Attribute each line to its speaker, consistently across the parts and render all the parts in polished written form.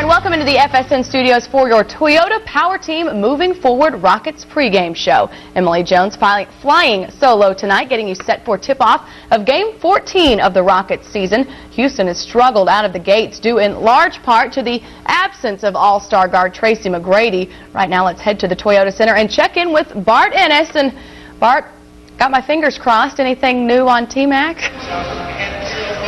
Speaker 1: and welcome into the FSN studios for your Toyota Power Team Moving Forward Rockets pregame show. Emily Jones flying solo tonight, getting you set for tip-off of Game 14 of the Rockets season. Houston has struggled out of the gates due in large part to the absence of all-star guard Tracy McGrady. Right now, let's head to the Toyota Center and check in with Bart Ennis. And Bart, got my fingers crossed. Anything new on T-Mac?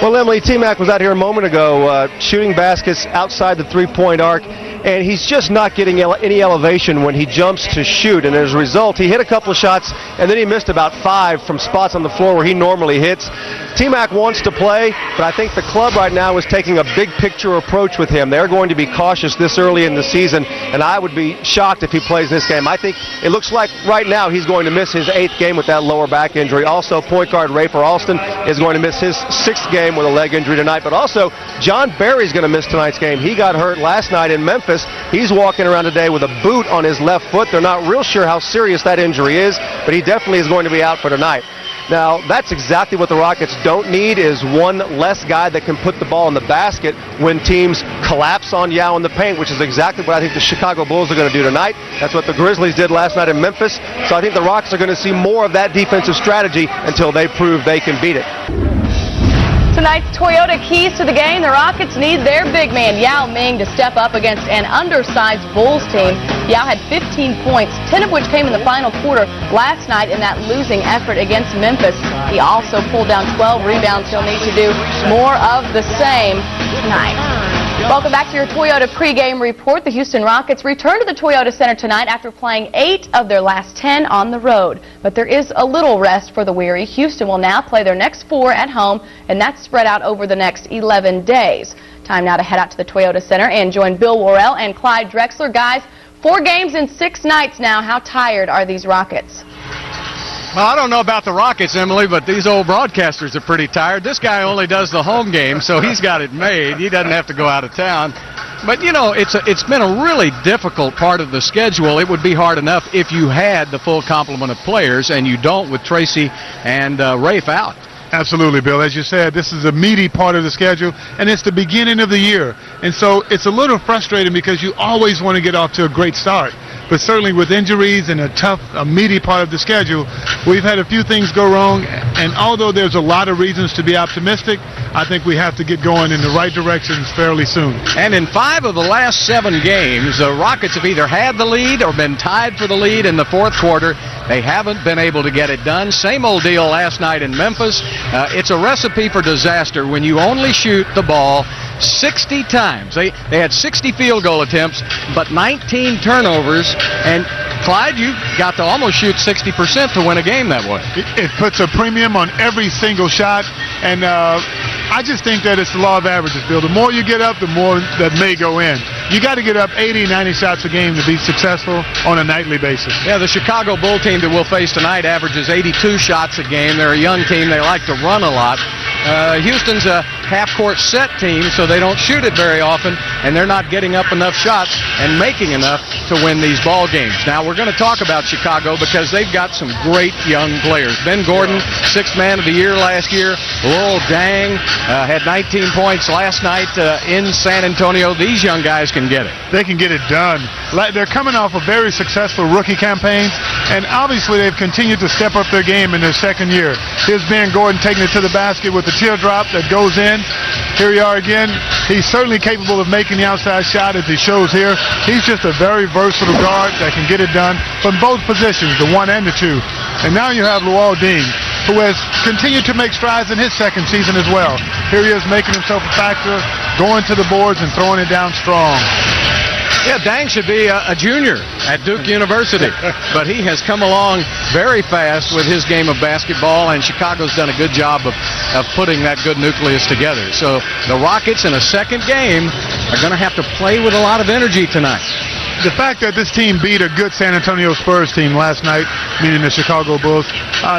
Speaker 2: Well, Emily, T-Mac was out here a moment ago shooting baskets outside the three-point arc, and he's just not getting any elevation when he jumps to shoot. And as a result, he hit a couple of shots, and then he missed about 5 from spots on the floor where he normally hits. T-Mac wants to play, but I think the club right now is taking a big-picture approach with him. They're going to be cautious this early in the season, and I would be shocked if he plays this game. I think it looks like right now he's going to miss his 8th game with that lower back injury. Also, point guard Rafer Alston is going to miss his 6th game with a leg injury tonight. But also, John Barry's going to miss tonight's game. He got hurt last night in Memphis. He's walking around today with a boot on his left foot. They're not real sure how serious that injury is, but he definitely is going to be out for tonight. Now, that's exactly what the Rockets don't need, is one less guy that can put the ball in the basket when teams collapse on Yao in the paint, which is exactly what I think the Chicago Bulls are going to do tonight. That's what the Grizzlies did last night in Memphis. So I think the Rockets are going to see more of that defensive strategy until they prove they can beat it.
Speaker 1: Tonight's Toyota keys to the game. The Rockets need their big man, Yao Ming, to step up against an undersized Bulls team. Yao had 15 points, 10 of which came in the final quarter last night in that losing effort against Memphis. He also pulled down 12 rebounds. He'll need to do more of the same tonight. Welcome back to your Toyota pregame report. The Houston Rockets return to the Toyota Center tonight after playing 8 of their last 10 on the road. But there is a little rest for the weary. Houston will now play their next 4 at home, and that's spread out over the next 11 days. Time now to head out to the Toyota Center and join Bill Worrell and Clyde Drexler. Guys, 4 games in 6 nights now. How tired are these Rockets?
Speaker 3: Well, I don't know about the Rockets, Emily, but these old broadcasters are pretty tired. This guy only does the home game, so he's got it made. He doesn't have to go out of town. But, you know, it's been a really difficult part of the schedule. It would be hard enough if you had the full complement of players, and you don't with Tracy and Rafe out.
Speaker 4: Absolutely, Bill. As you said, this is a meaty part of the schedule, and it's the beginning of the year. And so it's a little frustrating because you always want to get off to a great start. But certainly with injuries and a meaty part of the schedule, we've had a few things go wrong. And although there's a lot of reasons to be optimistic, I think we have to get going in the right directions fairly soon.
Speaker 3: And in 5 of the last 7 games, the Rockets have either had the lead or been tied for the lead in the 4th quarter. They haven't been able to get it done. Same old deal last night in Memphis. It's a recipe for disaster when you only shoot the ball 60 times. They had 60 field goal attempts, but 19 turnovers. And Clyde, you got to almost shoot 60% to win a game that way.
Speaker 4: It puts a premium on every single shot, and I just think that it's the law of averages, Bill. The more you get up, the more that may go in. You got to get up 80, 90 shots a game to be successful on a nightly basis.
Speaker 3: Yeah, the Chicago Bull team that we'll face tonight averages 82 shots a game. They're a young team. They like to run a lot. Houston's a half-court set team, so they don't shoot it very often, and they're not getting up enough shots and making enough to win these ball games. Now, we're going to talk about Chicago because they've got some great young players. Ben Gordon, 6th man of the year last year. Laurel Dang had 19 points last night in San Antonio. These young guys can get it.
Speaker 4: They can get it done. They're coming off a very successful rookie campaign, and obviously they've continued to step up their game in their 2nd year. Here's Ben Gordon taking it to the basket with the teardrop that goes in. Here we are again. He's certainly capable of making the outside shot, as he shows here. He's just a very versatile guard that can get it done from both positions, the 1 and the 2. And now you have Luol Deng, who has continued to make strides in his 2nd season as well. Here he is making himself a factor, going to the boards and throwing it down strong.
Speaker 3: Yeah, Dang should be a junior at Duke University, but he has come along very fast with his game of basketball, and Chicago's done a good job of putting that good nucleus together. So the Rockets in a 2nd game are going to have to play with a lot of energy tonight.
Speaker 4: the fact that this team beat a good San Antonio Spurs team last night, meaning the Chicago Bulls,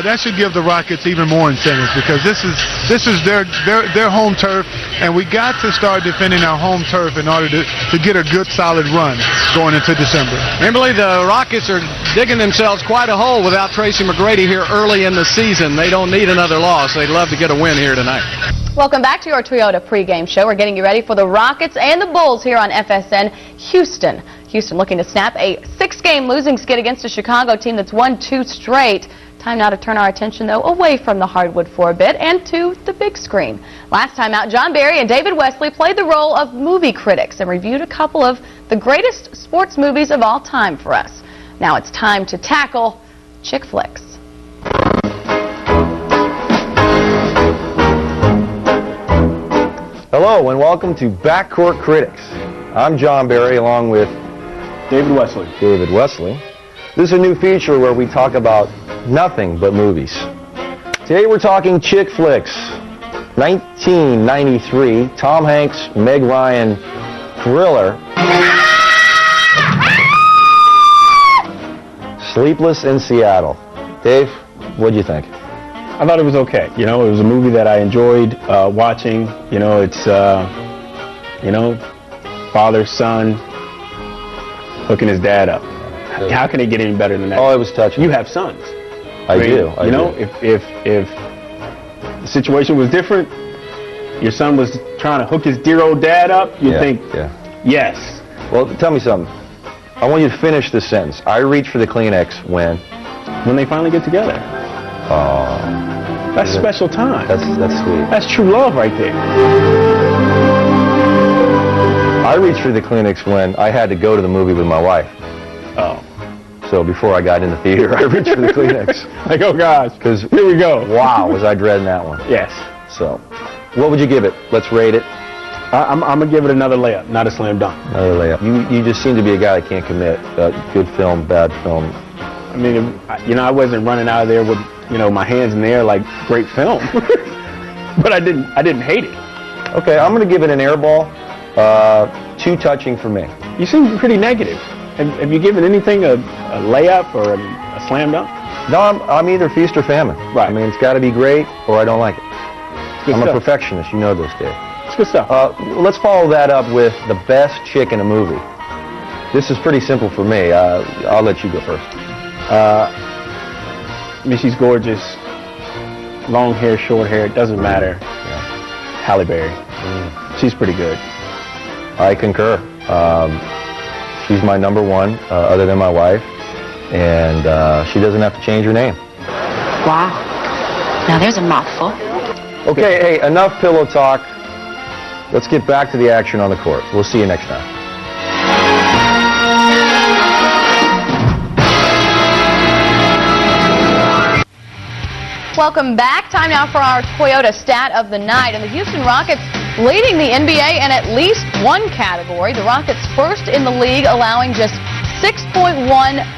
Speaker 4: that should give the Rockets even more incentive because this is their home turf, and we got to start defending our home turf in order to get a good solid run going into December.
Speaker 3: Emily, the Rockets are digging themselves quite a hole without Tracy McGrady here early in the season. They don't need another loss. They'd love to get a win here tonight.
Speaker 1: Welcome back to your Toyota pregame show. We're getting you ready for the Rockets and the Bulls here on FSN. Houston looking to snap a 6-game losing skid against a Chicago team that's won 2 straight. Time now to turn our attention, though, away from the hardwood for a bit and to the big screen. Last time out, John Barry and David Wesley played the role of movie critics and reviewed a couple of the greatest sports movies of all time for us. Now it's time to tackle chick flicks.
Speaker 5: Hello and welcome to Backcourt Critics. I'm John Barry along with
Speaker 6: David Wesley.
Speaker 5: This is a new feature where we talk about nothing but movies. Today we're talking chick flicks. 1993, Tom Hanks, Meg Ryan thriller, Sleepless in Seattle. Dave, what'd you think?
Speaker 6: I thought it was okay. You know, it was a movie that I enjoyed watching. You know, it's, father, son, hooking his dad up. How can it get any better than that?
Speaker 5: Oh, it was touching.
Speaker 6: You have sons.
Speaker 5: I do.
Speaker 6: You know, if the situation was different, your son was trying to hook his dear old dad up, you'd think, yes.
Speaker 5: Well, tell me something. I want you to finish this sentence. I reach for the Kleenex when
Speaker 6: they finally get together.
Speaker 5: Oh,
Speaker 6: that's special time.
Speaker 5: That's sweet.
Speaker 6: That's true love right there.
Speaker 5: I reached for the Kleenex when I had to go to the movie with my wife.
Speaker 6: Oh.
Speaker 5: So before I got in the theater, I reached for the Kleenex.
Speaker 6: Like, oh gosh,
Speaker 5: because
Speaker 6: here we go.
Speaker 5: Wow, was I dreading that one.
Speaker 6: Yes.
Speaker 5: So, what would you give it? Let's rate it.
Speaker 6: I'm gonna give it another layup, not a slam dunk.
Speaker 5: Another layup. You just seem to be a guy that can't commit. Good film, bad film.
Speaker 6: I mean, I wasn't running out of there with, my hands in the air like great film. But I didn't hate it.
Speaker 5: Okay, I'm going to give it an air ball. Too touching for me.
Speaker 6: You seem pretty negative. Have you given anything a layup or a slam dunk?
Speaker 5: No, I'm either feast or famine.
Speaker 6: Right.
Speaker 5: I mean, it's got to be great or I don't like it. I'm
Speaker 6: stuff.
Speaker 5: a perfectionist. You know this, Dave.
Speaker 6: It's good stuff.
Speaker 5: Let's follow that up with the best chick in a movie. This is pretty simple for me. I'll let you go first.
Speaker 6: I mean, she's gorgeous. Long hair, short hair, it doesn't matter. Yeah. Halle Berry. She's pretty good.
Speaker 5: I concur. She's my number one, other than my wife, and she doesn't have to change her name.
Speaker 7: Wow. Now there's a mouthful.
Speaker 5: Okay, hey, enough pillow talk. Let's get back to the action on the court. We'll see you next time.
Speaker 1: Welcome back. Time now for our Toyota stat of the night. And the Houston Rockets leading the NBA in at least one category. The Rockets first in the league, allowing just 6.1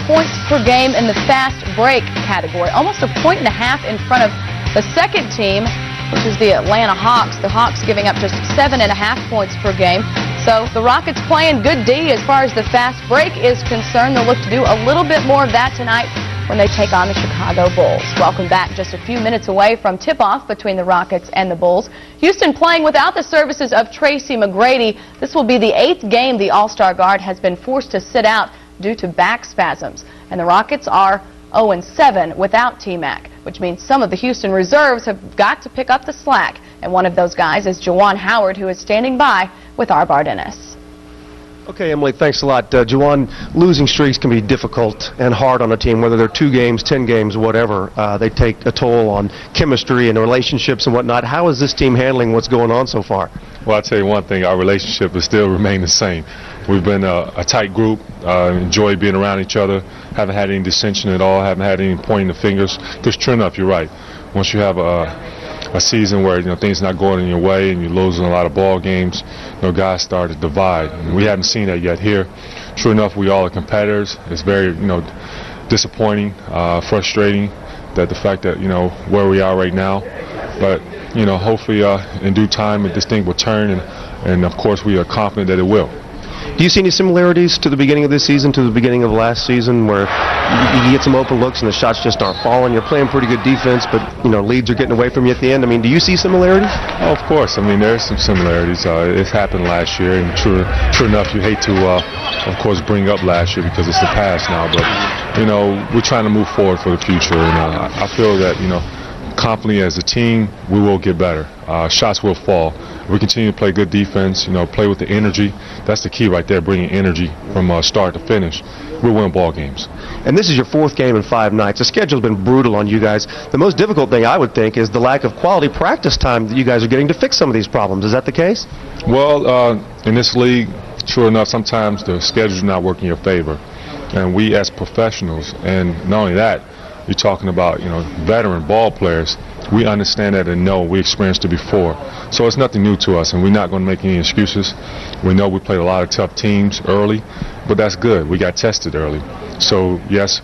Speaker 1: points per game in the fast break category. Almost a point and a half in front of the second team, which is the Atlanta Hawks. The Hawks giving up just 7.5 points per game. So the Rockets playing good D as far as the fast break is concerned. They'll look to do a little bit more of that tonight when they take on the Chicago Bulls. Welcome back. Just a few minutes away from tip-off between the Rockets and the Bulls. Houston playing without the services of Tracy McGrady. This will be the 8th game the All-Star guard has been forced to sit out due to back spasms. And the Rockets are 0-7 without T-Mac, which means some of the Houston reserves have got to pick up the slack. And one of those guys is Juwan Howard, who is standing by with Arbar Dennis.
Speaker 2: Okay, Emily, thanks a lot. Juwan, losing streaks can be difficult and hard on a team, whether they're 2 games, 10 games, whatever. They take a toll on chemistry and relationships and whatnot. How is this team handling what's going on so far?
Speaker 8: Well, I'll tell you one thing, our relationship has still remained the same. We've been a tight group, enjoy being around each other, haven't had any dissension at all, haven't had any pointing the fingers. Just turn up, you're right. Once you have a season where things not going in your way and you're losing a lot of ball games, guys start to divide. And we haven't seen that yet here. True enough, we all are competitors. It's very disappointing, frustrating that the fact that where we are right now. But hopefully in due time this thing will turn, and of course we are confident that it will.
Speaker 2: Do you see any similarities to the beginning of this season to the beginning of last season, where you get some open looks and the shots just aren't falling? You're playing pretty good defense, but leads are getting away from you at the end. I mean, do you see similarities?
Speaker 8: Oh, of course. I mean, there's some similarities. It happened last year, and true enough, you hate to, of course, bring up last year because it's the past now. But we're trying to move forward for the future, and I feel that confidently as a team, we will get better. Shots will fall. We continue to play good defense, play with the energy. That's the key right there, bringing energy from start to finish. We'll win ball games.
Speaker 2: And this is your 4th game in 5 nights. The schedule's been brutal on you guys. The most difficult thing, I would think, is the lack of quality practice time that you guys are getting to fix some of these problems. Is that the case?
Speaker 8: Well, in this league, sure enough, sometimes the schedule's not working in your favor. And we as professionals, and not only that, you're talking about, veteran ball players. We understand that and know we experienced it before. So it's nothing new to us, and we're not going to make any excuses. We know we played a lot of tough teams early, but that's good. We got tested early. So, yes,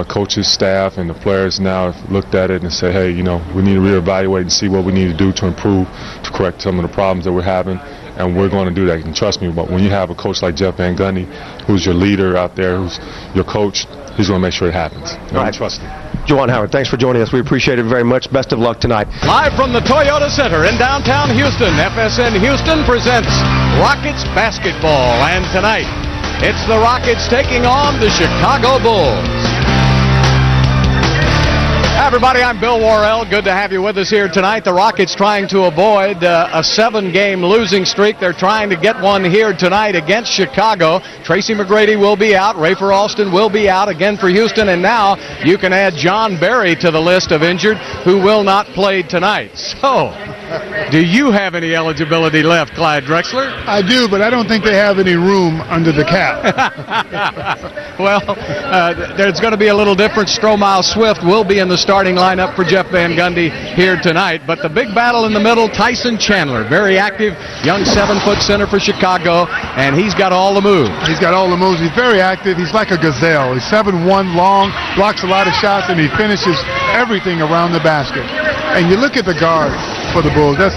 Speaker 8: coaches, staff, and the players now have looked at it and said, hey, we need to reevaluate and see what we need to do to improve, to correct some of the problems that we're having. And we're going to do that. And trust me, but when you have a coach like Jeff Van Gundy, who's your leader out there, who's your coach, he's going to make sure it happens. And I trust him.
Speaker 2: Juwan Howard, thanks for joining us. We appreciate it very much. Best of luck tonight.
Speaker 3: Live from the Toyota Center in downtown Houston, FSN Houston presents Rockets basketball. And tonight, it's the Rockets taking on the Chicago Bulls. Hi, everybody, I'm Bill Worrell. Good to have you with us here tonight. The Rockets trying to avoid a 7-game losing streak. They're trying to get one here tonight against Chicago. Tracy McGrady will be out. Rafer Alston will be out again for Houston. And now you can add John Barry to the list of injured who will not play tonight. So, do you have any eligibility left, Clyde Drexler?
Speaker 4: I do, but I don't think they have any room under the cap.
Speaker 3: Well, there's going to be a little difference. Stromile Swift will be in the starting lineup for Jeff Van Gundy here tonight. But the big battle in the middle, Tyson Chandler, very active, young 7-foot center for Chicago, and he's got all the moves.
Speaker 4: He's got all the moves. He's very active. He's like a gazelle. He's 7'1", long, blocks a lot of shots, and he finishes everything around the basket. And you look at the guard for the Bulls. That's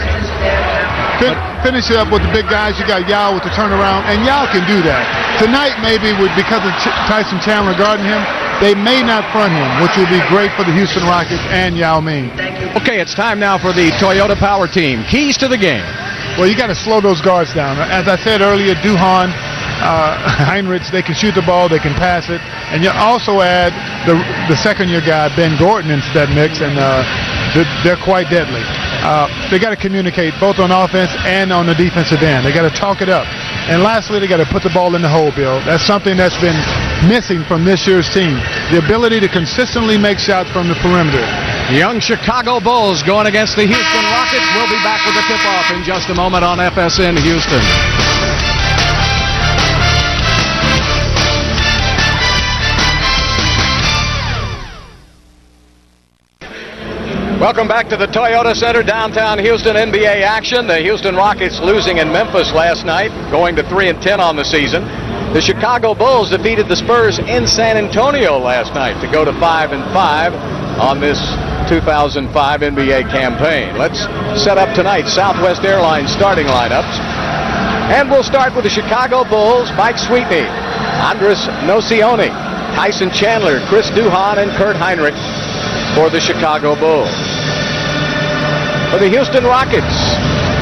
Speaker 4: finish it up with the big guys. You got Yao with the turnaround, and Yao can do that. Tonight, maybe because of Tyson Chandler guarding him, they may not front him, which would be great for the Houston Rockets and Yao Ming.
Speaker 3: Okay, it's time now for the Toyota Power Team. Keys to the game.
Speaker 4: Well, you got to slow those guards down. As I said earlier, Duhan, Heinrich, they can shoot the ball, they can pass it, and you also add the second-year guy, Ben Gordon, into that mix, and they're quite deadly. They got to communicate both on offense and on the defensive end. They got to talk it up. And lastly, they got to put the ball in the hole, Bill. That's something that's been missing from this year's team. The ability to consistently make shots from the perimeter.
Speaker 3: Young Chicago Bulls going against the Houston Rockets. We'll be back with the tip-off in just a moment on FSN Houston. Welcome back to the Toyota Center, downtown Houston. NBA action. The Houston Rockets losing in Memphis last night, going to 3-10 on the season. The Chicago Bulls defeated the Spurs in San Antonio last night to go to 5-5 on this 2005 NBA campaign. Let's set up tonight's Southwest Airlines starting lineups. And we'll start with the Chicago Bulls. Mike Sweetney, Andres Nocioni, Tyson Chandler, Chris Duhan, and Kurt Heinrich for the Chicago Bulls. For the Houston Rockets,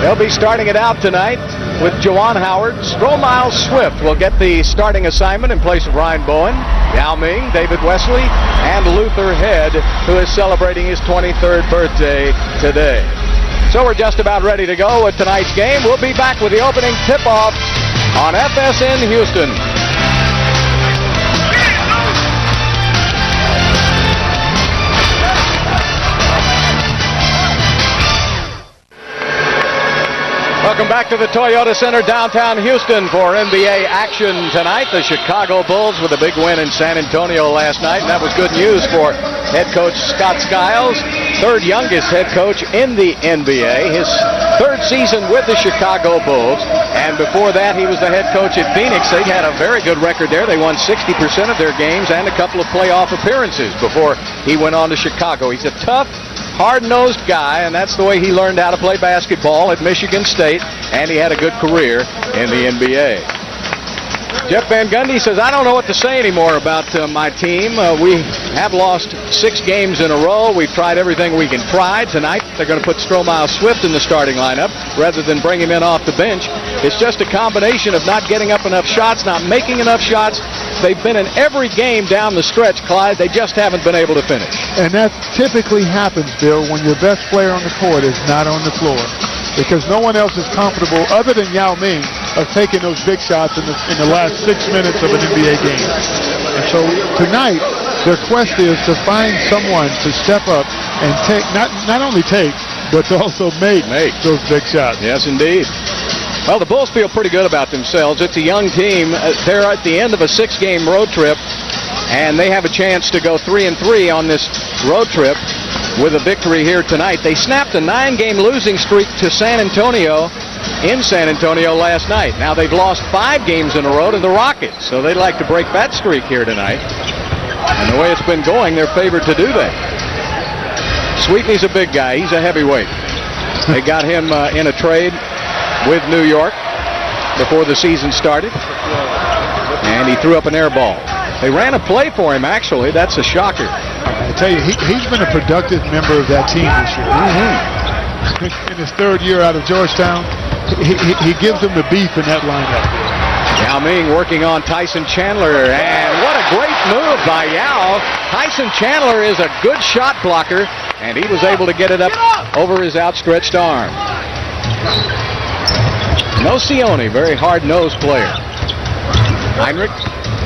Speaker 3: they'll be starting it out tonight with Juwan Howard. Stromile Swift will get the starting assignment in place of Ryan Bowen, Yao Ming, David Wesley, and Luther Head, who is celebrating his 23rd birthday today. So we're just about ready to go with tonight's game. We'll be back with the opening tip-off on FSN Houston. Welcome back to the Toyota Center, downtown Houston, for NBA action tonight. The Chicago Bulls with a big win in San Antonio last night, and that was good news for head coach Scott Skiles, third youngest head coach in the NBA, his third season with the Chicago Bulls, and before that he was the head coach at Phoenix. They had a very good record there. They won 60% of their games and a couple of playoff appearances before he went on to Chicago. He's a tough, hard-nosed guy, and that's the way he learned how to play basketball at Michigan State, and he had a good career in the NBA. Jeff Van Gundy says, I don't know what to say anymore about my team. We have lost 6 games in a row. We've tried everything we can try. Tonight, they're going to put Stromile Swift in the starting lineup rather than bring him in off the bench. It's just a combination of not getting up enough shots, not making enough shots. They've been in every game down the stretch, Clyde. They just haven't been able to finish.
Speaker 4: And that typically happens, Bill, when your best player on the court is not on the floor. Because no one else is comfortable, other than Yao Ming, of taking those big shots in the last 6 minutes of an NBA game. And so tonight, their quest is to find someone to step up and take, not only take, but to also make those big shots.
Speaker 3: Yes, indeed. Well, the Bulls feel pretty good about themselves. It's a young team. They're at the end of a 6-game road trip, and they have a chance to go 3-3 on this road trip with a victory here tonight. They snapped a 9-game losing streak to San Antonio in San Antonio last night. Now they've lost 5 games in a row to the Rockets, so they'd like to break that streak here tonight. And the way it's been going, they're favored to do that. Sweetney's a big guy. He's a heavyweight. They got him in a trade with New York before the season started, and he threw up an air ball. They ran a play for him, actually. That's a shocker.
Speaker 4: I tell you, he's been a productive member of that team this year. In his 3rd year out of Georgetown, he gives them the beef in that lineup.
Speaker 3: Yao Ming working on Tyson Chandler, and what a great move by Yao. Tyson Chandler is a good shot blocker, and he was able to get it up over his outstretched arm. Nocioni, very hard-nosed player. Heinrich,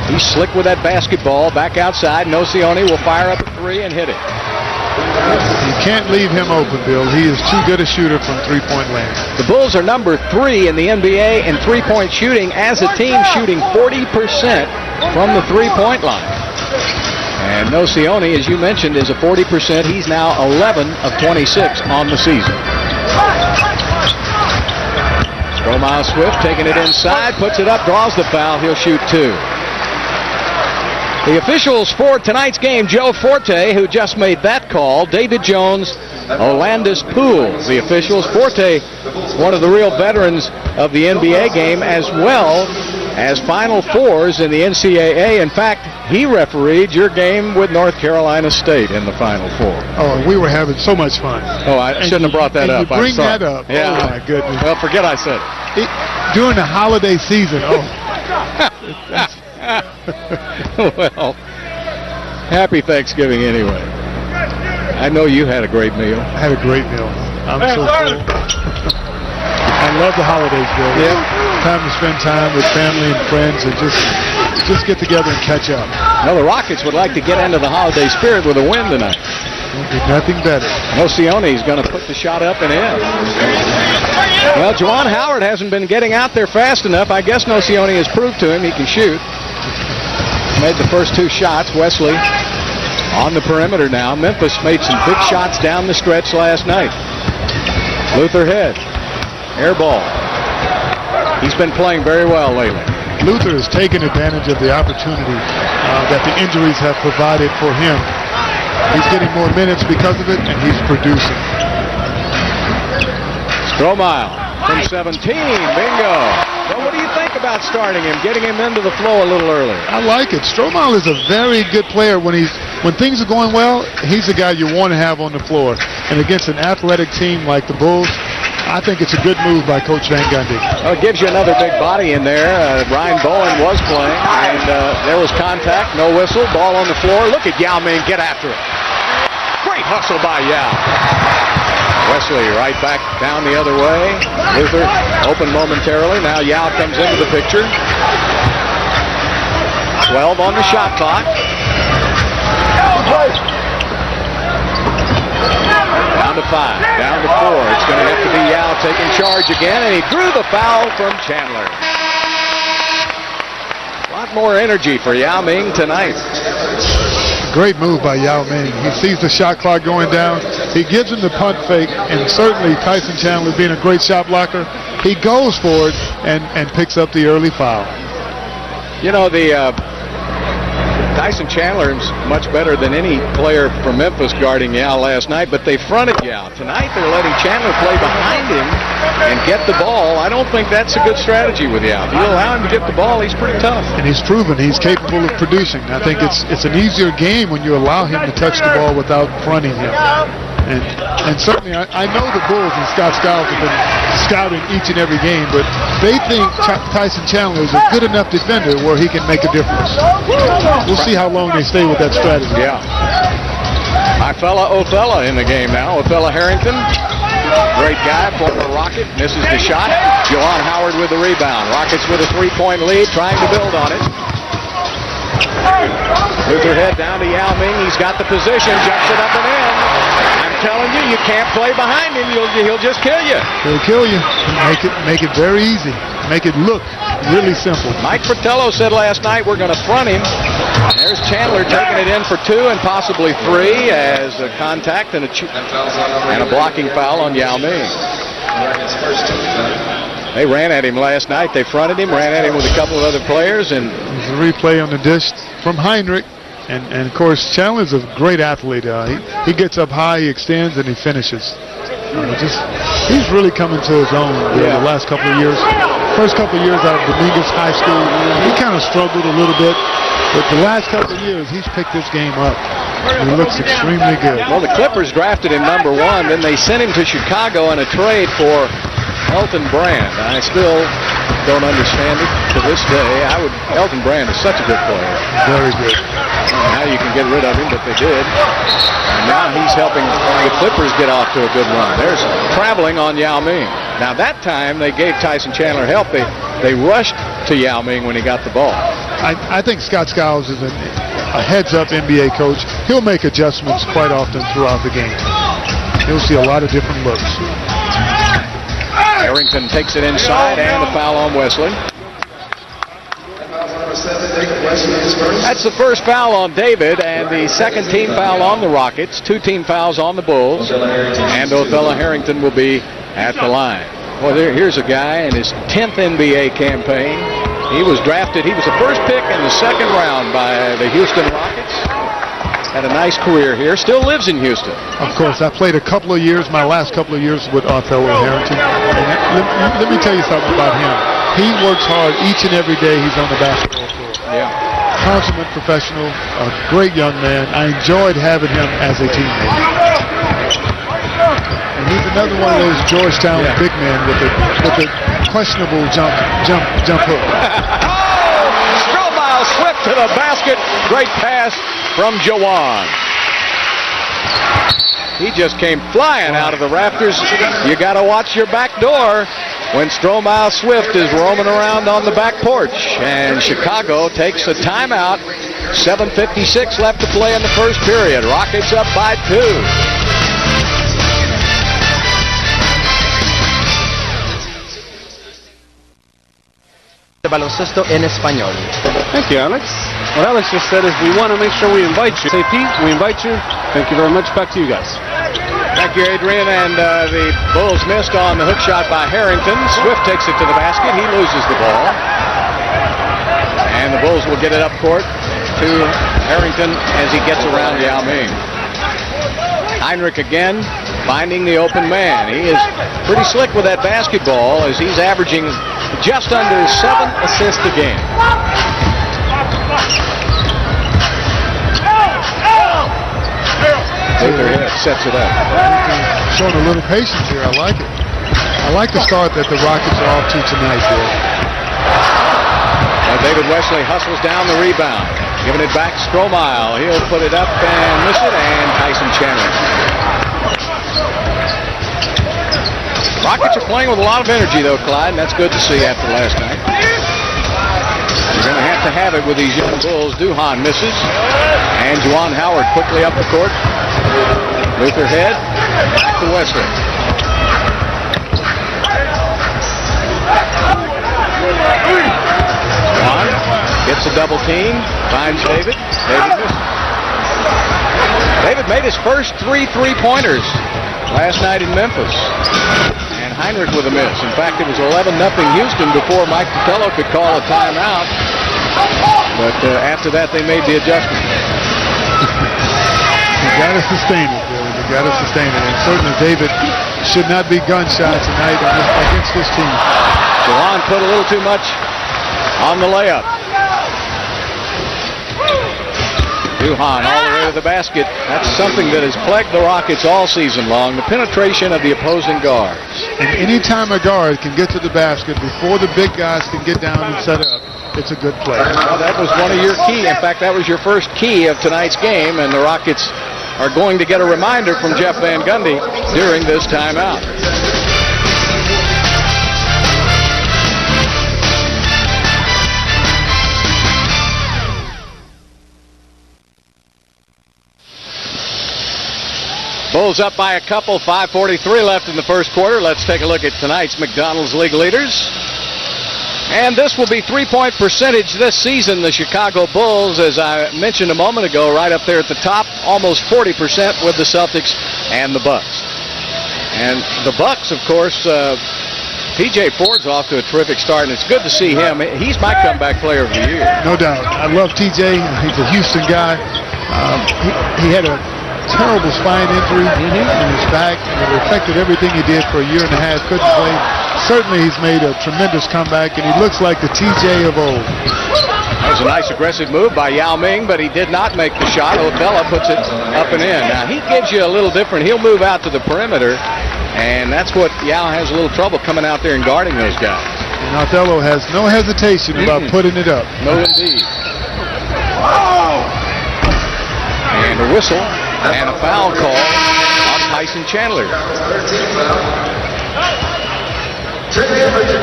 Speaker 3: he's slick with that basketball. Back outside, Nocioni will fire up a 3 and hit it.
Speaker 4: You can't leave him open, Bill. He is too good a shooter from three-point land.
Speaker 3: The Bulls are number 3 in the NBA in three-point shooting as a team, shooting 40% from the three-point line. And Nocioni, as you mentioned, is a 40%. He's now 11 of 26 on the season. Stromile Swift taking it inside, puts it up, draws the foul. He'll shoot 2. The officials for tonight's game, Joe Forte, who just made that call, David Jones, Olandis Poole. The officials, Forte, one of the real veterans of the NBA game, as well as Final Fours in the NCAA. In fact, he refereed your game with North Carolina State in the Final Four.
Speaker 4: Oh, we were having so much fun.
Speaker 3: Oh, I shouldn't have brought that up.
Speaker 4: You bring that up.
Speaker 3: Yeah.
Speaker 4: Oh, my goodness.
Speaker 3: Well, forget I said it.
Speaker 4: During the holiday season. Oh.
Speaker 3: Well, happy Thanksgiving anyway. I know you had a great meal.
Speaker 4: I had a great meal. I'm so full. I love the holidays, Bill.
Speaker 3: Yeah.
Speaker 4: Time to spend time with family and friends and just get together and catch up.
Speaker 3: Well, the Rockets would like to get into the holiday spirit with a win tonight.
Speaker 4: There'll be nothing better.
Speaker 3: Nocioni's going to put the shot up and in. Well, Juwan Howard hasn't been getting out there fast enough. I guess Nocioni has proved to him he can shoot. Made the first 2 shots. Wesley on the perimeter now. Memphis made some big shots down the stretch last night. Luther Head. Air ball. He's been playing very well lately.
Speaker 4: Luther has taken advantage of the opportunity that the injuries have provided for him. He's getting more minutes because of it, and he's producing.
Speaker 3: Stromile from 17. Bingo. Well, what do you think about starting him, getting him into the flow a little earlier?
Speaker 4: I like it. Stromile is a very good player. When things are going well, he's the guy you want to have on the floor. And against an athletic team like the Bulls, I think it's a good move by Coach Van Gundy.
Speaker 3: Well, it gives you another big body in there. Ryan Bowen was playing, and there was contact, no whistle, ball on the floor. Look at Yao Ming get after it. Great hustle by Yao. Wesley right back down the other way. Luther open momentarily. Now Yao comes into the picture. 12 on the shot clock. Down to 5, down to 4. It's going to have to be Yao taking charge again, and he drew the foul from Chandler. A lot more energy for Yao Ming tonight.
Speaker 4: Great move by Yao Ming. He sees the shot clock going down. He gives him the punt fake, and certainly Tyson Chandler being a great shot blocker, he goes for it and picks up the early foul.
Speaker 3: You know, Tyson Chandler is much better than any player from Memphis guarding Yao last night, but they fronted Yao. Tonight they're letting Chandler play behind him and get the ball, I don't think that's a good strategy with Yao. If you allow him to get the ball, he's pretty tough.
Speaker 4: And he's proven he's capable of producing. I think it's an easier game when you allow him to touch the ball without fronting him. And certainly, I know the Bulls and Scott Skiles have been scouting each and every game, but they think Tyson Chandler is a good enough defender where he can make a difference. We'll see how long they stay with that strategy.
Speaker 3: Yeah. My fella Othella in the game now. Othella Harrington, great guy, former Rocket, misses the shot. Juwan Howard with the rebound. Rockets with a 3-point lead, trying to build on it. Luther head down to Yao Ming. He's got the position, jumps it up and in. I'm telling you, you can't play behind him. He'll just kill you.
Speaker 4: He'll kill you. Make it very easy. Make it look really simple.
Speaker 3: Mike Fratello said last night we're going to front him. There's Chandler taking it in for 2 and possibly 3 as a contact and a blocking foul on Yao Ming. They ran at him last night. They fronted him, ran at him with a couple of other players. And
Speaker 4: there's a replay on the dish from Heinrich. And of course, Chandler's a great athlete. He gets up high, he extends, and he finishes. He's really coming to his own the last couple of years. First couple of years out of Dominguez High School, he kind of struggled a little bit. But the last couple of years, he's picked this game up. He looks extremely good.
Speaker 3: Well, the Clippers drafted him number 1. Then they sent him to Chicago in a trade for Elton Brand. I still don't understand it to this day. Elton Brand is such a good player.
Speaker 4: Very good.
Speaker 3: Now you can get rid of him, but they did. And now he's helping the Clippers get off to a good run. There's traveling on Yao Ming. Now that time they gave Tyson Chandler help. They rushed to Yao Ming when he got the ball.
Speaker 4: I think Scott Skiles is a heads-up NBA coach. He'll make adjustments quite often throughout the game. He'll see a lot of different looks.
Speaker 3: Harrington takes it inside and a foul on Wesley. That's the first foul on David and the second team foul on the Rockets. 2 team fouls on the Bulls. And Othella Harrington will be at the line. Well, here's a guy in his 10th NBA campaign. He was drafted. He was the first pick in the second round by the Houston Rockets. Had a nice career here. Still lives in Houston.
Speaker 4: Of course, I played a couple of years, my last couple of years with Othella Harrington. And let me tell you something about him. He works hard each and every day he's on the basketball court.
Speaker 3: Yeah.
Speaker 4: Consummate professional, a great young man. I enjoyed having him as a teammate. And he's another one of those Georgetown big men with a questionable jump hook.
Speaker 3: Stromile Swift to the basket. Great pass from Juwan. He just came flying out of the rafters. You got to watch your back door when Stromile Swift is roaming around on the back porch. And Chicago takes a timeout. 7:56 left to play in the first period. Rockets up by 2.
Speaker 9: Baloncesto en español.
Speaker 10: Thank you, Alex. What Alex just said is we want to make sure we invite you. Say, Pete, we invite you. Thank you very much. Back to you guys.
Speaker 3: Thank you, Adrian. And the Bulls missed on the hook shot by Harrington. Swift takes it to the basket. He loses the ball. And the Bulls will get it up court to Harrington as he gets around Yao Ming. Heinrich again finding the open man. He is pretty slick with that basketball as he's averaging just under 7 assists a game. Luther sets it up.
Speaker 4: Showing a little patience here. I like it. I like the start that the Rockets are off to tonight, Bill.
Speaker 3: David Wesley hustles down the rebound. Giving it back, Stromile. He'll put it up and miss it, and Tyson Chandler. Rockets are playing with a lot of energy, though, Clyde, and that's good to see after last night. You're going to have it with these young Bulls. Duhan misses, and Juwan Howard quickly up the court. Luther head, back to Wesley. Juwan gets a double team, finds David. David made his first 3 3-pointers last night in Memphis. And Heinrich with a miss. In fact, it was 11-0 Houston before Mike Fratello could call a timeout. But after that, they made the adjustment.
Speaker 4: You got to sustain it, Billy. You got to sustain it. And certainly David should not be gunshots tonight against this team.
Speaker 3: Juwan put a little too much on the layup. Duhan all the way to the basket. That's something that has plagued the Rockets all season long, the penetration of the opposing guards.
Speaker 4: And anytime a guard can get to the basket before the big guys can get down and set up, it's a good play.
Speaker 3: Well, that was one of your key. In fact, that was your first key of tonight's game, and the Rockets are going to get a reminder from Jeff Van Gundy during this timeout. Bulls up by a couple, 5:43 left in the first quarter. Let's take a look at tonight's McDonald's League leaders. And this will be three-point percentage this season. The Chicago Bulls, as I mentioned a moment ago, right up there at the top, almost 40% with the Celtics and the Bucks. And the Bucks, of course, T.J. Ford's off to a terrific start, and it's good to see him. He's my comeback player of the year.
Speaker 4: No doubt. I love T.J. He's a Houston guy. He had a terrible spine injury in his back, and it affected everything he did for a year and a half. Couldn't play. Certainly he's made a tremendous comeback, and he looks like the TJ of old.
Speaker 3: That was a nice aggressive move by Yao Ming, but he did not make the shot. Othello puts it up and in. Now, he gives you a little different. He'll move out to the perimeter, and that's what Yao has a little trouble coming out there and guarding those guys.
Speaker 4: And Othello has no hesitation about putting it up.
Speaker 3: No, indeed. And a whistle. And a foul call on Tyson Chandler.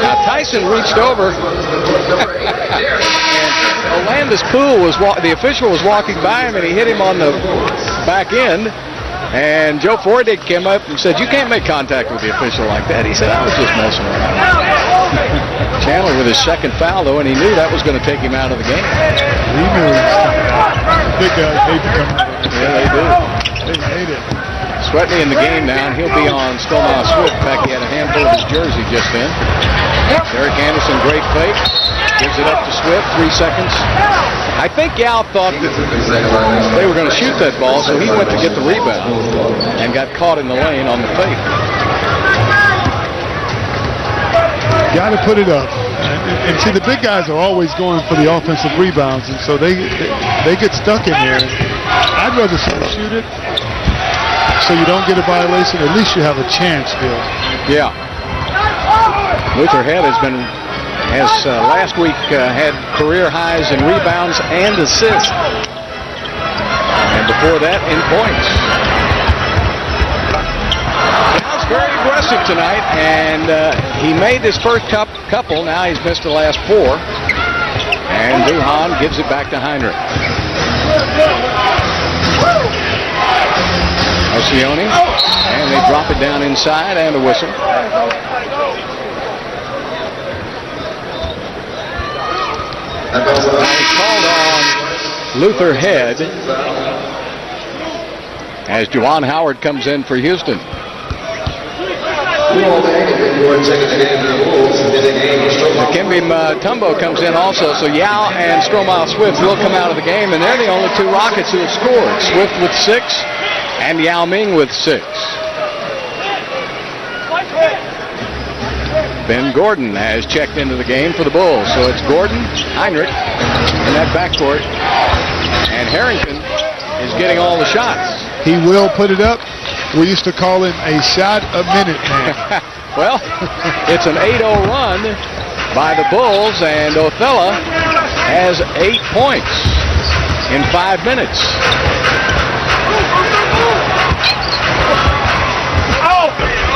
Speaker 3: Now Tyson reached over, and Landis Poole the official was walking by him, and he hit him on the back end. And Joe Fordick came up and said, "You can't make contact with the official like that." He said, "I was just messing around." Chandler with his second foul, though, and he knew that was going to take him out of the game.
Speaker 4: He knew. Big guys hate to come out.
Speaker 3: Yeah, they do.
Speaker 4: They hate it.
Speaker 3: Swetney in the game now, and he'll be on Stromae Swift. In fact, he had a handful of his jersey just then. Derek Anderson, great fake. Gives it up to Swift, 3 seconds. I think Yao thought that they were going to shoot that ball, so he went to get the rebound and got caught in the lane on the fake.
Speaker 4: Got to put it up. And see, the big guys are always going for the offensive rebounds, and so they get stuck in there. I'd rather see them shoot it so you don't get a violation. At least you have a chance, Bill.
Speaker 3: Yeah. Luther Head has last week had career highs in rebounds and assists. And before that, in points. Yau's very aggressive tonight, and he made his first couple. Now he's missed the last 4. And Duhan gives it back to Heinrich. Alcione, and they drop it down inside, and a whistle. He called on Luther Head as Juwan Howard comes in for Houston. Dikembe Mutombo comes in also, so Yao and Stromae Swift will come out of the game, and they're the only 2 Rockets who have scored. Swift with 6 and Yao Ming with 6. Ben Gordon has checked into the game for the Bulls, so it's Gordon, Heinrich in that backcourt, and Harrington is getting all the shots.
Speaker 4: He will put it up. We used to call him a shot a minute man.
Speaker 3: Well, it's an 8-0 run by the Bulls, and Othello has 8 points in 5 minutes.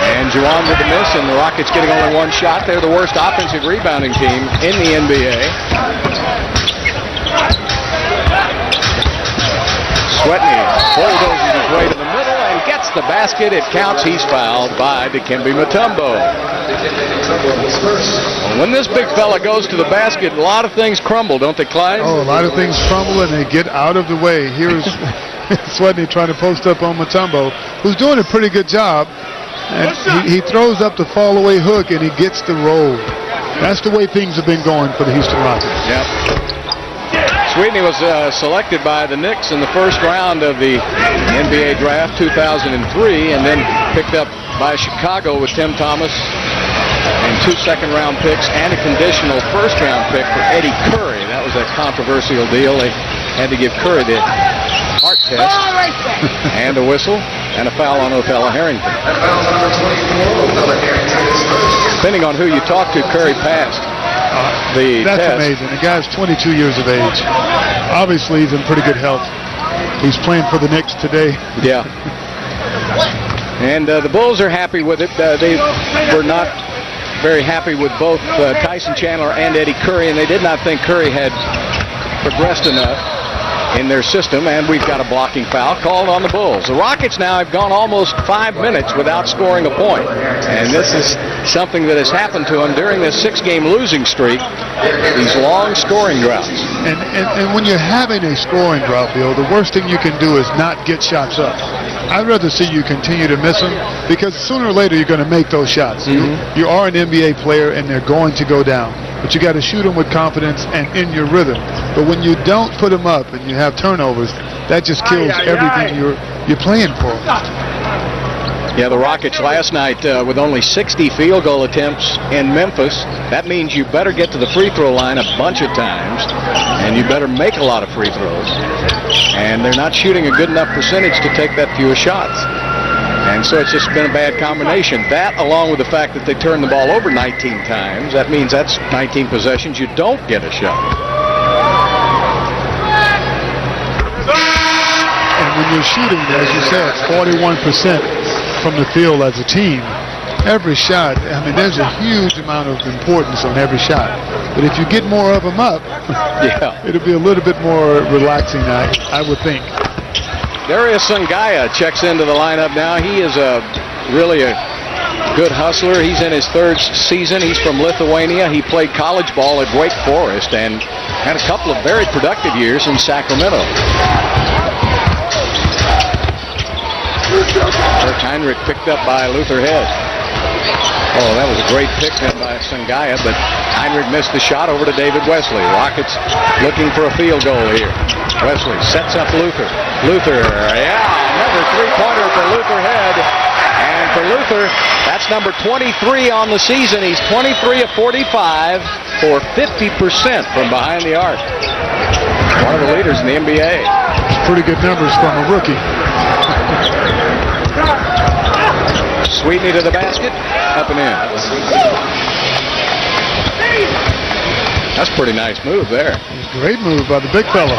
Speaker 3: And Juwan with the miss, and the Rockets getting only 1 shot. They're the worst offensive rebounding team in the NBA. Swetney bulldozes his way to the middle and gets the basket. It counts. He's fouled by Dikembe Mutombo. Well, when this big fella goes to the basket, a lot of things crumble, don't they, Clyde?
Speaker 4: Oh, a lot of things crumble, and they get out of the way. Here's Swetney trying to post up on Mutombo, who's doing a pretty good job. And he throws up the fall-away hook, and he gets the roll. That's the way things have been going for the Houston Rockets.
Speaker 3: Yep. Sweeney was selected by the Knicks in the first round of the NBA draft 2003, and then picked up by Chicago with Tim Thomas and 2 second-round picks and a conditional first-round pick for Eddie Curry. That was a controversial deal. They had to give Curry the heart test and a whistle and a foul on Othello Harrington. Depending on who you talk to, Curry passed the
Speaker 4: That's
Speaker 3: test.
Speaker 4: amazing. The guy's 22 years of age. Obviously, he's in pretty good health. He's playing for the Knicks today.
Speaker 3: Yeah. And the Bulls are happy with it. They were not very happy with both Tyson Chandler and Eddie Curry, and they did not think Curry had progressed enough in their system, and we've got a blocking foul called on the Bulls. The Rockets now have gone almost 5 minutes without scoring a point, and this is something that has happened to them during this 6-game losing streak, these long scoring droughts.
Speaker 4: And when you're having a scoring drought, Bill, the worst thing you can do is not get shots up. I'd rather see you continue to miss them, because sooner or later you're going to make those shots. You are an NBA player, and they're going to go down. But you got to shoot them with confidence and in your rhythm. But when you don't put them up and you have turnovers, that just kills everything you're playing for.
Speaker 3: Yeah, the Rockets last night with only 60 field goal attempts in Memphis. That means you better get to the free throw line a bunch of times, and you better make a lot of free throws. And they're not shooting a good enough percentage to take that few shots. And so it's just been a bad combination. That, along with the fact that they turned the ball over 19 times, that means that's 19 possessions you don't get a shot.
Speaker 4: And when you're shooting, as you said, 41% from the field as a team, every shot, I mean, there's a huge amount of importance on every shot. But if you get more of them up, it'll be a little bit more relaxing, I would think.
Speaker 3: Darius Sungaya checks into the lineup now. He is really a good hustler. He's in his 3rd season. He's from Lithuania. He played college ball at Wake Forest and had a couple of very productive years in Sacramento. Kirk Heinrich picked up by Luther Head. Oh, that was a great pick then by Sungaya, but Heinrich missed the shot over to David Wesley. Rockets looking for a field goal here. Wesley sets up Luther. Luther, another three-pointer for Luther Head. And for Luther, that's number 23 on the season. He's 23 of 45 for 50% from behind the arc. One of the leaders in the NBA.
Speaker 4: Pretty good numbers from a rookie.
Speaker 3: Sweetney to the basket, up and in. That's a pretty nice move there.
Speaker 4: Great move by the big fella.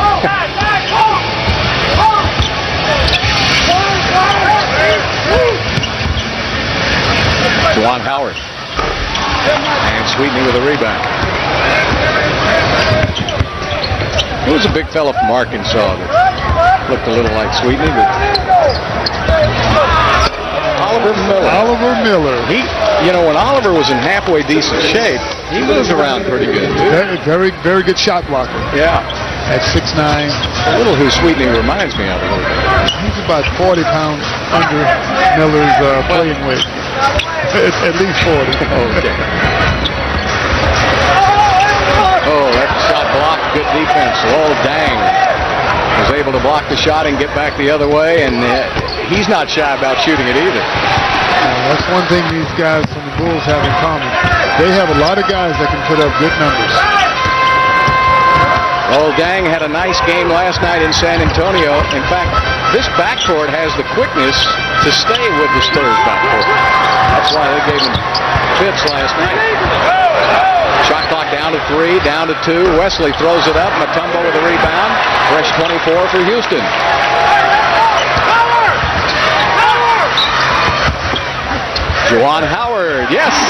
Speaker 3: Juwan Howard. And Sweetney with a rebound. It was a big fella from Arkansas that looked a little like Sweetney, but Oliver Miller. He, when Oliver was in halfway decent shape, he moves around pretty good, too.
Speaker 4: Very, very good shot blocker.
Speaker 3: Yeah.
Speaker 4: At 6'9".
Speaker 3: A little who Sweetney reminds me of a little bit.
Speaker 4: He's about 40 pounds under Miller's playing weight. At least 40.
Speaker 3: Okay. Oh, that shot blocked. Good defense. Oh, dang. Was able to block the shot and get back the other way, and he's not shy about shooting it either.
Speaker 4: That's one thing these guys from the Bulls have in common. They have a lot of guys that can put up good numbers.
Speaker 3: Oh, Dang had a nice game last night in San Antonio. In fact, this backcourt has the quickness to stay with the Spurs backcourt. That's why they gave him fits last night. Shot clock down to 3, down to 2. Wesley throws it up. Mutombo with a rebound. Fresh 24 for Houston. Juwan Howard, yes! 1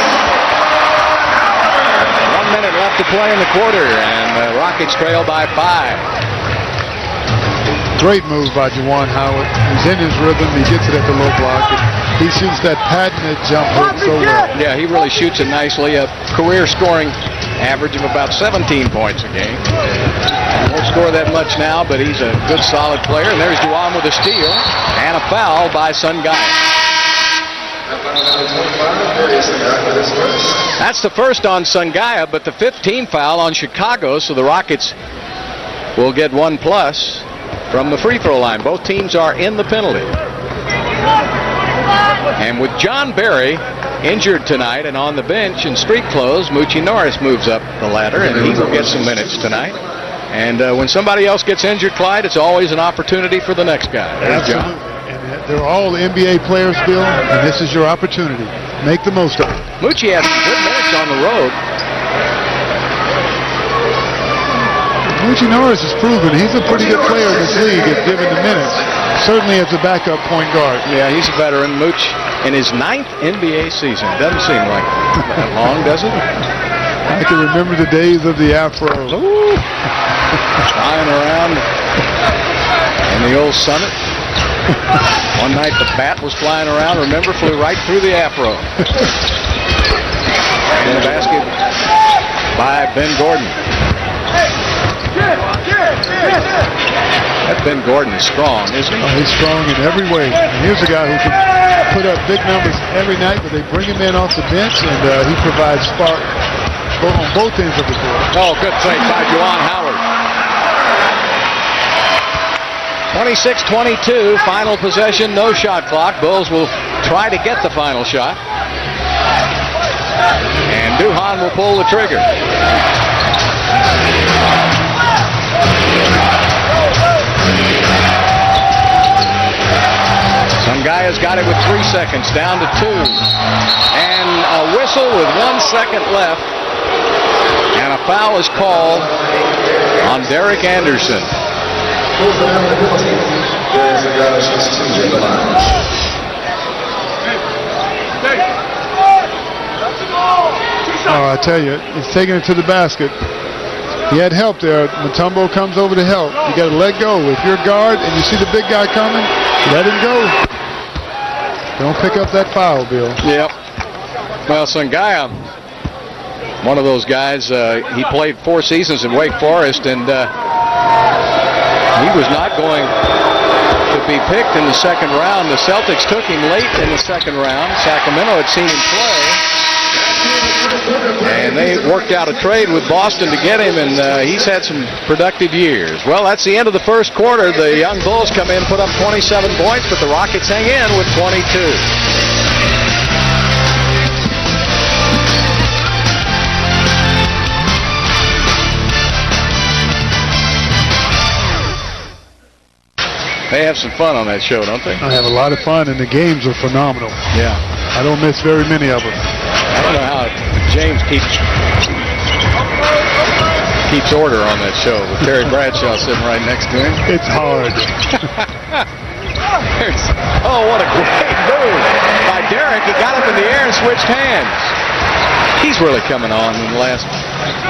Speaker 3: minute left to play in the quarter, and the Rockets trail by 5.
Speaker 4: Great move by Juwan Howard. He's in his rhythm. He gets it at the low block. He shoots that patented jump hook so well.
Speaker 3: Yeah, he really shoots it nicely. A career scoring average of about 17 points a game. Won't score that much now, but he's a good, solid player. And there's Juwan with a steal and a foul by Sungaya. That's the first on Sungaya, but the 15th foul on Chicago, so the Rockets will get 1+ from the free throw line. Both teams are in the penalty. And with John Barry injured tonight and on the bench in street clothes, Moochie Norris moves up the ladder, and he will get some minutes tonight. And when somebody else gets injured, Clyde, it's always an opportunity for the next guy. There's John.
Speaker 4: And they're all NBA players, Bill, and this is your opportunity. Make the most of it.
Speaker 3: Moochie had some good minutes on the road.
Speaker 4: Moochie Norris has proven he's a pretty good player in this league if given the minutes. Certainly as a backup point guard.
Speaker 3: Yeah, he's a veteran. Mooch in his 9th NBA season. Doesn't seem like that long, does it?
Speaker 4: I can remember the days of the Afro.
Speaker 3: Ooh. Flying around in the old Summit. One night the bat was flying around, remember, flew right through the Afro. And the basket by Ben Gordon. That Ben Gordon is strong, isn't he?
Speaker 4: Oh, he's strong in every way. And here's a guy who can put up big numbers every night, but they bring him in off the bench, and he provides spark on both ends of the court.
Speaker 3: Oh, good fake by Juwan Howard. 26-22, final possession, no shot clock. Bulls will try to get the final shot. And Duhan will pull the trigger. Sungaia's got it with 3 seconds, down to 2. And a whistle with 1 second left. And a foul is called on Derek Anderson.
Speaker 4: Oh, I tell you, he's taking it to the basket. He had help there. Mutombo comes over to help. You got to let go. If you're a guard and you see the big guy coming, let him go. Don't pick up that foul, Bill.
Speaker 3: Yep. Well, Sungaia, one of those guys, he played 4 seasons in Wake Forest, and he was not going to be picked in the second round. The Celtics took him late in the second round. Sacramento had seen him play, and they worked out a trade with Boston to get him, and he's had some productive years. Well, that's the end of the first quarter. The young Bulls come in, put up 27 points, but the Rockets hang in with 22. They have some fun on that show, don't they?
Speaker 4: I have a lot of fun, and the games are phenomenal.
Speaker 3: Yeah.
Speaker 4: I don't miss very many of them.
Speaker 3: I don't know how James keeps order on that show with Terry Bradshaw sitting right next to him.
Speaker 4: It's hard.
Speaker 3: Oh, what a great move by Derek. He got up in the air and switched hands. He's really coming on in the last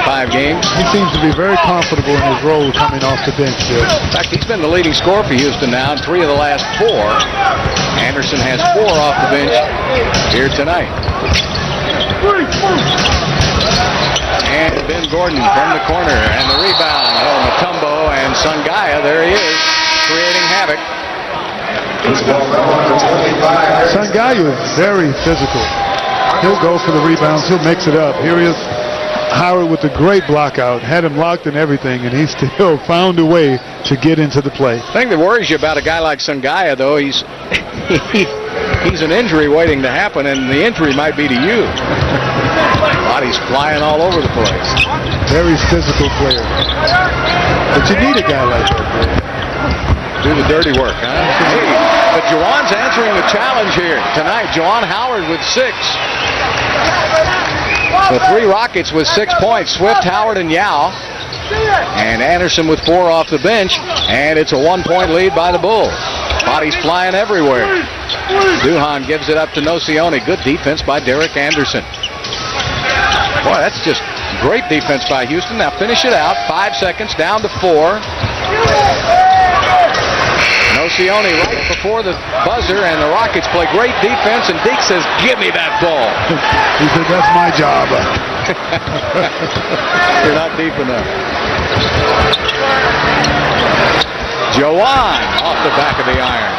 Speaker 3: 5 games.
Speaker 4: He seems to be very comfortable in his role coming off the bench there.
Speaker 3: In fact, he's been the leading scorer for Houston now in 3 of the last 4. Anderson has 4 off the bench here tonight. And Ben Gordon from the corner, and the rebound. Oh, Mutombo and Sungaia, there he is, creating havoc.
Speaker 4: Sungaia is very physical. He'll go for the rebounds. He'll mix it up. Here he is, Howard with a great block out. Had him locked and everything, and he still found a way to get into the play.
Speaker 3: The thing that worries you about a guy like Sungaia, though, he's an injury waiting to happen, and the injury might be to you. Body's flying all over the place.
Speaker 4: Very physical player. But you need a guy like that.
Speaker 3: Do the dirty work, huh? Hey, but Juwan's answering the challenge here tonight. Juwan Howard with 6. So 3 Rockets with 6 points. Swift, Howard, and Yao. And Anderson with 4 off the bench. And it's a 1-point lead by the Bulls. Bodies flying everywhere. Duhan gives it up to Nocioni. Good defense by Derek Anderson. Boy, that's just great defense by Houston. Now finish it out. 5 seconds, down to 4. Nocioni right before the buzzer, and the Rockets play great defense, and Deke says, give me that ball.
Speaker 4: He said, that's my job.
Speaker 3: You're not deep enough. Juwan off the back of the iron.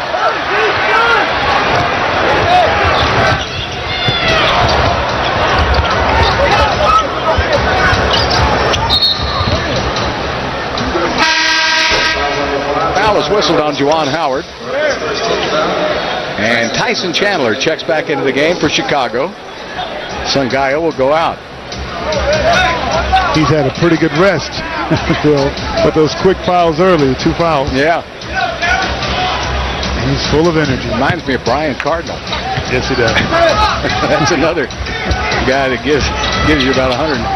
Speaker 3: Foul is whistled on Juwan Howard. And Tyson Chandler checks back into the game for Chicago. Sangayo will go out.
Speaker 4: He's had a pretty good rest, Bill, with those quick fouls early, 2 fouls.
Speaker 3: Yeah.
Speaker 4: He's full of energy.
Speaker 3: Reminds me of Brian Cardinal.
Speaker 4: Yes, he does.
Speaker 3: That's another guy that gives you about 180%.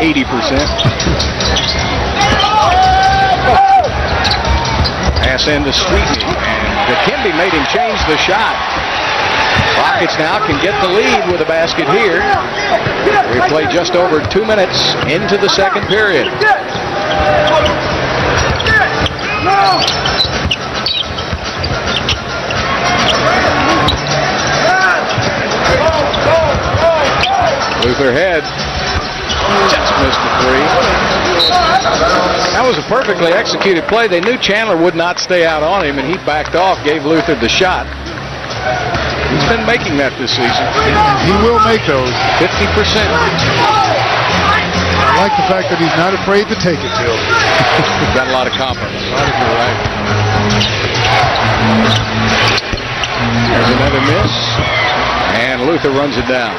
Speaker 3: Pass into Sweetney, and Dikembe made him change the shot. Rockets now can get the lead with a basket here. We play just over 2 minutes into the second period. Luther Head just missed the three. That was a perfectly executed play. They knew Chandler would not stay out on him, and he backed off, gave Luther the shot. He's been making that this season.
Speaker 4: He will make those.
Speaker 3: 50%.
Speaker 4: I like the fact that he's not afraid to take it, Bill.
Speaker 3: He's got a lot of confidence. You're right. There's another miss, and Luther runs it down.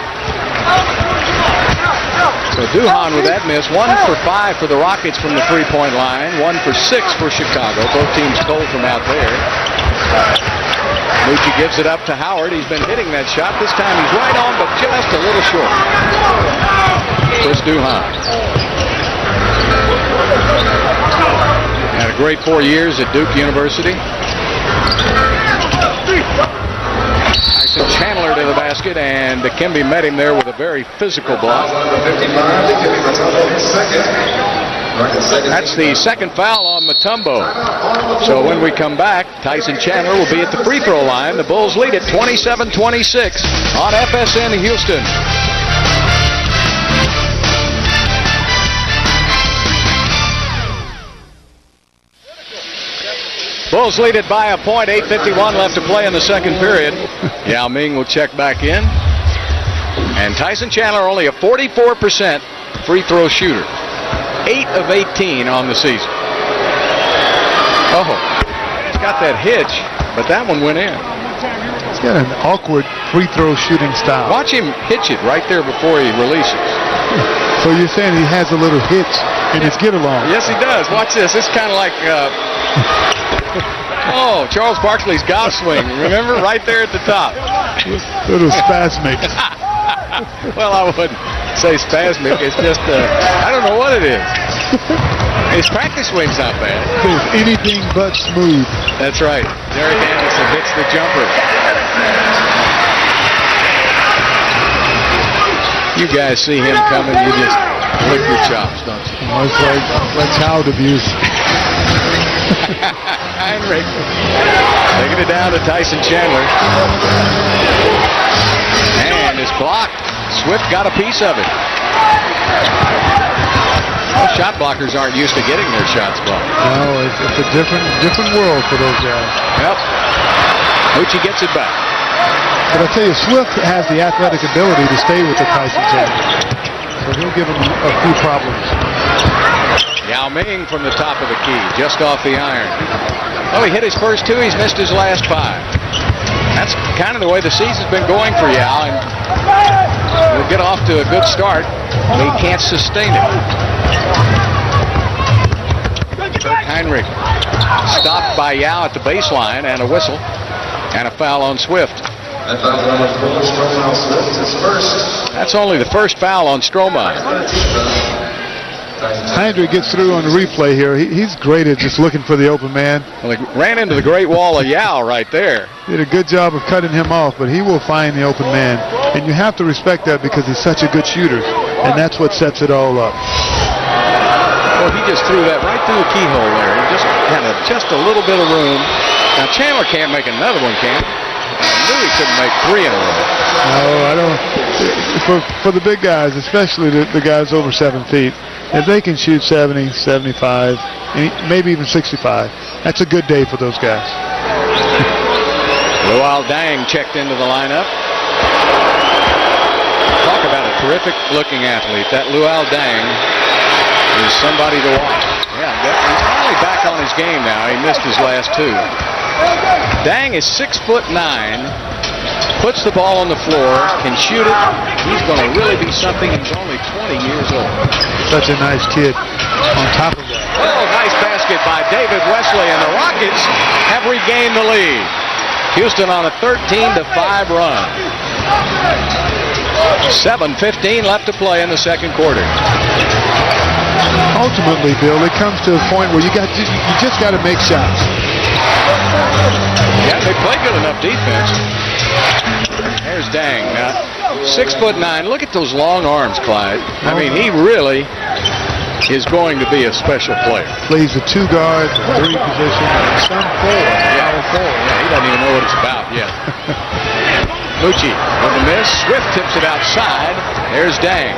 Speaker 3: So Duhan with that miss, 1 for 5 for the Rockets from the three-point line, 1 for 6 for Chicago. Both teams stole from out there. Mucci gives it up to Howard. He's been hitting that shot. This time he's right on, but just a little short. Chris Duhan. Had a great 4 years at Duke University. Tyson Chandler to the basket, and Dikembe met him there with a very physical block. That's the second foul on Mutombo. So when we come back, Tyson Chandler will be at the free throw line. The Bulls lead at 27-26 on FSN Houston. Bulls lead it by a point, 8:51 left to play in the second period. Yao Ming will check back in. And Tyson Chandler only a 44% free throw shooter. 8 of 18 on the season. Oh, he's got that hitch, but that one went in.
Speaker 4: He's got an awkward free throw shooting style.
Speaker 3: Watch him hitch it right there before he releases.
Speaker 4: So you're saying he has a little hitch in his get-along?
Speaker 3: Yes, he does. Watch this. It's kind of like... oh, Charles Barkley's golf swing. Remember? Right there at the top.
Speaker 4: Little spasmic.
Speaker 3: Well, I wouldn't say spasmic. It's just, I don't know what it is. His practice swing's not bad.
Speaker 4: It's anything but smooth.
Speaker 3: That's right. Derek Anderson hits the jumper. You guys see him coming, you just lick your chops, don't you?
Speaker 4: It's like child abuse.
Speaker 3: Heinrich taking it down to Tyson Chandler. And it's blocked. Swift got a piece of it. Well, shot blockers aren't used to getting their shots blocked.
Speaker 4: No, it's a different world for those guys.
Speaker 3: Yep. Mucci gets it back.
Speaker 4: But I tell you, Swift has the athletic ability to stay with the Tyson Chandler. So he'll give him a few problems.
Speaker 3: Yao Ming from the top of the key, just off the iron. Oh, he hit his first 2. He's missed his last 5. That's kind of the way the season's been going for Yao, and we'll get off to a good start, but he can't sustain it. Heinrich stopped by Yao at the baseline, and a whistle, and a foul on Swift. That's only the first foul on Stroman.
Speaker 4: Heinrich gets through on the replay here. He's great at just looking for the open man.
Speaker 3: Well, he ran into the great wall of Yao right there.
Speaker 4: Did a good job of cutting him off, but he will find the open man. And you have to respect that because he's such a good shooter. And that's what sets it all up.
Speaker 3: Well, he just threw that right through the keyhole there. He just had just a little bit of room. Now, Chandler can't make another one, can he? I knew he couldn't make 3 in a row.
Speaker 4: No, I don't. For the big guys, especially the guys over 7 feet, if they can shoot 70, 75, maybe even 65, that's a good day for those guys.
Speaker 3: Luol Deng checked into the lineup. Talk about a terrific-looking athlete. That Luol Deng is somebody to watch. Yeah, he's finally back on his game now. He missed his last 2. Deng is 6'9", puts the ball on the floor, can shoot it, he's going to really be something. He's only 20 years old.
Speaker 4: Such a nice kid on top of that.
Speaker 3: Oh, nice basket by David Wesley, and the Rockets have regained the lead. Houston on a 13-5 run. 7:15 left to play in the second quarter.
Speaker 4: Ultimately, Bill, it comes to a point where you just got to make shots.
Speaker 3: Yeah, they play good enough defense. There's Dang. 6'9". Look at those long arms, Clyde. I mean, he really is going to be a special player.
Speaker 4: Plays the 2 guard, 3 position, and some 4.
Speaker 3: Yeah, he doesn't even know what it's about yet. Lucci with the miss. Swift tips it outside. There's Dang.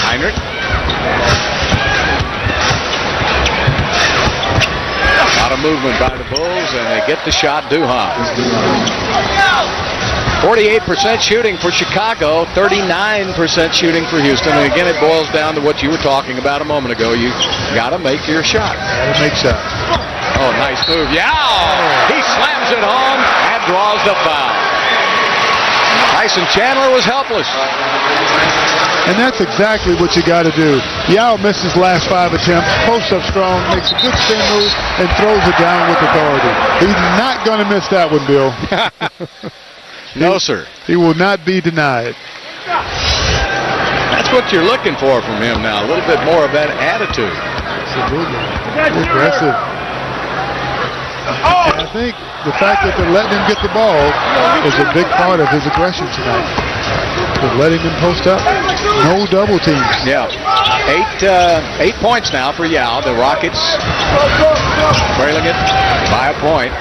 Speaker 3: Heinrich. A lot of movement by the Bulls, and they get the shot. Duhon. 48% shooting for Chicago, 39% shooting for Houston. And again, it boils down to what you were talking about a moment ago. You got to make your shot.
Speaker 4: Got to make shots.
Speaker 3: Oh, nice move. Yeah! He slams it home and draws the foul. Tyson Chandler was helpless.
Speaker 4: And that's exactly what you got to do. Yao misses last 5 attempts, posts up strong, makes a good spin move, and throws it down with authority. He's not going to miss that one, Bill.
Speaker 3: No, sir.
Speaker 4: He will not be denied.
Speaker 3: That's what you're looking for from him now, a little bit more of that attitude.
Speaker 4: Absolutely. Aggressive. And I think the fact that they're letting him get the ball is a big part of his aggression tonight. They're letting him post up. No double teams.
Speaker 3: Yeah. 8 points now for Yao. The Rockets trailing it by a point.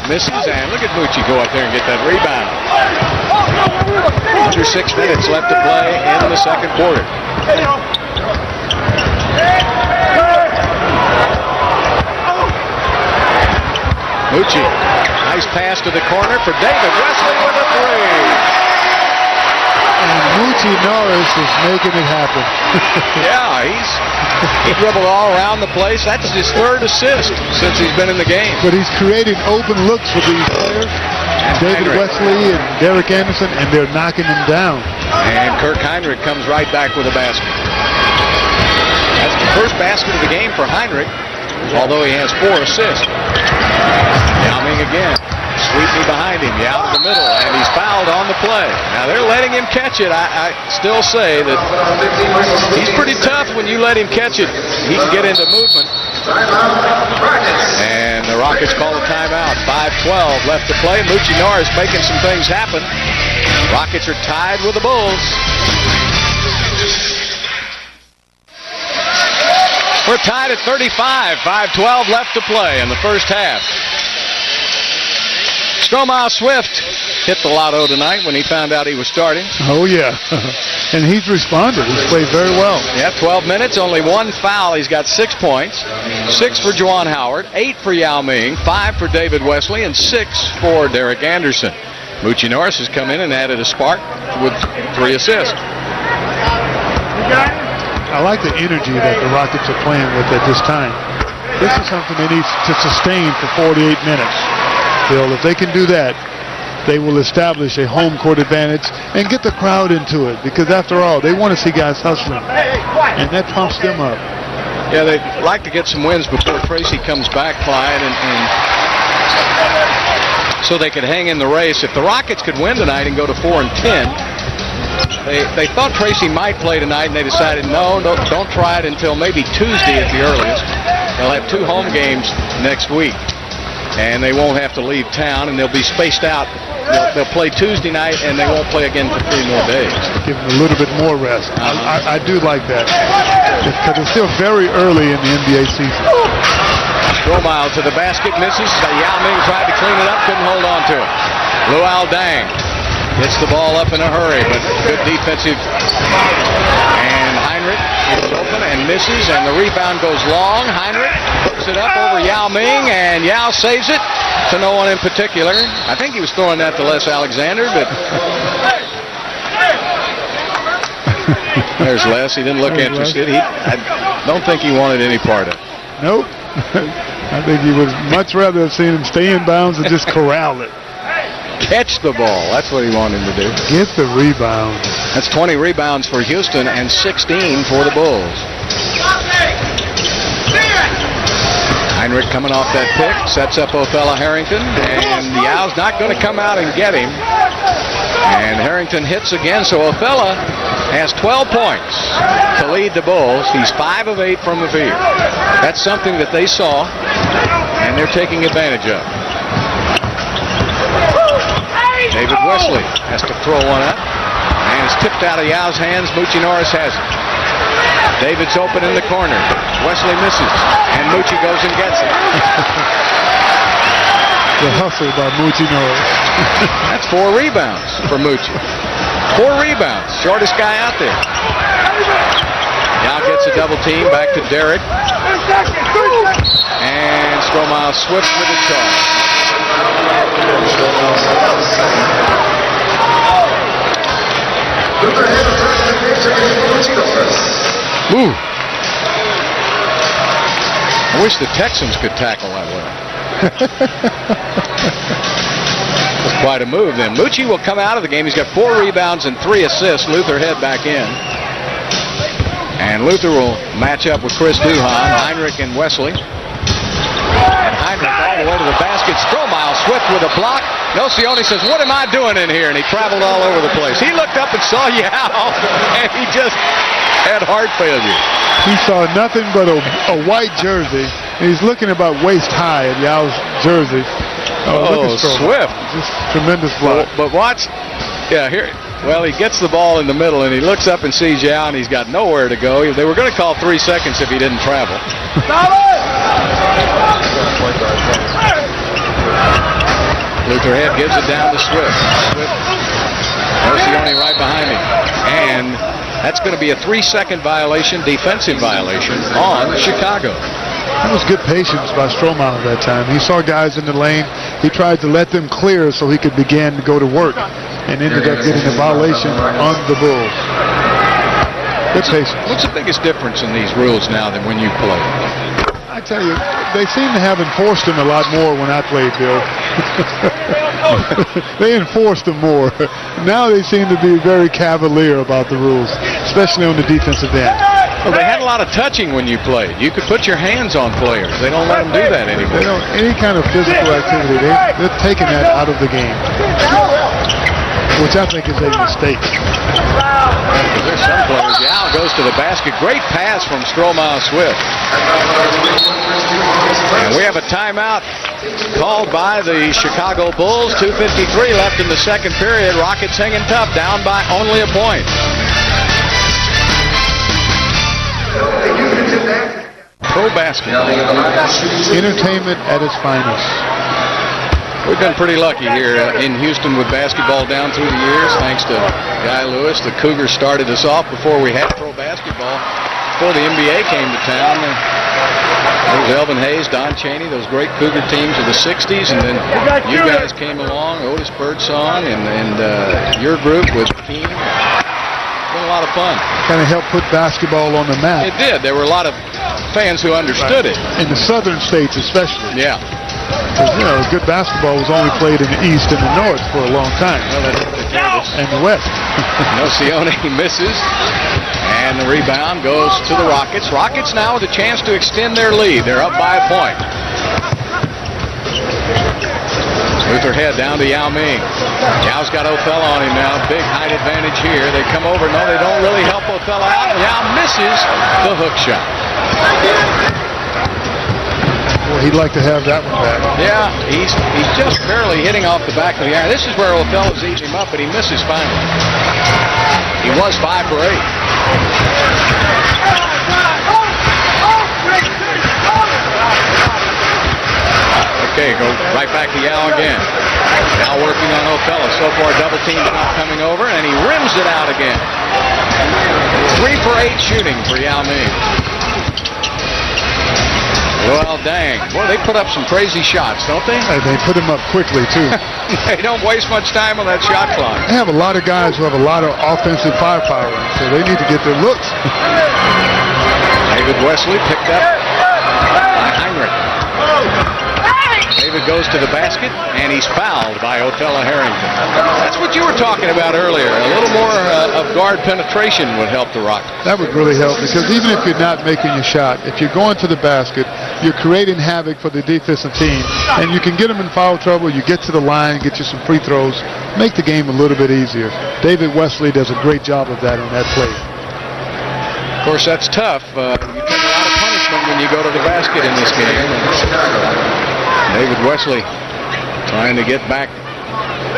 Speaker 3: Misses, and look at Mucci go up there and get that rebound. Under 6 minutes left to play in the second quarter. Mucci, nice pass to the corner for David Wesley with a 3.
Speaker 4: And Mucci Norris is making it happen.
Speaker 3: Yeah, he dribbled all around the place. That's his 3rd assist since he's been in the game.
Speaker 4: But he's creating open looks for these players, David Wesley and Derek Anderson, and they're knocking them down.
Speaker 3: And Kirk Heinrich comes right back with a basket. That's the first basket of the game for Heinrich, although he has 4 assists. Yao Ming again. Sweetney behind him, out in the middle, and he's fouled on the play. Now they're letting him catch it. I still say that he's pretty tough when you let him catch it. He can get into movement. And the Rockets call a timeout. 5:12 left to play. Mucci Norris making some things happen. Rockets are tied with the Bulls. We're tied at 35. 5:12 left to play in the first half. Stromile Swift hit the lotto tonight when he found out he was starting.
Speaker 4: Oh, yeah. And he's responded. He's played very well.
Speaker 3: Yeah, 12 minutes, only 1 foul. He's got 6 points. 6 for Juwan Howard, 8 for Yao Ming, 5 for David Wesley, and 6 for Derek Anderson. Mucci Norris has come in and added a spark with 3 assists.
Speaker 4: I like the energy that the Rockets are playing with at this time. This is something they need to sustain for 48 minutes. Bill, if they can do that, they will establish a home court advantage and get the crowd into it, because after all, they want to see guys hustling, and that pumps them up.
Speaker 3: Yeah, they'd like to get some wins before Tracy comes back, Clyde, and so they could hang in the race. If the Rockets could win tonight and go to 4-10, they thought Tracy might play tonight, and they decided, no, don't try it until maybe Tuesday at the earliest. They'll have 2 home games next week, and they won't have to leave town, and they'll be spaced out. They'll play Tuesday night, and they won't play again for 3 more days.
Speaker 4: Give them a little bit more rest. I do like that, because it's still very early in the NBA season.
Speaker 3: Stromile to the basket, misses. Yao Ming tried to clean it up, couldn't hold on to it. Luol Deng hits the ball up in a hurry, but good defensive. And Heinrich is open and misses, and the rebound goes long. Heinrich hooks it up over Yao Ming, and Yao saves it to no one in particular. I think he was throwing that to Les Alexander, but There's Les. He didn't look interested. I don't think he wanted any part of it.
Speaker 4: Nope. I think he would much rather have seen him stay in bounds and just corral it.
Speaker 3: Catch the ball. That's what he wanted to do.
Speaker 4: Get the rebound.
Speaker 3: That's 20 rebounds for Houston and 16 for the Bulls. Heinrich coming off that pick, sets up Othella Harrington, and Yao's not going to come out and get him. And Harrington hits again, so Othella has 12 points to lead the Bulls. He's 5 of 8 from the field. That's something that they saw, and they're taking advantage of. David Wesley has to throw one up, and it's tipped out of Yao's hands. Moochie Norris has it. David's open in the corner. Wesley misses, and Moochie goes and gets it.
Speaker 4: The hustle by Moochie Norris.
Speaker 3: That's 4 rebounds for Moochie. 4 rebounds. Shortest guy out there. Now gets a double team back to Derrick. And Strohmeyer Swift with a charge. Ooh. I wish the Texans could tackle that way. That's quite a move then. Moochie will come out of the game. He's got 4 rebounds and 3 assists. Luther head back in. And Luther will match up with Chris Duhon, Heinrich, and Wesley. And Heinrich all the way to the basket. Strohmeyer Swift with a block. Nocioni says, "What am I doing in here?" And he traveled all over the place. He looked up and saw Yao, and he just had heart failure.
Speaker 4: He saw nothing but a white jersey. And he's looking about waist high at Yao's jersey.
Speaker 3: Oh, Swift.
Speaker 4: Just tremendous block.
Speaker 3: But watch. Yeah, here. Well, he gets the ball in the middle, and he looks up and sees Yao, and he's got nowhere to go. They were going to call 3 seconds if he didn't travel. Luther Head gives it down to Swift. Nocioni right behind him. And that's going to be a 3-second violation, defensive violation on Chicago.
Speaker 4: That was good patience by Strohmeyer that time. He saw guys in the lane. He tried to let them clear so he could begin to go to work, and ended up getting a violation on the Bulls. Good patience.
Speaker 3: What's the biggest difference in these rules now than when you played?
Speaker 4: I tell you, they seem to have enforced them a lot more when I played, Bill. They enforced them more. Now they seem to be very cavalier about the rules, especially on the defensive end.
Speaker 3: Well, they had a lot of touching when you played. You could put your hands on players. They don't let them do that anymore.
Speaker 4: They don't, any kind of physical activity, they're taking that out of the game, which I think is a mistake.
Speaker 3: There's some players. Yao goes to the basket. Great pass from Strohmeyer Swift. And we have a timeout called by the Chicago Bulls. 2:53 left in the second period. Rockets hanging tough, down by only a point. Pro basketball.
Speaker 4: Entertainment at its finest.
Speaker 3: We've been pretty lucky here in Houston with basketball down through the years, thanks to Guy Lewis. The Cougars started us off before we had pro basketball, before the NBA came to town. There was Elvin Hayes, Don Chaney, those great Cougar teams of the 60s, and then you guys came along, Otis Birdsong, and your group with Keene. It's been a lot of fun.
Speaker 4: Kind of helped put basketball on the map.
Speaker 3: It did. There were a lot of fans who understood it.
Speaker 4: In the southern states especially.
Speaker 3: Yeah.
Speaker 4: Because, you know, good basketball was only played in the east and the north for a long time.
Speaker 3: Well,
Speaker 4: and the west.
Speaker 3: Nocioni misses. And the rebound goes to the Rockets. Rockets now with a chance to extend their lead. They're up by a point. Luther Head down to Yao Ming. Yao's got Othella on him now. Big height advantage here. They come over. No, they don't really help Othella out. Yao misses the hook shot.
Speaker 4: Well, he'd like to have that one back.
Speaker 3: Yeah, he's just barely hitting off the back of the iron. This is where Othella's eating him up, but he misses finally. He was 5 for 8. Okay, go right back to Yao again. Now working on Othella. So far, double team's not coming over, and he rims it out again. 3 for 8 shooting for Yao Ming. Well, dang. Boy, they put up some crazy shots, don't they?
Speaker 4: And they put him up quickly, too.
Speaker 3: They don't waste much time on that shot clock.
Speaker 4: They have a lot of guys who have a lot of offensive firepower, so they need to get their looks.
Speaker 3: David Wesley picked up by Heinrich. David goes to the basket, and he's fouled by Otella Harrington. That's what you were talking about earlier. A little more of guard penetration would help the Rockets.
Speaker 4: That would really help, because even if you're not making your shot, if you're going to the basket, you're creating havoc for the defensive team, and you can get them in foul trouble. You get to the line, get you some free throws, make the game a little bit easier. David Wesley does a great job of that on that play.
Speaker 3: Of course, that's tough. You take a lot of punishment when you go to the basket in this game. David Wesley trying to get back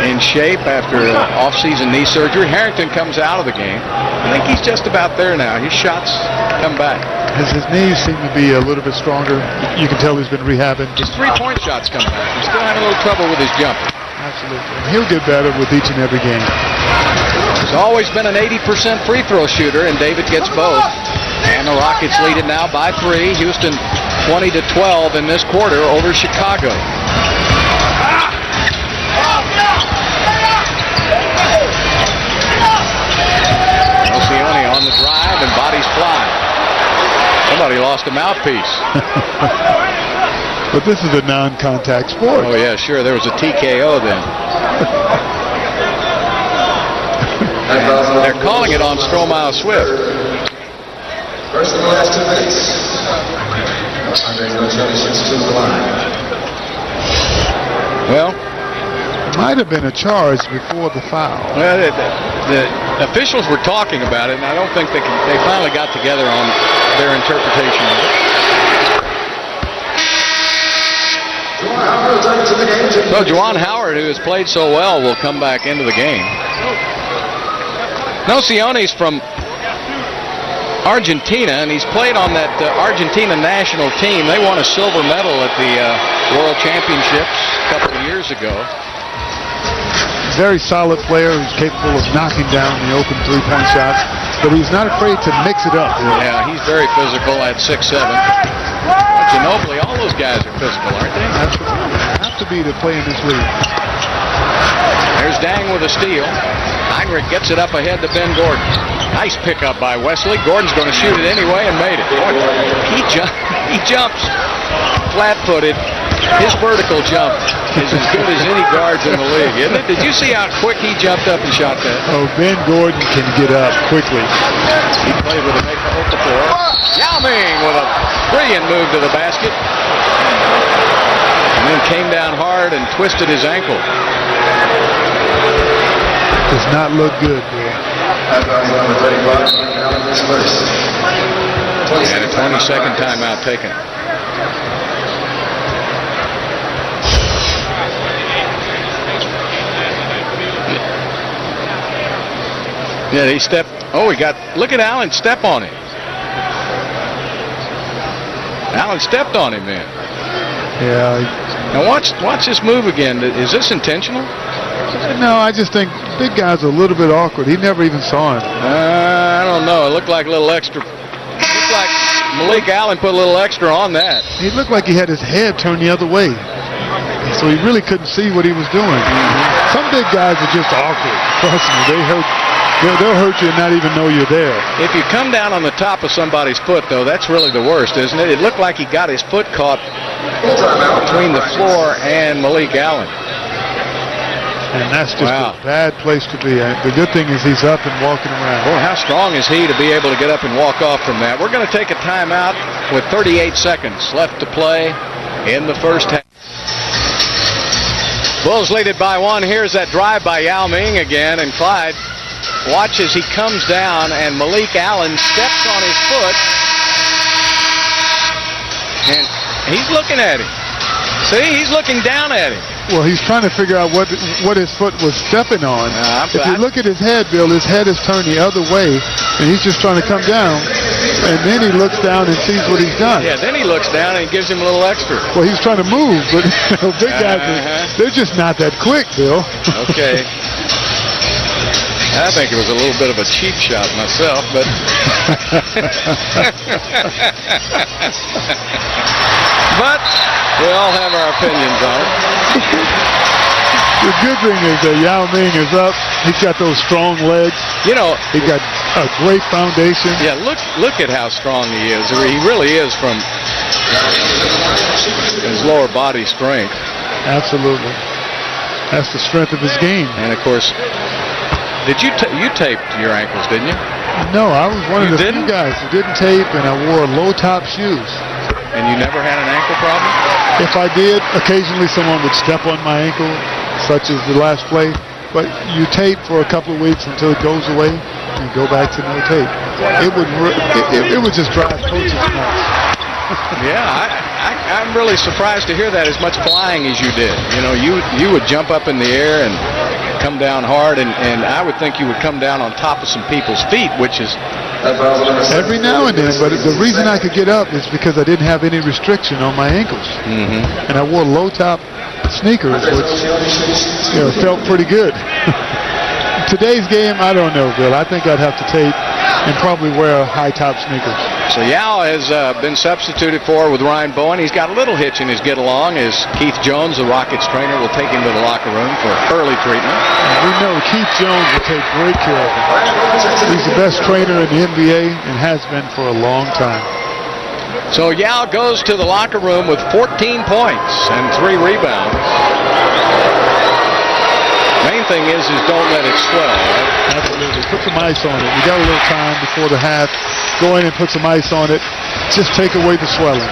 Speaker 3: in shape after off-season knee surgery. Harrington comes out of the game. I think he's just about there now. His shots come back.
Speaker 4: His knees seem to be a little bit stronger. You can tell he's been rehabbing.
Speaker 3: His three-point shots come back. He's still having a little trouble with his jump.
Speaker 4: Absolutely. And he'll get better with each and every game.
Speaker 3: He's always been an 80% free throw shooter, and David gets both. And the Rockets lead it now by 3. Houston 20-12 in this quarter over Chicago. Alcione on the drive and bodies fly. Somebody lost a mouthpiece.
Speaker 4: But this is a non-contact sport.
Speaker 3: Oh, yeah, sure. There was a TKO then. They're calling it on Stromile Swift.
Speaker 11: First and last 2 minutes.
Speaker 3: Well,
Speaker 4: might have been a charge before the foul.
Speaker 3: Well, the officials were talking about it, and I don't think they finally got together on their interpretation of it. So Juwan Howard, who has played so well, will come back into the game. Alcione's from Argentina, and he's played on that Argentina national team. They won a silver medal at the World Championships a couple of years ago.
Speaker 4: Very solid player who's capable of knocking down the open three-point shots, but he's not afraid to mix it up.
Speaker 3: Yeah, he's very physical at 6'7". Ginobili, all those guys are physical, aren't they?
Speaker 4: Absolutely. Have to be to play in this league.
Speaker 3: There's Dang with a steal. Heinrich gets it up ahead to Ben Gordon. Nice pickup by Wesley. Gordon's going to shoot it anyway and made it. Boy, he jumps flat-footed. His vertical jump is as good as any guards in the league, isn't it? Did you see how quick he jumped up and shot that?
Speaker 4: Oh, Ben Gordon can get up quickly.
Speaker 3: He played with a Okafor. Yao Ming with a brilliant move to the basket. And then came down hard and twisted his ankle.
Speaker 4: Does not look good, man.
Speaker 3: And a 20-second timeout taken. Yeah, he stepped. Oh, look at Allen step on him. Allen stepped on him then.
Speaker 4: Yeah.
Speaker 3: Now watch this move again. Is this intentional?
Speaker 4: No, I just think big guy's a little bit awkward. He never even saw him.
Speaker 3: I don't know. It looked like a little extra. It looked like Malik Allen put a little extra on that.
Speaker 4: He looked like he had his head turned the other way, so he really couldn't see what he was doing. Some big guys are just awkward. Trust me, they'll hurt you and not even know you're there.
Speaker 3: If you come down on the top of somebody's foot, though, that's really the worst, isn't it? It looked like he got his foot caught between the floor and Malik Allen.
Speaker 4: And that's just a bad place to be. The good thing is he's up and walking around.
Speaker 3: Boy, how strong is he to be able to get up and walk off from that? We're going to take a timeout with 38 seconds left to play in the first half. Bulls lead it by 1. Here's that drive by Yao Ming again, and Clyde watches. He comes down, and Malik Allen steps on his foot, and he's looking at him. See, he's looking down at him.
Speaker 4: Well, he's trying to figure out what his foot was stepping on. If you look at his head, Bill, his head is turned the other way, and he's just trying to come down. And then he looks down and sees what he's done.
Speaker 3: Yeah, then he looks down and gives him a little extra.
Speaker 4: Well, he's trying to move, but big guys, they're just not that quick, Bill.
Speaker 3: Okay. I think it was a little bit of a cheap shot myself, but But we all have our opinions on it.
Speaker 4: The good thing is that Yao Ming is up. He's got those strong legs.
Speaker 3: You know,
Speaker 4: he got a great foundation.
Speaker 3: Yeah, look at how strong he is. He really is from his lower body strength.
Speaker 4: Absolutely. That's the strength of his game.
Speaker 3: And of course, you taped your ankles, didn't you?
Speaker 4: No, I was one of the few guys who didn't tape, and I wore low-top shoes.
Speaker 3: And you never had an ankle problem?
Speaker 4: If I did, occasionally someone would step on my ankle, such as the last play. But you tape for a couple of weeks until it goes away, and go back to no tape. It would just drive coaches nuts.
Speaker 3: Yeah, I'm really surprised to hear that as much flying as you did. You know, you would jump up in the air and come down hard, and I would think you would come down on top of some people's feet, which is...
Speaker 4: Every now and then, but the reason I could get up is because I didn't have any restriction on my ankles.
Speaker 3: Mm-hmm.
Speaker 4: And I wore low-top sneakers, which felt pretty good. Today's game, I don't know, Bill. I think I'd have to tape and probably wear high-top sneakers.
Speaker 3: So Yao has been substituted for with Ryan Bowen. He's got a little hitch in his get-along as Keith Jones, the Rockets trainer, will take him to the locker room for early treatment.
Speaker 4: We know Keith Jones will take great care of him. He's the best trainer in the NBA and has been for a long time.
Speaker 3: So Yao goes to the locker room with 14 points and 3 rebounds. Main thing is don't let it swell, right?
Speaker 4: Absolutely. Put some ice on it. You got a little time before the half. Go in and put some ice on it. Just take away the swelling.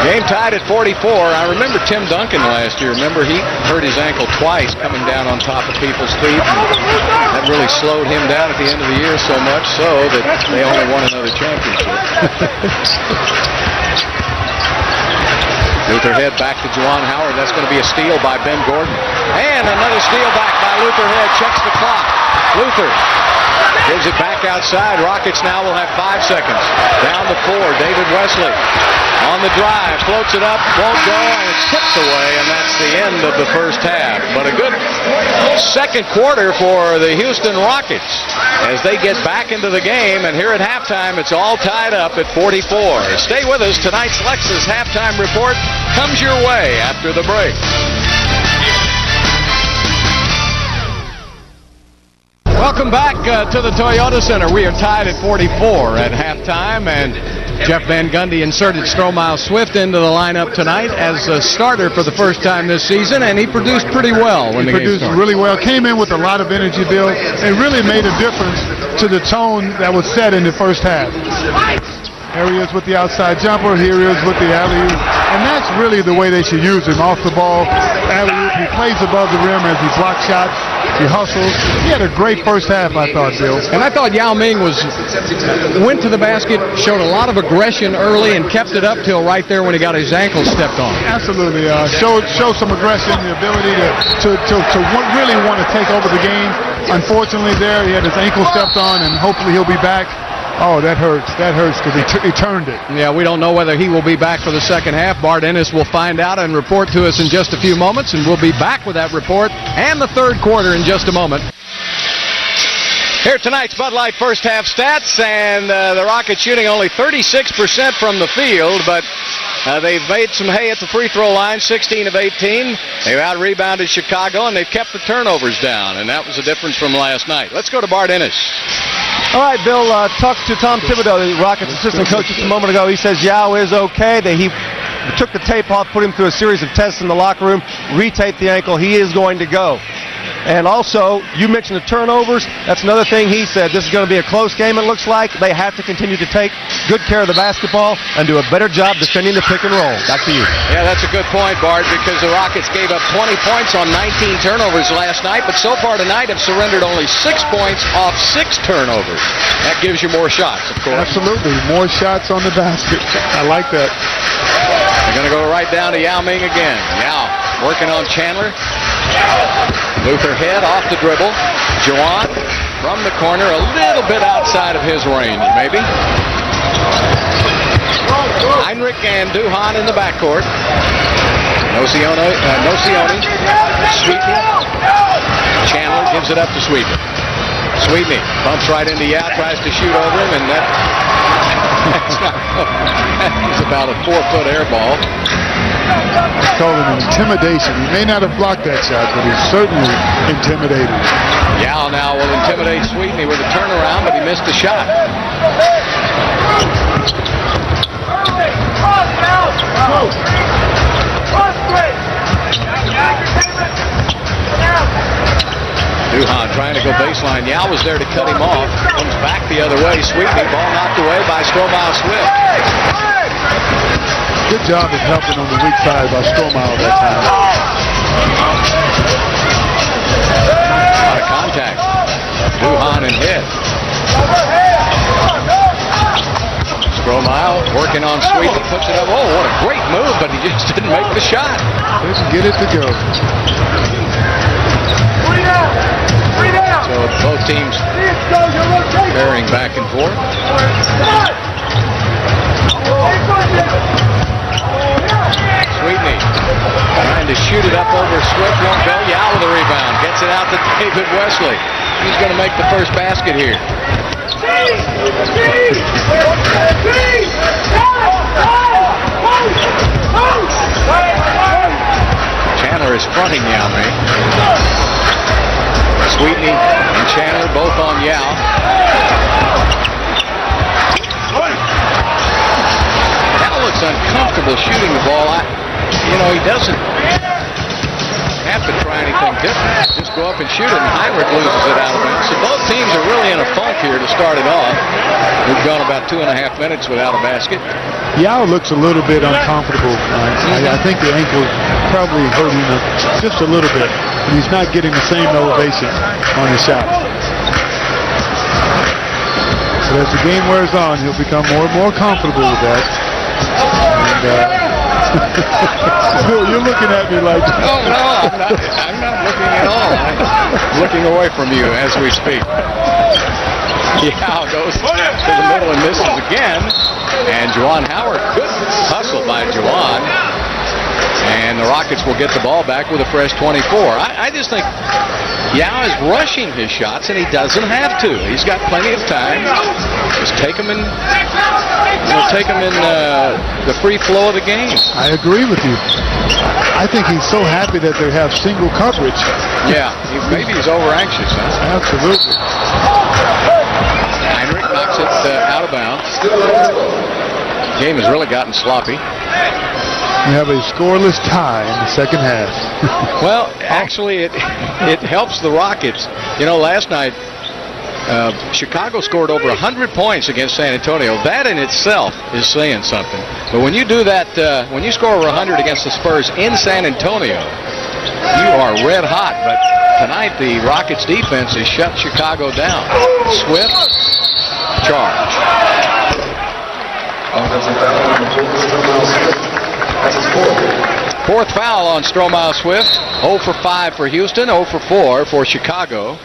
Speaker 3: Game tied at 44. I remember Tim Duncan last year. Remember, he hurt his ankle twice coming down on top of people's feet. That really slowed him down at the end of the year so much so that they only won another championship. Luther Head back to Juwan Howard. That's going to be a steal by Ben Gordon. And another steal back by Luther Head. Checks the clock. Luther gives it back outside. Rockets now will have 5 seconds. Down the 4. David Wesley on the drive. Floats it up. Won't go. And it's tipped away. And that's the end of the first half. But a good second quarter for the Houston Rockets as they get back into the game. And here at halftime, it's all tied up at 44. Stay with us. Tonight's Lexus halftime report comes your way after the break. Welcome back to the Toyota Center. We are tied at 44 at halftime, and Jeff Van Gundy inserted Stromile Swift into the lineup tonight as a starter for the first time this season, and he produced pretty well when the game started.
Speaker 4: He produced really well. Came in with a lot of energy, Bill, and really made a difference to the tone that was set in the first half. Here he is with the outside jumper. Here he is with the alley-oop. And that's really the way they should use him. Off the ball, alley-oop. He plays above the rim as he blocks shots. He hustles. He had a great first half, I thought, Bill.
Speaker 3: And I thought Yao Ming went to the basket, showed a lot of aggression early, and kept it up till right there when he got his ankle stepped on.
Speaker 4: Absolutely. Showed some aggression, the ability to really want to take over the game. Unfortunately there, he had his ankle stepped on, and hopefully he'll be back. Oh, that hurts. That hurts because he turned it.
Speaker 3: Yeah, we don't know whether he will be back for the second half. Bart Ennis will find out and report to us in just a few moments, and we'll be back with that report and the third quarter in just a moment. Here tonight's Bud Light first half stats, and the Rockets shooting only 36% from the field, but they've made some hay at the free throw line, 16 of 18. They've out-rebounded Chicago, and they've kept the turnovers down, and that was the difference from last night. Let's go to Bart Ennis.
Speaker 2: All right, Bill, talked to Tom Thibodeau, the Rockets assistant coach, just a moment ago. He says Yao is okay. He took the tape off, put him through a series of tests in the locker room, retaped the ankle. He is going to go. And also, you mentioned the turnovers. That's another thing he said. This is going to be a close game, it looks like. They have to continue to take good care of the basketball and do a better job defending the pick and roll. Back to you.
Speaker 3: Yeah, that's a good point, Bart, because the Rockets gave up 20 points on 19 turnovers last night, but so far tonight have surrendered only 6 points off 6 turnovers. That gives you more shots, of course.
Speaker 4: Absolutely. More shots on the basket. I like that.
Speaker 3: They're going to go right down to Yao Ming again. Yao working on Chandler. Luther Head off the dribble. Juwan from the corner, a little bit outside of his range, maybe. Heinrich and Duhan in the backcourt. Nocioni. Sweetney. Chandler gives it up to Sweetney. Sweetney bumps right into Yao, tries to shoot over him, and that It's about a 4-foot air ball.
Speaker 4: It's called an intimidation. He may not have blocked that shot, but he's certainly intimidated.
Speaker 3: Yao now will intimidate Sweetney with a turnaround, but he missed the shot. Duhan trying to go baseline. Yao was there to cut him off. Comes back the other way. Sweetney, ball knocked away by Stromile Swift.
Speaker 4: Good job of helping on the weak side by Stromile that time.
Speaker 3: A lot of contact. Duhan and hit. Stromile working on Sweetney. Puts it up. Oh, what a great move, but he just didn't make the shot.
Speaker 4: Didn't get it to go.
Speaker 3: So both teams varying back and forth. Sweetney trying to shoot it up over Swift. Won't go. Yao with the rebound. Gets it out to David Wesley. He's going to make the first basket here. Chandler is fronting Yao Ming. Sweetney and Chandler both on Yao. Yao looks uncomfortable shooting the ball. He doesn't have to try anything different. Just go up and shoot it, and Heinrich loses it out of bounds. So both teams are really in a funk here to start it off. We've gone about 2.5 minutes without a basket.
Speaker 4: Yao looks a little bit uncomfortable. I think the ankle probably hurt him just a little bit. He's not getting the same elevation on his shot. But as the game wears on, he'll become more and more comfortable with that. And Bill, you're looking at me like...
Speaker 3: Oh, no, I'm not looking at all. I'm looking away from you as we speak. Yao goes to the middle and misses again. And Juwan Howard, good hustle by Juwan. And the Rockets will get the ball back with a fresh 24. I just think Yao is rushing his shots, and he doesn't have to. He's got plenty of time. Just take them in. Take them in the free flow of the game.
Speaker 4: I agree with you. I think he's so happy that they have single coverage.
Speaker 3: Yeah, maybe he's over anxious. Huh?
Speaker 4: Absolutely.
Speaker 3: Heinrich knocks it out of bounds. Game has really gotten sloppy.
Speaker 4: You have a scoreless tie in the second half.
Speaker 3: Well, actually, it helps the Rockets. Last night, Chicago scored over 100 points against San Antonio. That in itself is saying something. But when you do that, when you score over 100 against the Spurs in San Antonio, you are red hot. But tonight, the Rockets' defense has shut Chicago down. Swift, charge. Fourth foul on Stromile Swift. 0 for 5 for Houston, 0 for 4 for Chicago.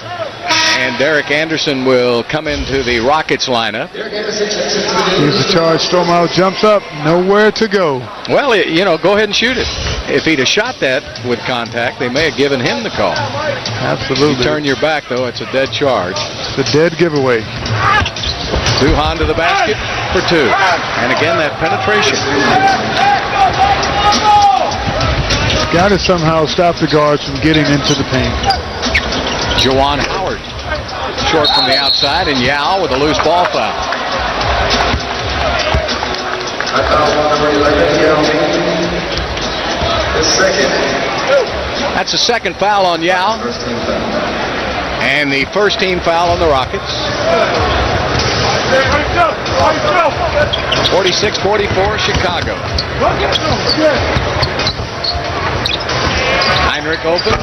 Speaker 3: And Derek Anderson will come into the Rockets lineup.
Speaker 4: Here's the charge. Stromile jumps up. Nowhere to go.
Speaker 3: Well, go ahead and shoot it. If he'd have shot that with contact, they may have given him the call.
Speaker 4: Absolutely.
Speaker 3: You turn your back, though, it's a dead charge.
Speaker 4: The dead giveaway.
Speaker 3: Duhan to the basket for 2. And again, that penetration.
Speaker 4: Got to somehow stop the guards from getting into the paint.
Speaker 3: Juwan Howard short from the outside, and Yao with a loose ball foul. That's the second foul on Yao. And the first team foul on the Rockets. 46-44 Chicago. Heinrich open.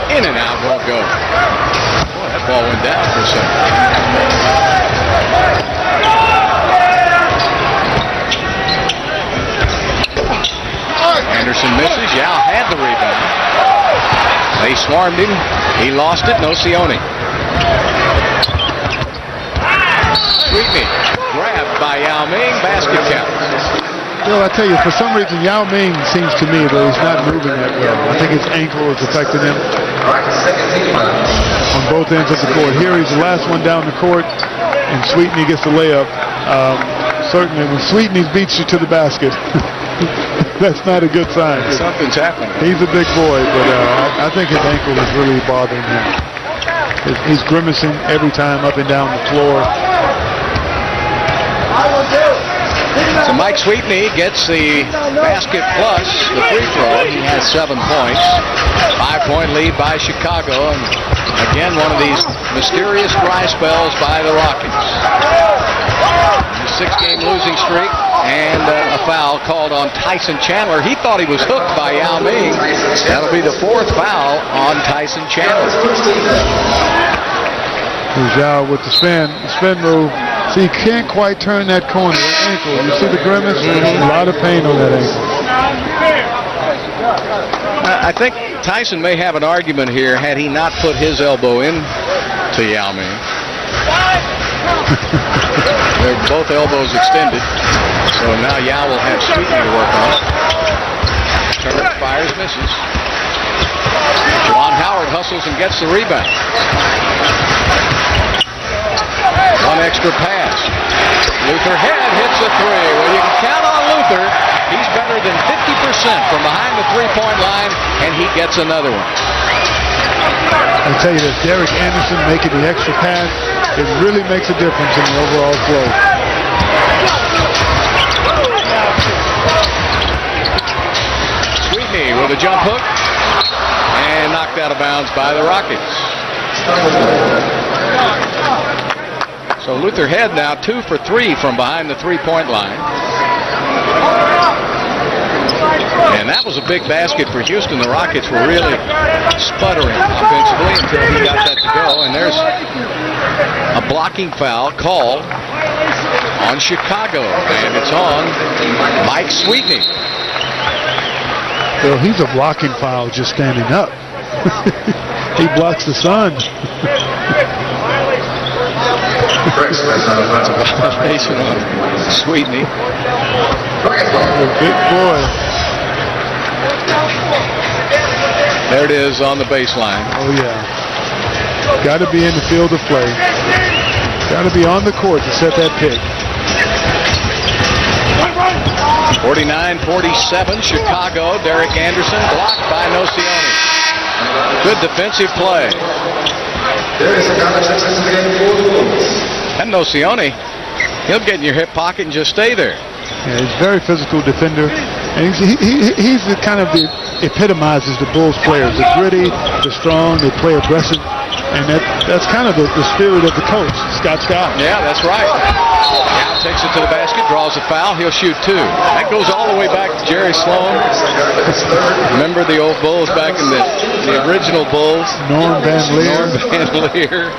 Speaker 3: In and out, won't go. Boy, that ball went down for a second. Anderson misses. Yao had the rebound. They swarmed him. He lost it. Nocioni. Sweetney grabbed by Yao Ming. Basket count.
Speaker 4: Bill, I tell you, for some reason, Yao Ming seems to me that he's not moving that well. I think his ankle is affecting him on both ends of the court. Here he's the last one down the court, and Sweetney gets the layup. So certainly. When Sweetney beats you to the basket, that's not a good sign.
Speaker 3: Something's happening.
Speaker 4: He's a big boy, but I think his ankle is really bothering him. He's grimacing every time up and down the floor.
Speaker 3: So Mike Sweetney gets the basket plus the free throw. He has 7 points. 5-point lead by Chicago. And again, one of these mysterious dry spells by the Rockets. A 6-game losing streak and a foul called on Tyson Chandler. He thought he was hooked by Yao Ming. That'll be the 4th foul on Tyson Chandler.
Speaker 4: Here's Yao with the spin move. See, he can't quite turn that corner, that ankle. You see the grimace? A lot of pain on that ankle.
Speaker 3: I think Tyson may have an argument here had he not put his elbow in to Yao Ming. They're both elbows extended. So now Yao will have Sweetney to work on. Turner fires, misses. Juwan Howard hustles and gets the rebound. One extra pass. Luther Head hits a 3. Well, you can count on Luther. He's better than 50% from behind the three-point line, and he gets another one.
Speaker 4: I tell you this, Derek Anderson making the extra pass, it really makes a difference in the overall flow.
Speaker 3: Sweetney with a jump hook, and knocked out of bounds by the Rockets. So Luther Head now 2 for 3 from behind the three-point line. And that was a big basket for Houston. The Rockets were really sputtering offensively until he got that to go. And there's a blocking foul called on Chicago. And it's on Mike Sweetney.
Speaker 4: Well, he's a blocking foul just standing up. He blocks the sun.
Speaker 3: It's a violation on Sweetney.
Speaker 4: Big boy.
Speaker 3: There it is on the baseline.
Speaker 4: Oh, yeah. Got to be in the field of play. Got to be on the court to set that pick.
Speaker 3: 49-47, Chicago. Derek Anderson blocked by Nocioni. Good defensive play. And Nocioni, he'll get in your hip pocket and just stay there.
Speaker 4: Yeah, he's a very physical defender. And he's the kind of the epitomizes the Bulls players. They're gritty, they're strong, they play aggressive. And that's kind of the spirit of the coach, Scott Skiles.
Speaker 3: Yeah, that's right. Now takes it to the basket, draws a foul, he'll shoot 2. That goes all the way back to Jerry Sloan. Remember the old Bulls back in the original Bulls?
Speaker 4: Norm Van Leer.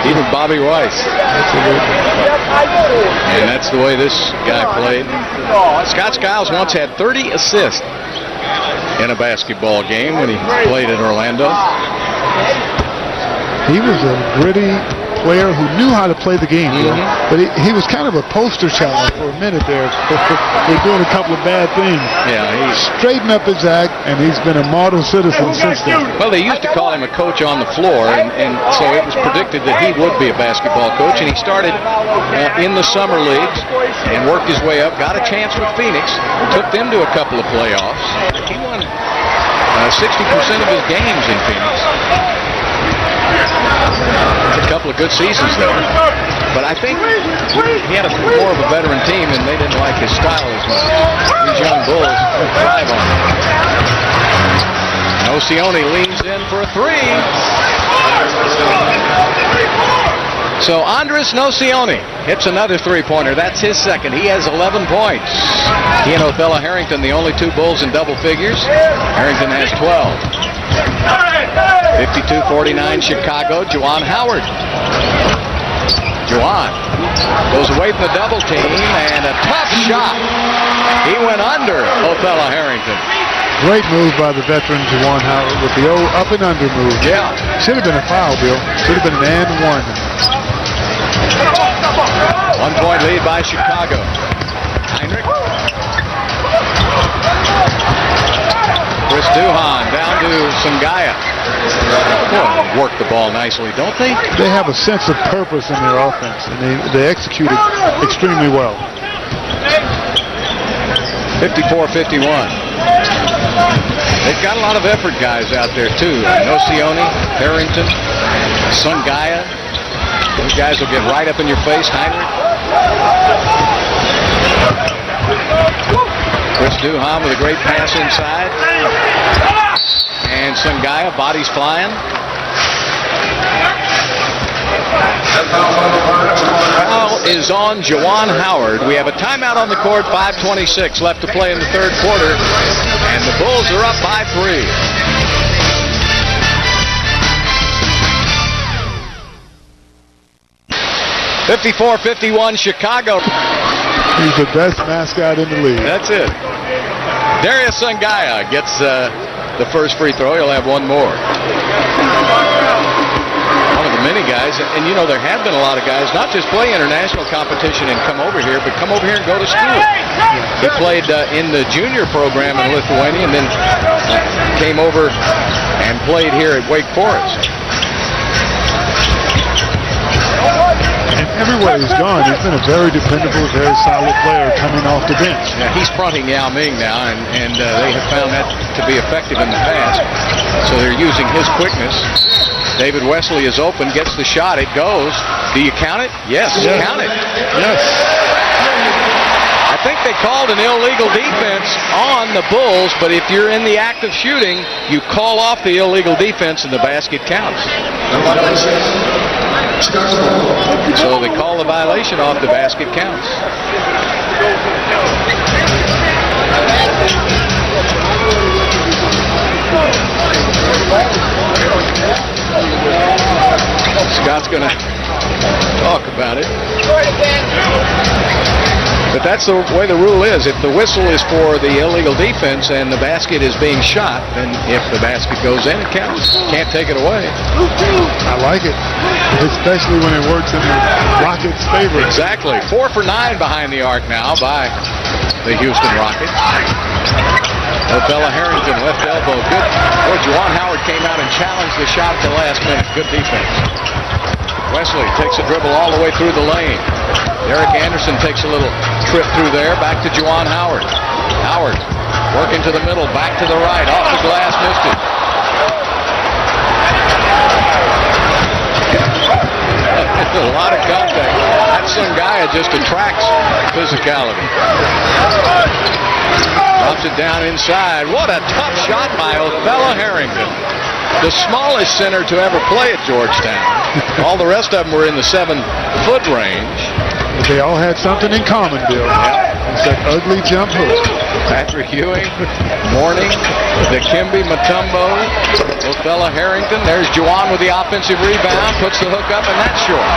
Speaker 3: Even Bobby Weiss. And that's the way this guy played. Scott Skiles once had 30 assists in a basketball game when he played in Orlando.
Speaker 4: He was a gritty player who knew how to play the game, but he was kind of a poster child for a minute there. They're doing a couple of bad things.
Speaker 3: Yeah,
Speaker 4: he straightened up his act, and he's been a model citizen since then.
Speaker 3: Well, they used to call him a coach on the floor, and so it was predicted that he would be a basketball coach, and he started in the summer leagues and worked his way up, got a chance with Phoenix, took them to a couple of playoffs. He won 60% of his games in Phoenix. A couple of good seasons there. But I think he had more of a veteran team, and they didn't like his style as much. These young Bulls thrive on him. Nocioni leans in for a 3. So Andres Nocioni hits another three-pointer. That's his second. He has 11 points. He and Othello Harrington, the only 2 Bulls in double figures. Harrington has 12. 52-49 Chicago. Juwan Howard. Juwan goes away from the double team, and a tough shot. He went under Othello Harrington.
Speaker 4: Great move by the veteran Juwan Howard with the old up and under move.
Speaker 3: Yeah.
Speaker 4: Should have been a foul, Bill. Should have been an and 1.
Speaker 3: 1-point lead by Chicago. Heinrich. Chris Duhon down to Sangaya. Boy, work the ball nicely, don't they?
Speaker 4: They have a sense of purpose in their offense, and they execute it extremely well.
Speaker 3: 54-51. They've got a lot of effort guys out there, too. Nocioni, Harrington, Sungaya. Those guys will get right up in your face. Heinrich. Chris Duham with a great pass inside. And Sungaya, bodies flying. Foul is on Juwan Howard. We have a timeout on the court, 5:26 left to play in the third quarter, and the Bulls are up by 3. (54-51) Chicago.
Speaker 4: He's the best mascot in the league.
Speaker 3: That's it. Darius Sungaya gets the first free throw. He'll have one more. One of the many guys, and you know there have been a lot of guys not just play international competition and come over here, but come over here and go to school. He played in the junior program in Lithuania and then came over and played here at Wake Forest.
Speaker 4: And everywhere he's gone, he's been a very dependable, very solid player coming off the bench.
Speaker 3: Yeah, he's fronting Yao Ming now, and they have found that to be effective in the past. So they're using his quickness. David Wesley is open, gets the shot, it goes. Do you count it? Yes, count it.
Speaker 4: Yes.
Speaker 3: I think they called an illegal defense on the Bulls, but if you're in the act of shooting, you call off the illegal defense and the basket counts. So they call the violation off, the basket counts. Scott's going to talk about it. But that's the way the rule is. If the whistle is for the illegal defense and the basket is being shot, then if the basket goes in, it counts. Can't take it away.
Speaker 4: I like it, especially when it works in the Rockets' favor.
Speaker 3: Exactly. 4 for 9 behind the arc now by the Houston Rockets. Fella Harrington, left elbow, good. Boy, Juwan Howard came out and challenged the shot at the last minute. Good defense. Wesley takes a dribble all the way through the lane. Derek Anderson takes a little trip through there. Back to Juwan Howard. Howard working to the middle, back to the right, off the glass, missed it. A lot of contact. That Sungaya just attracts physicality. Drops it down inside. What a tough shot by Othella Harrington. The smallest center to ever play at Georgetown. All the rest of them were in the 7-foot range.
Speaker 4: But they all had something in common, Bill.
Speaker 3: Yep.
Speaker 4: It's that ugly jump hook.
Speaker 3: Patrick Ewing, Mourning, Dikembe Mutombo, Othella Harrington. There's Juwan with the offensive rebound, puts the hook up, and that's short.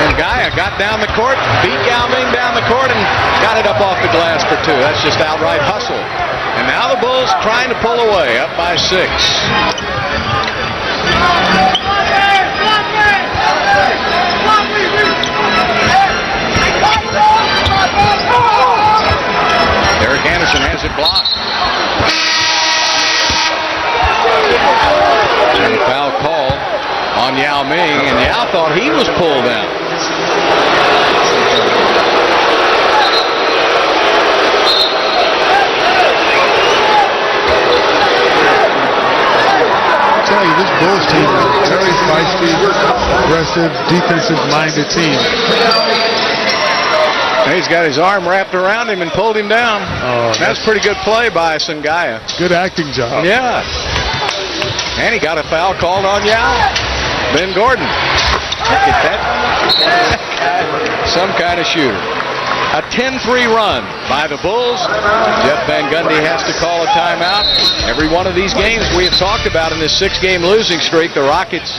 Speaker 3: Sungaya got down the court, beat Yao Ming down the court, and got it up off the glass for 2. That's just outright hustle. And now the Bulls trying to pull away, up by 6. Derek Anderson has it blocked. And the foul call on Yao Ming, and Yao thought he was pulled out.
Speaker 4: I tell you, this Bulls team is a very feisty, aggressive, defensive-minded team.
Speaker 3: He's got his arm wrapped around him and pulled him down.
Speaker 4: Oh,
Speaker 3: that's pretty good play by Sungaya.
Speaker 4: Good acting job.
Speaker 3: Yeah. And he got a foul called on Yao. Ben Gordon. Look at that. Some kind of shooter. A 10-3 run by the Bulls. Jeff Van Gundy has to call a timeout. Every one of these games we have talked about in this 6-game losing streak, the Rockets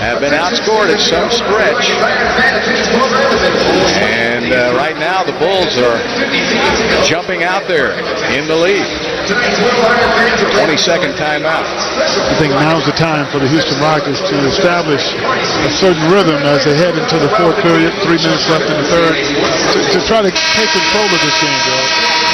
Speaker 3: have been outscored at some stretch. And right now the Bulls are jumping out there in the lead. 22nd timeout.
Speaker 4: I think now's the time for the Houston Rockets to establish a certain rhythm as they head into the fourth period, 3 minutes left in the third, to try to take control of this game, Bill.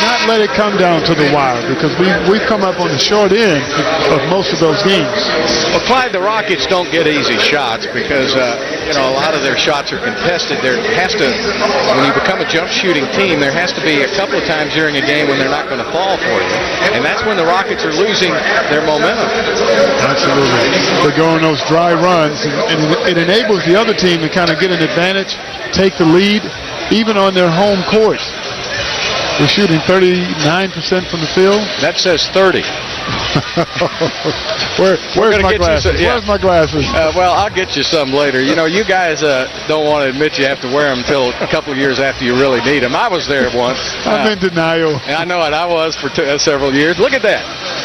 Speaker 4: not let it come down to the wire, because we've come up on the short end of most of those games.
Speaker 3: Well, Clyde, the Rockets don't get easy shots because, a lot of their shots are contested. There has to, when you become a jump shooting team, there has to be a couple of times during a game when they're not going to fall for you. And that's when the Rockets are losing their momentum.
Speaker 4: Absolutely. They go on those dry runs, and it enables the other team to kind of get an advantage, take the lead, even on their home court. We're shooting 39% from the field.
Speaker 3: That says 30.
Speaker 4: Where's my glasses? Where's my glasses?
Speaker 3: Well, I'll get you some later. You guys don't want to admit you have to wear them until a couple of years after you really need them. I was there once.
Speaker 4: I'm in denial.
Speaker 3: I know it. I was for several years. Look at that.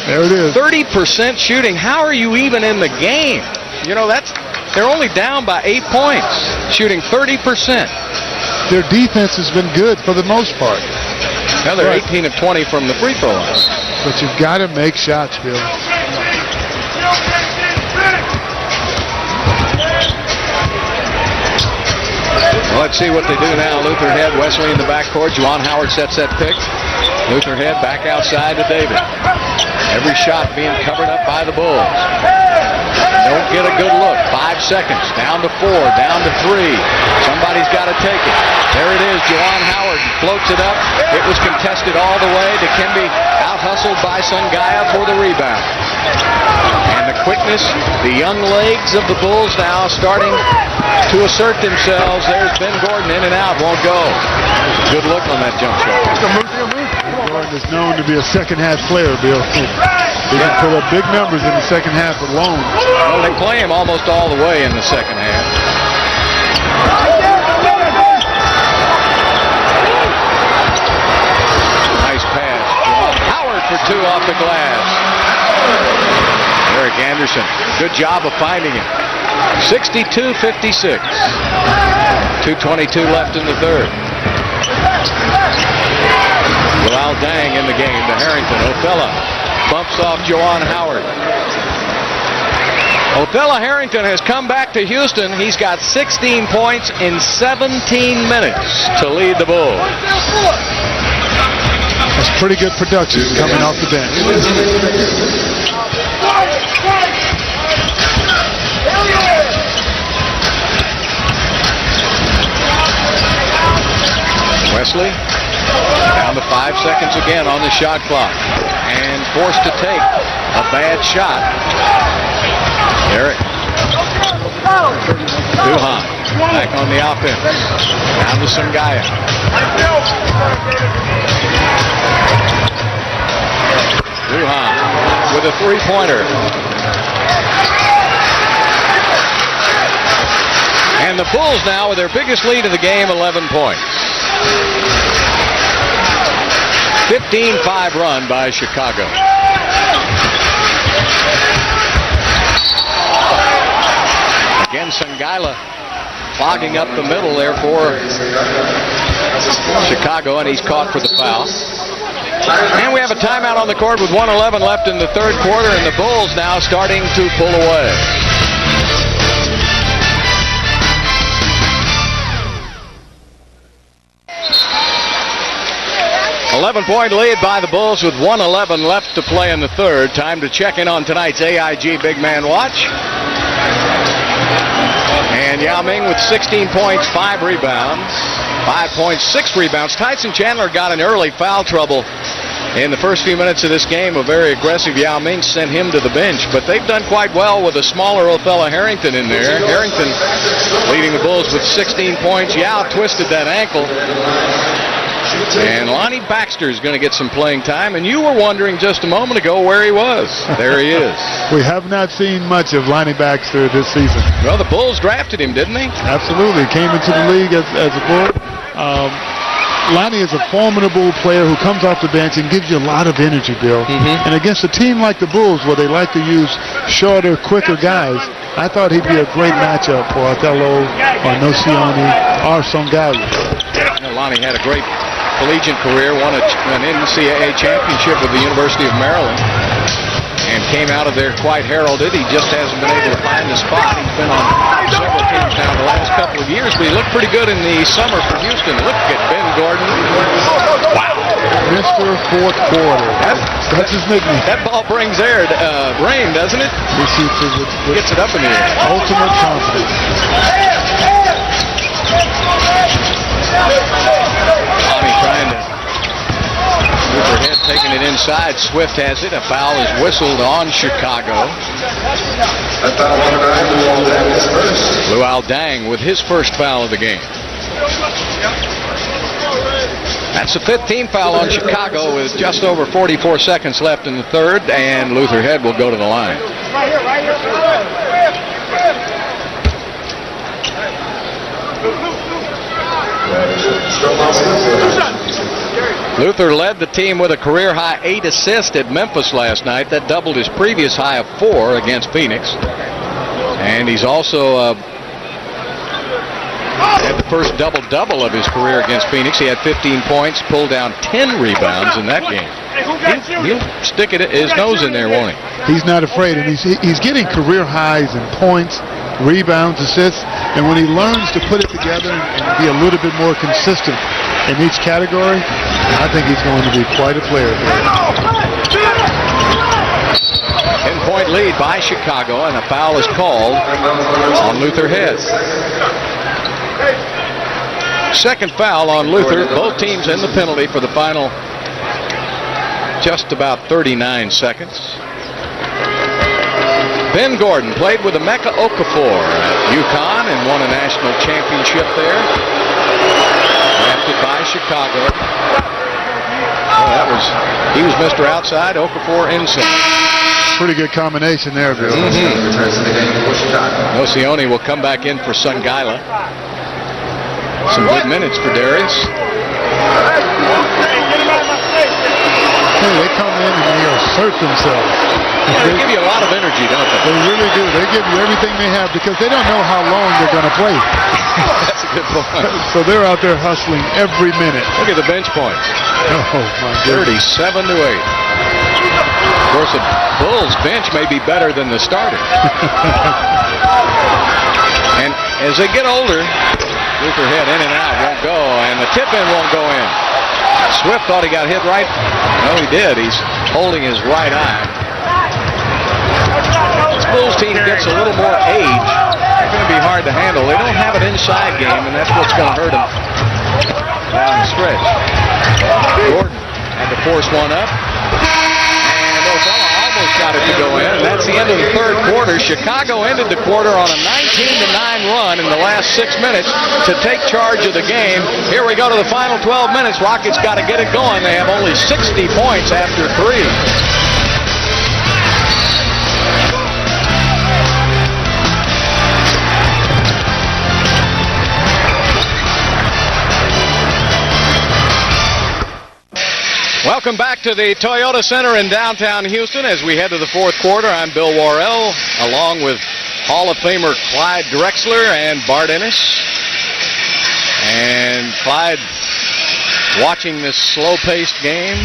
Speaker 4: There it is.
Speaker 3: 30% shooting. How are you even in the game? They're only down by 8 points, shooting 30%.
Speaker 4: Their defense has been good for the most part.
Speaker 3: Now they're 18 of 20 from the free throw line.
Speaker 4: But you've got to make shots, Bill.
Speaker 3: Well, let's see what they do now. Luther Head, Wesley in the backcourt. Juwan Howard sets that pick. Luther Head back outside to David. Every shot being covered up by the Bulls. Don't get a good look. 5 seconds. Down to 4. Down to 3. Somebody's got to take it. There it is. Juwan Howard floats it up. It was contested all the way. Dikembe out-hustled by Sungaya for the rebound. And the quickness, the young legs of the Bulls now starting to assert themselves. There's Ben Gordon in and out. Won't go. Good look on that jump shot.
Speaker 4: Gordon is known to be a second-half player, Bill. He can put up big numbers in the second half alone.
Speaker 3: Well, they play him almost all the way in the second half. Nice pass. Howard for 2 off the glass. Eric Anderson, good job of finding him. 62-56. 2:22 left in the third. Bilal Dang in the game to Harrington. Othella bumps off Juwan Howard. Othella Harrington has come back to Houston. He's got 16 points in 17 minutes to lead the Bulls.
Speaker 4: That's pretty good production coming off the bench.
Speaker 3: Wesley down to 5 seconds again on the shot clock and forced to take a bad shot. Eric Duhan back on the offense. Down to Sungaya. Duhan with a three-pointer. And the Bulls now with their biggest lead of the game, 11 points. 15-5 run by Chicago. Again, Sungaya clogging up the middle there for Chicago, and he's caught for the foul. And we have a timeout on the court with 1:11 left in the third quarter, and the Bulls now starting to pull away. 11-point lead by the Bulls with 1:11 left to play in the third. Time to check in on tonight's AIG Big Man Watch. And Yao Ming with 16 points, 5 rebounds. 5 points, 6 rebounds. Tyson Chandler got in early foul trouble in the first few minutes of this game. A very aggressive Yao Ming sent him to the bench. But they've done quite well with a smaller Othella Harrington in there. Harrington leading the Bulls with 16 points. Yao twisted that ankle. And Lonnie Baxter is going to get some playing time. And you were wondering just a moment ago where he was. There he is.
Speaker 4: We have not seen much of Lonnie Baxter this season.
Speaker 3: Well, the Bulls drafted him, didn't they?
Speaker 4: Absolutely. Came into the league as a Bull. Lonnie is a formidable player who comes off the bench and gives you a lot of energy, Bill. And against a team like the Bulls, where they like to use shorter, quicker guys, I thought he'd be a great matchup for Othello or Nocioni or Sungaya.
Speaker 3: Lonnie had a great collegiate career, won an NCAA championship with the University of Maryland. and came out of there quite heralded. He just hasn't been able to find the spot. He's been on several teams now the last couple of years, but he looked pretty good in the summer for Houston. Look at Ben Gordon. Wow.
Speaker 4: Mr. Fourth Quarter. That's his nickname.
Speaker 3: That ball brings rain, doesn't it? Gets it up in the air.
Speaker 4: Ultimate confidence.
Speaker 3: Lonnie trying to move her head, taking it inside. Swift has it. A foul is whistled on Chicago. Luol Deng with his first foul of the game. That's the 15th foul on Chicago with just over 44 seconds left in the third, and Luther Head will go to the line. Luther led the team with a career-high 8 assists at Memphis last night. That doubled his previous high of 4 against Phoenix. And he's also had the first double-double of his career against Phoenix. He had 15 points, pulled down 10 rebounds in that game. He'll stick his nose in there, won't he?
Speaker 4: He's not afraid, and he's getting career highs in points, rebounds, assists, and when he learns to put it together and be a little bit more consistent in each category, I think he's going to be quite a player there.
Speaker 3: 10-point lead by Chicago, and a foul is called on Luther Head. Second foul on Luther. Both teams in the penalty for the final just about 39 seconds. Ben Gordon played with Emeka Okafor at UConn and won a national championship there. Drafted by Chicago. Oh, he was Mr. Outside, Okafor inside.
Speaker 4: Pretty good combination there, Bill.
Speaker 3: Nocioni will come back in for Sungaila. Some good minutes for Darius.
Speaker 4: Hey, they come in and they assert themselves.
Speaker 3: They give you a lot of energy, don't they?
Speaker 4: They really do. They give you everything they have because they don't know how long they're going to play.
Speaker 3: That's a good point.
Speaker 4: So they're out there hustling every minute.
Speaker 3: Look at the bench points.
Speaker 4: Oh, my goodness.
Speaker 3: 37-8. Of course, the Bulls bench may be better than the starter. And as they get older, Luther Head in and out won't go, and the tip-in won't go in. Swift thought he got hit right. No, he did. He's holding his right eye. This Bulls team gets a little more age. They're going to be hard to handle. They don't have an inside game, and that's what's going to hurt them down the stretch. Gordon had to force one up. And O'Fella almost got it to go in, and that's the end of the third quarter. Chicago ended the quarter on a 19-9 run in the last 6 minutes to take charge of the game. Here we go to the final 12 minutes. Rockets got to get it going. They have only 60 points after 3. Welcome back to the Toyota Center in downtown Houston as we head to the fourth quarter. I'm Bill Worrell, along with Hall of Famer Clyde Drexler and Bart Ennis. And Clyde watching this slow-paced game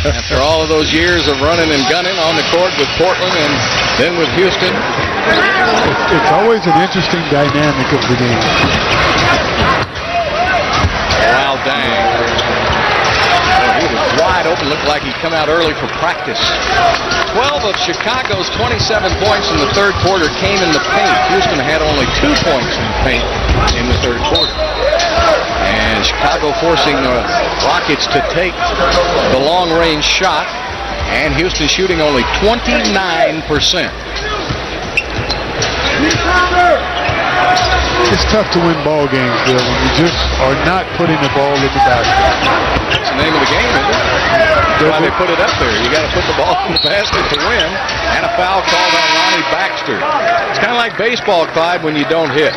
Speaker 3: after all of those years of running and gunning on the court with Portland and then with Houston.
Speaker 4: It's always an interesting dynamic of the game.
Speaker 3: Luol Deng. He was wide open, looked like he'd come out early for practice. 12 of Chicago's 27 points in the third quarter came in the paint. Houston had only 2 points in the paint in the third quarter. And Chicago forcing the Rockets to take the long-range shot, and Houston shooting only 29%.
Speaker 4: It's tough to win ball games, Bill, when you just are not putting the ball in the basket.
Speaker 3: That's the name of the game, isn't it? That's why they put it up there. You got to put the ball in the basket to win. And a foul called on Lonnie Baxter. It's kind of like baseball, Clyde, when you don't hit.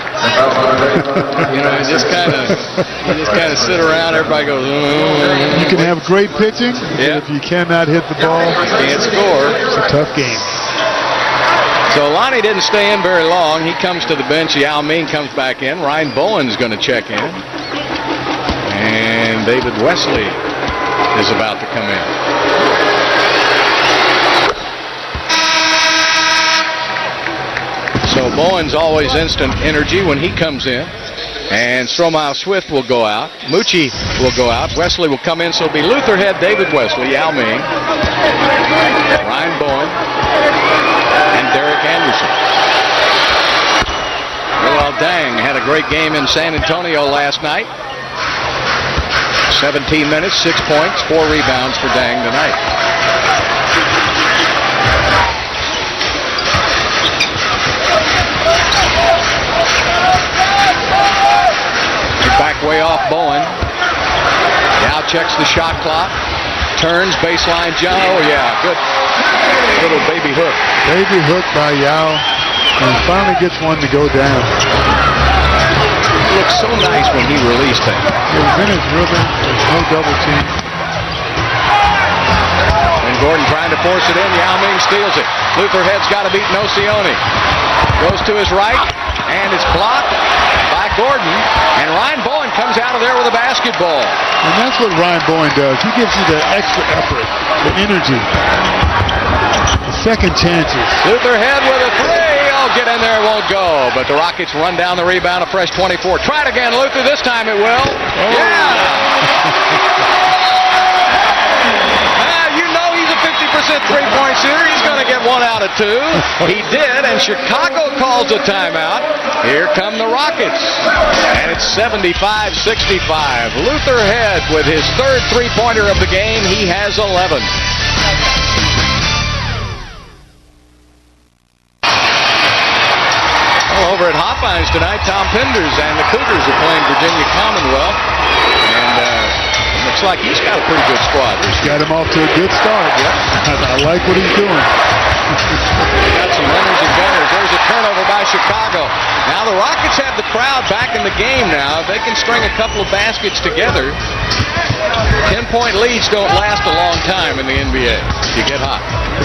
Speaker 3: You know, you just kind of sit around. Everybody goes.
Speaker 4: You can have great pitching, but if you cannot hit the ball,
Speaker 3: you can't score.
Speaker 4: It's a tough game.
Speaker 3: So Lonnie didn't stay in very long. He comes to the bench. Yao Ming comes back in. Ryan Bowen's going to check in. And David Wesley is about to come in. So Bowen's always instant energy when he comes in. And Stromile Swift will go out. Mucci will go out. Wesley will come in. So it'll be Luther Head, David Wesley, Yao Ming, Ryan Bowen, and Derek Anderson. Well, Dang had a great game in San Antonio last night. 17 minutes, 6 points, 4 rebounds for Dang tonight. Back way off Bowen. Yao checks the shot clock. Turns, baseline jump. Oh, yeah, good little baby hook.
Speaker 4: Baby hook by Yao. And finally gets one to go down.
Speaker 3: It looks so nice when he released that.
Speaker 4: He was in his rhythm. There's no double team.
Speaker 3: And Gordon trying to force it in. Yao Ming steals it. Luther Head's got to beat Nocioni. Goes to his right, and it's blocked by Gordon. And Ryan Bowen comes out of there with a basketball.
Speaker 4: And that's what Ryan Bowen does. He gives you the extra effort, the energy, the second chances.
Speaker 3: Luther Head with a three. Oh, get in there, it won't go. But the Rockets run down the rebound, a fresh 24. Try it again, Luther. This time it will. Oh. Yeah! You know he's a 50% three-point shooter. He's going to get 1 out of 2. He did, and Chicago calls a timeout. Here come the Rockets. And it's 75-65. Luther Head with his third three-pointer of the game. He has 11. Well, over at Hopkins tonight, Tom Penders and the Cougars are playing Virginia Commonwealth. And looks like he's got a pretty good squad.
Speaker 4: Got him off to a good start. Yep. I like what he's doing.
Speaker 3: Got some runners and gunners. There's a turnover by Chicago. Now the Rockets have the crowd back in the game now. If they can string a couple of baskets together, 10-point leads don't last a long time in the NBA. You get hot.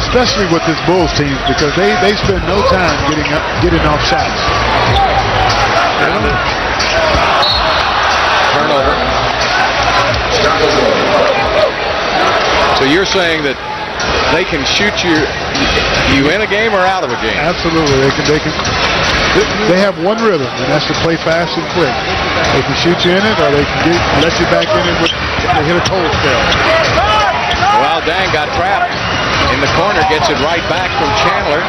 Speaker 4: Especially with this Bulls team, because they spend no time getting off shots.
Speaker 3: Turnover. So you're saying that they can shoot you in a game or out of a game?
Speaker 4: Absolutely. They have one rhythm, and that's to play fast and quick. They can shoot you in it, or they can let you back in it they hit a cold spell.
Speaker 3: Well, Dang got trapped in the corner, gets it right back from Chandler.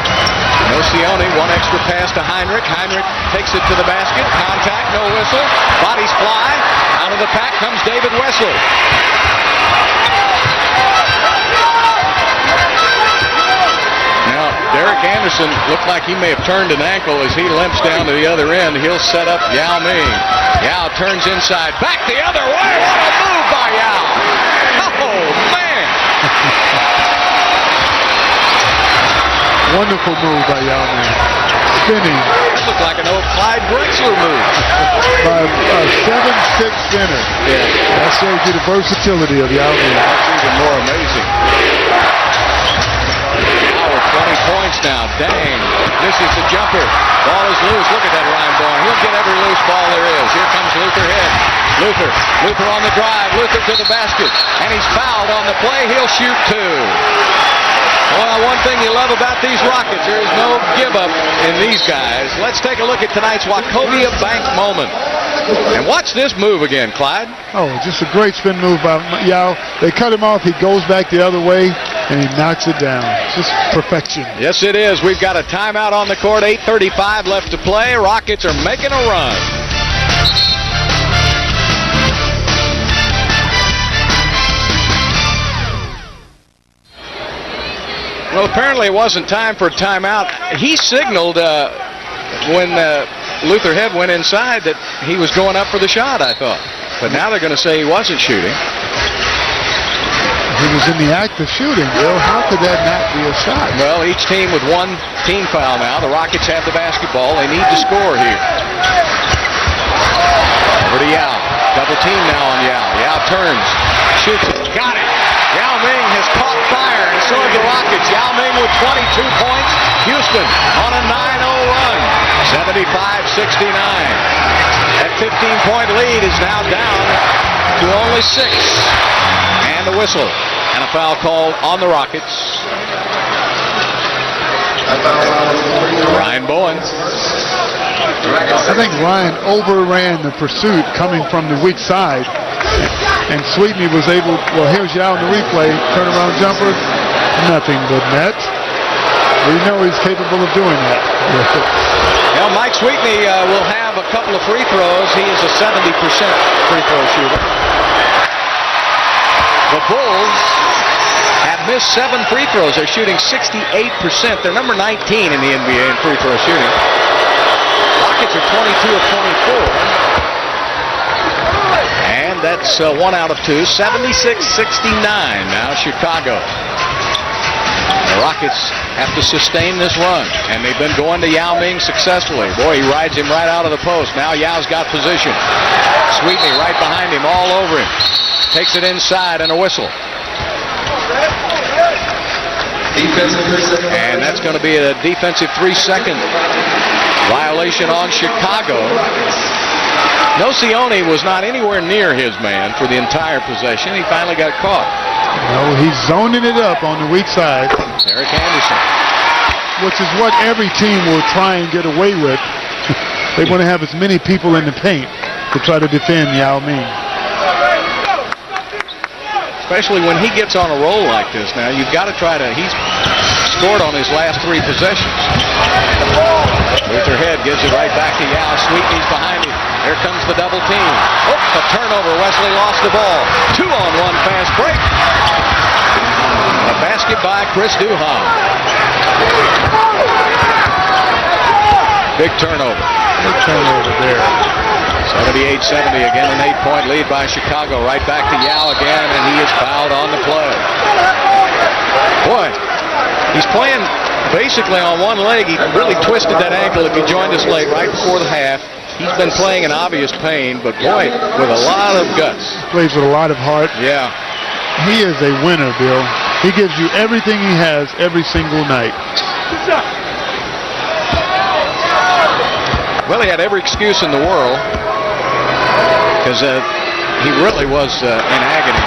Speaker 3: Nocioni, one extra pass to Heinrich. Heinrich takes it to the basket. Contact, no whistle. Bodies fly. Out of the pack comes David Wesley. Now, Derek Anderson looked like he may have turned an ankle as he limps down to the other end. He'll set up Yao Ming. Yao turns inside. Back the other way. What a move by Yao. Oh, man.
Speaker 4: Wonderful move by Yao Ming. Spinning.
Speaker 3: That looked like an old Clyde Drexler move.
Speaker 4: By a 7'6" center.
Speaker 3: Yeah.
Speaker 4: That shows you the versatility of Yao Ming.
Speaker 3: That's even more amazing. Now with 20 points now. Dang. Misses the jumper. Ball is loose. Look at that Ryan Bowen. He'll get every loose ball there is. Here comes Luther Head. Luther on the drive. Luther to the basket. And he's fouled on the play. He'll shoot 2. Well, one thing you love about these Rockets, there is no give up in these guys. Let's take a look at tonight's Wachovia Bank moment. And watch this move again, Clyde.
Speaker 4: Oh, just a great spin move by Yao. They cut him off. He goes back the other way, and he knocks it down. Just perfection.
Speaker 3: Yes, it is. We've got a timeout on the court. 8:35 left to play. Rockets are making a run. Well, apparently it wasn't time for a timeout. He signaled when Luther Head went inside that he was going up for the shot, I thought. But now they're going to say he wasn't shooting.
Speaker 4: He was in the act of shooting, Bill. How could that not be a shot?
Speaker 3: Well, each team with one team foul now. The Rockets have the basketball. They need to score here. Over to Yao. Double team now on Yao. Yao turns. Shoots it. Got it. Yao Ming has caught fire, and so have the Rockets. Yao Ming with 22 points. Houston on a 9-0 run. 75-69. That 15-point lead is now down to only 6. And the whistle. And a foul called on the Rockets. Ryan Bowen.
Speaker 4: think Ryan overran the pursuit coming from the weak side. And Sweetney was able, well, here's Yao in the replay, turnaround jumper, nothing but net. We know he's capable of doing that.
Speaker 3: Now, Mike Sweetney will have a couple of free throws. He is a 70% free throw shooter. The Bulls have missed 7 free throws. They're shooting 68%. They're number 19 in the NBA in free throw shooting. Rockets are 22 of 24. And that's 1 out of 2. 76-69 now, Chicago. The Rockets have to sustain this run, and they've been going to Yao Ming successfully. Boy, he rides him right out of the post. Now Yao's got position. Sweetney right behind him, all over him. Takes it inside and a whistle. And that's going to be a defensive 3-second violation on Chicago. Nocioni was not anywhere near his man for the entire possession. He finally got caught.
Speaker 4: No, he's zoning it up on the weak side.
Speaker 3: Derek Anderson.
Speaker 4: Which is what every team will try and get away with. They want to have as many people in the paint to try to defend Yao Ming.
Speaker 3: Especially when he gets on a roll like this now, you've got to try to, he's scored on his last 3 possessions. Luther Head gives it right back to Yao. Sweetney's behind him. Here comes the double team. Oh, a turnover. Wesley lost the ball. 2-on-1 fast break. A basket by Chris Duhon. Big turnover.
Speaker 4: Big turnover there.
Speaker 3: 78-70 again, an 8-point lead by Chicago. Right back to Yao again, and he is fouled on the play. Boy, he's playing basically on one leg. He really twisted that ankle if you joined us late, right before the half. He's been playing in obvious pain, but boy, with a lot of guts.
Speaker 4: Plays with a lot of heart.
Speaker 3: Yeah.
Speaker 4: He is a winner, Bill. He gives you everything he has every single night.
Speaker 3: Well, he had every excuse in the world because he really was in agony.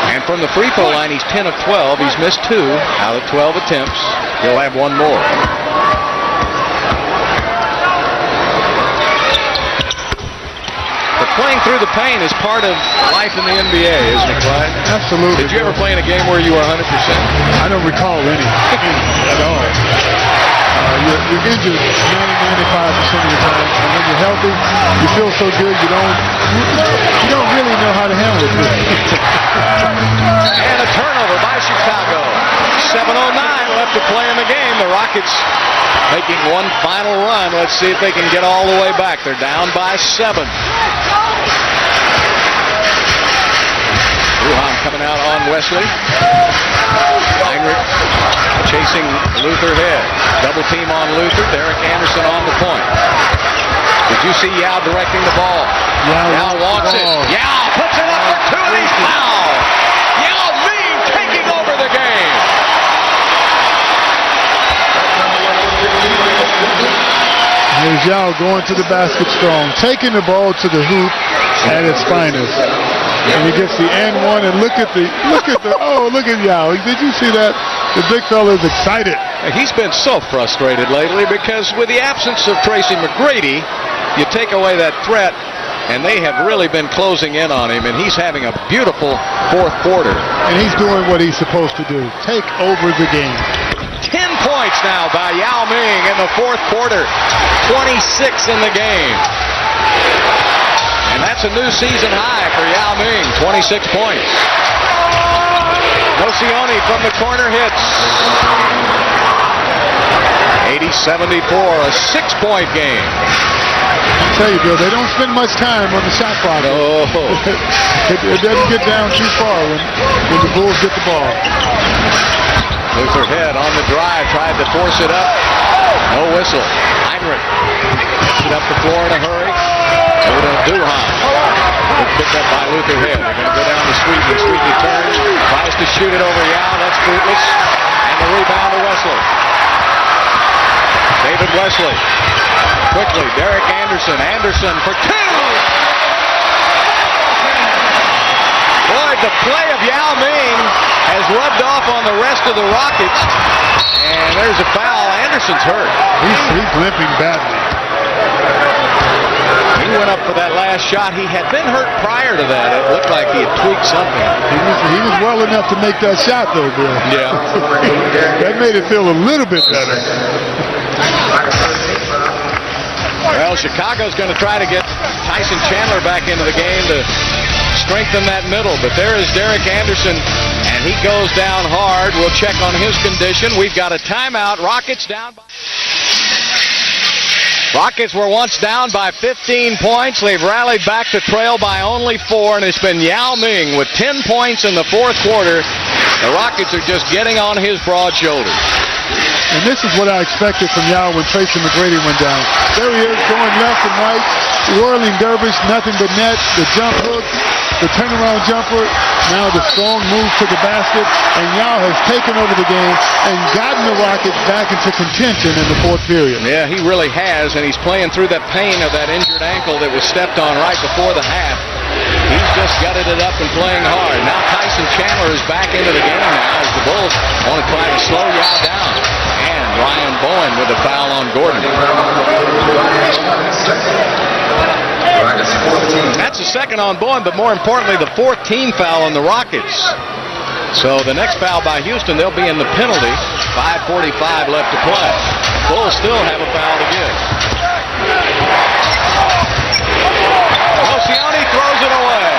Speaker 3: And from the free throw line, he's 10 of 12. He's missed 2 out of 12 attempts. He'll have 1 more. But playing through the pain is part of life in the NBA, isn't it, Clyde?
Speaker 4: Absolutely.
Speaker 3: Did you ever play in a game where you were 100%?
Speaker 4: I don't recall any at all. You're injured 90-95% of the time, and when you're healthy, you feel so good you don't really know how to handle it.
Speaker 3: And a turnover by Chicago. 7:09 left to play in the game. The Rockets making one final run. Let's see if they can get all the way back. They're down by 7. Duhon coming out on Wesley. Heinrich chasing Luther Head. Double team on Luther. Derek Anderson on the point. Did you see Yao directing the ball? Yao wants it. Yao puts it up for 2 and he's fouled. Yao Ming taking over the game.
Speaker 4: Here's Yao going to the basket strong, taking the ball to the hoop at its finest. And he gets the and one, and look at Yao. Did you see that? The big fella is excited.
Speaker 3: He's been so frustrated lately because with the absence of Tracy McGrady, you take away that threat, and they have really been closing in on him, and he's having a beautiful 4th quarter.
Speaker 4: And he's doing what he's supposed to do, take over the game.
Speaker 3: 10 points now by Yao Ming in the 4th quarter, 26 in the game. And that's a new season high for Yao Ming, 26 points. Nocioni from the corner hits. 80-74, a 6-point game.
Speaker 4: I tell you, Bill, they don't spend much time on the shot clock.
Speaker 3: No.
Speaker 4: It doesn't get down too far when the Bulls get the ball.
Speaker 3: Luther Head on the drive, tried to force it up. No whistle. Heinrich gets it up the floor in a hurry. Over to Duhon. Picked up by Luther Head. They're going to go down to Sweetney. Sweetney turns, tries to shoot it over Yao. That's fruitless. And the rebound to Wesley. David Wesley. Quickly, Derek Anderson. Anderson for 2. Boy, the play of Yao Ming has rubbed off on the rest of the Rockets. And there's a foul. Anderson's hurt.
Speaker 4: He's limping badly.
Speaker 3: went up for that last shot. He had been hurt prior to that. It looked like he had tweaked something.
Speaker 4: He was well enough to make that shot, though, Bill.
Speaker 3: Yeah.
Speaker 4: That made it feel a little bit better.
Speaker 3: Well, Chicago's going to try to get Tyson Chandler back into the game to strengthen that middle. But there is Derek Anderson, and he goes down hard. We'll check on his condition. We've got a timeout. Rockets down by... Rockets were once down by 15 points. They've rallied back to trail by only 4, and it's been Yao Ming with 10 points in the fourth quarter. The Rockets are just getting on his broad shoulders.
Speaker 4: And this is what I expected from Yao when Tracy McGrady went down. There he is, going left and right, whirling dervish, nothing but net, the jump hook, the turnaround jumper, now the strong move to the basket, and Yao has taken over the game and gotten the Rockets back into contention in the fourth period.
Speaker 3: Yeah, he really has, and he's playing through that pain of that injured ankle that was stepped on right before the half. He's just gutted it up and playing hard. Now Tyson Chandler is back into the game now as the Bulls want to try to slow Yao down. And Ryan Bowen with a foul on Gordon. That's the second on Bowen, but more importantly, the 14th foul on the Rockets. So the next foul by Houston, they'll be in the penalty. 5:45 left to play. Bulls still have a foul to give. Nocioni throws it away.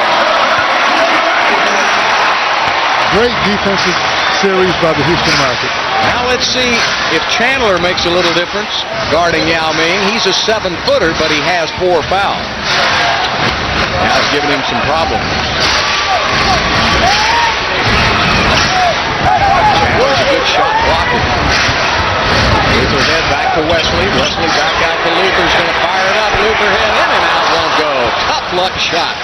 Speaker 4: Great defensive series by the Houston Rockets.
Speaker 3: Now let's see if Chandler makes a little difference guarding Yao Ming. He's a 7-footer, but he has 4 fouls. Now it's giving him some problems. Chandler's a good shot blocker. Luther head back to Wesley. Wesley back out to Luther's going to fire it up. Luther head in and out, won't go. Tough luck shot.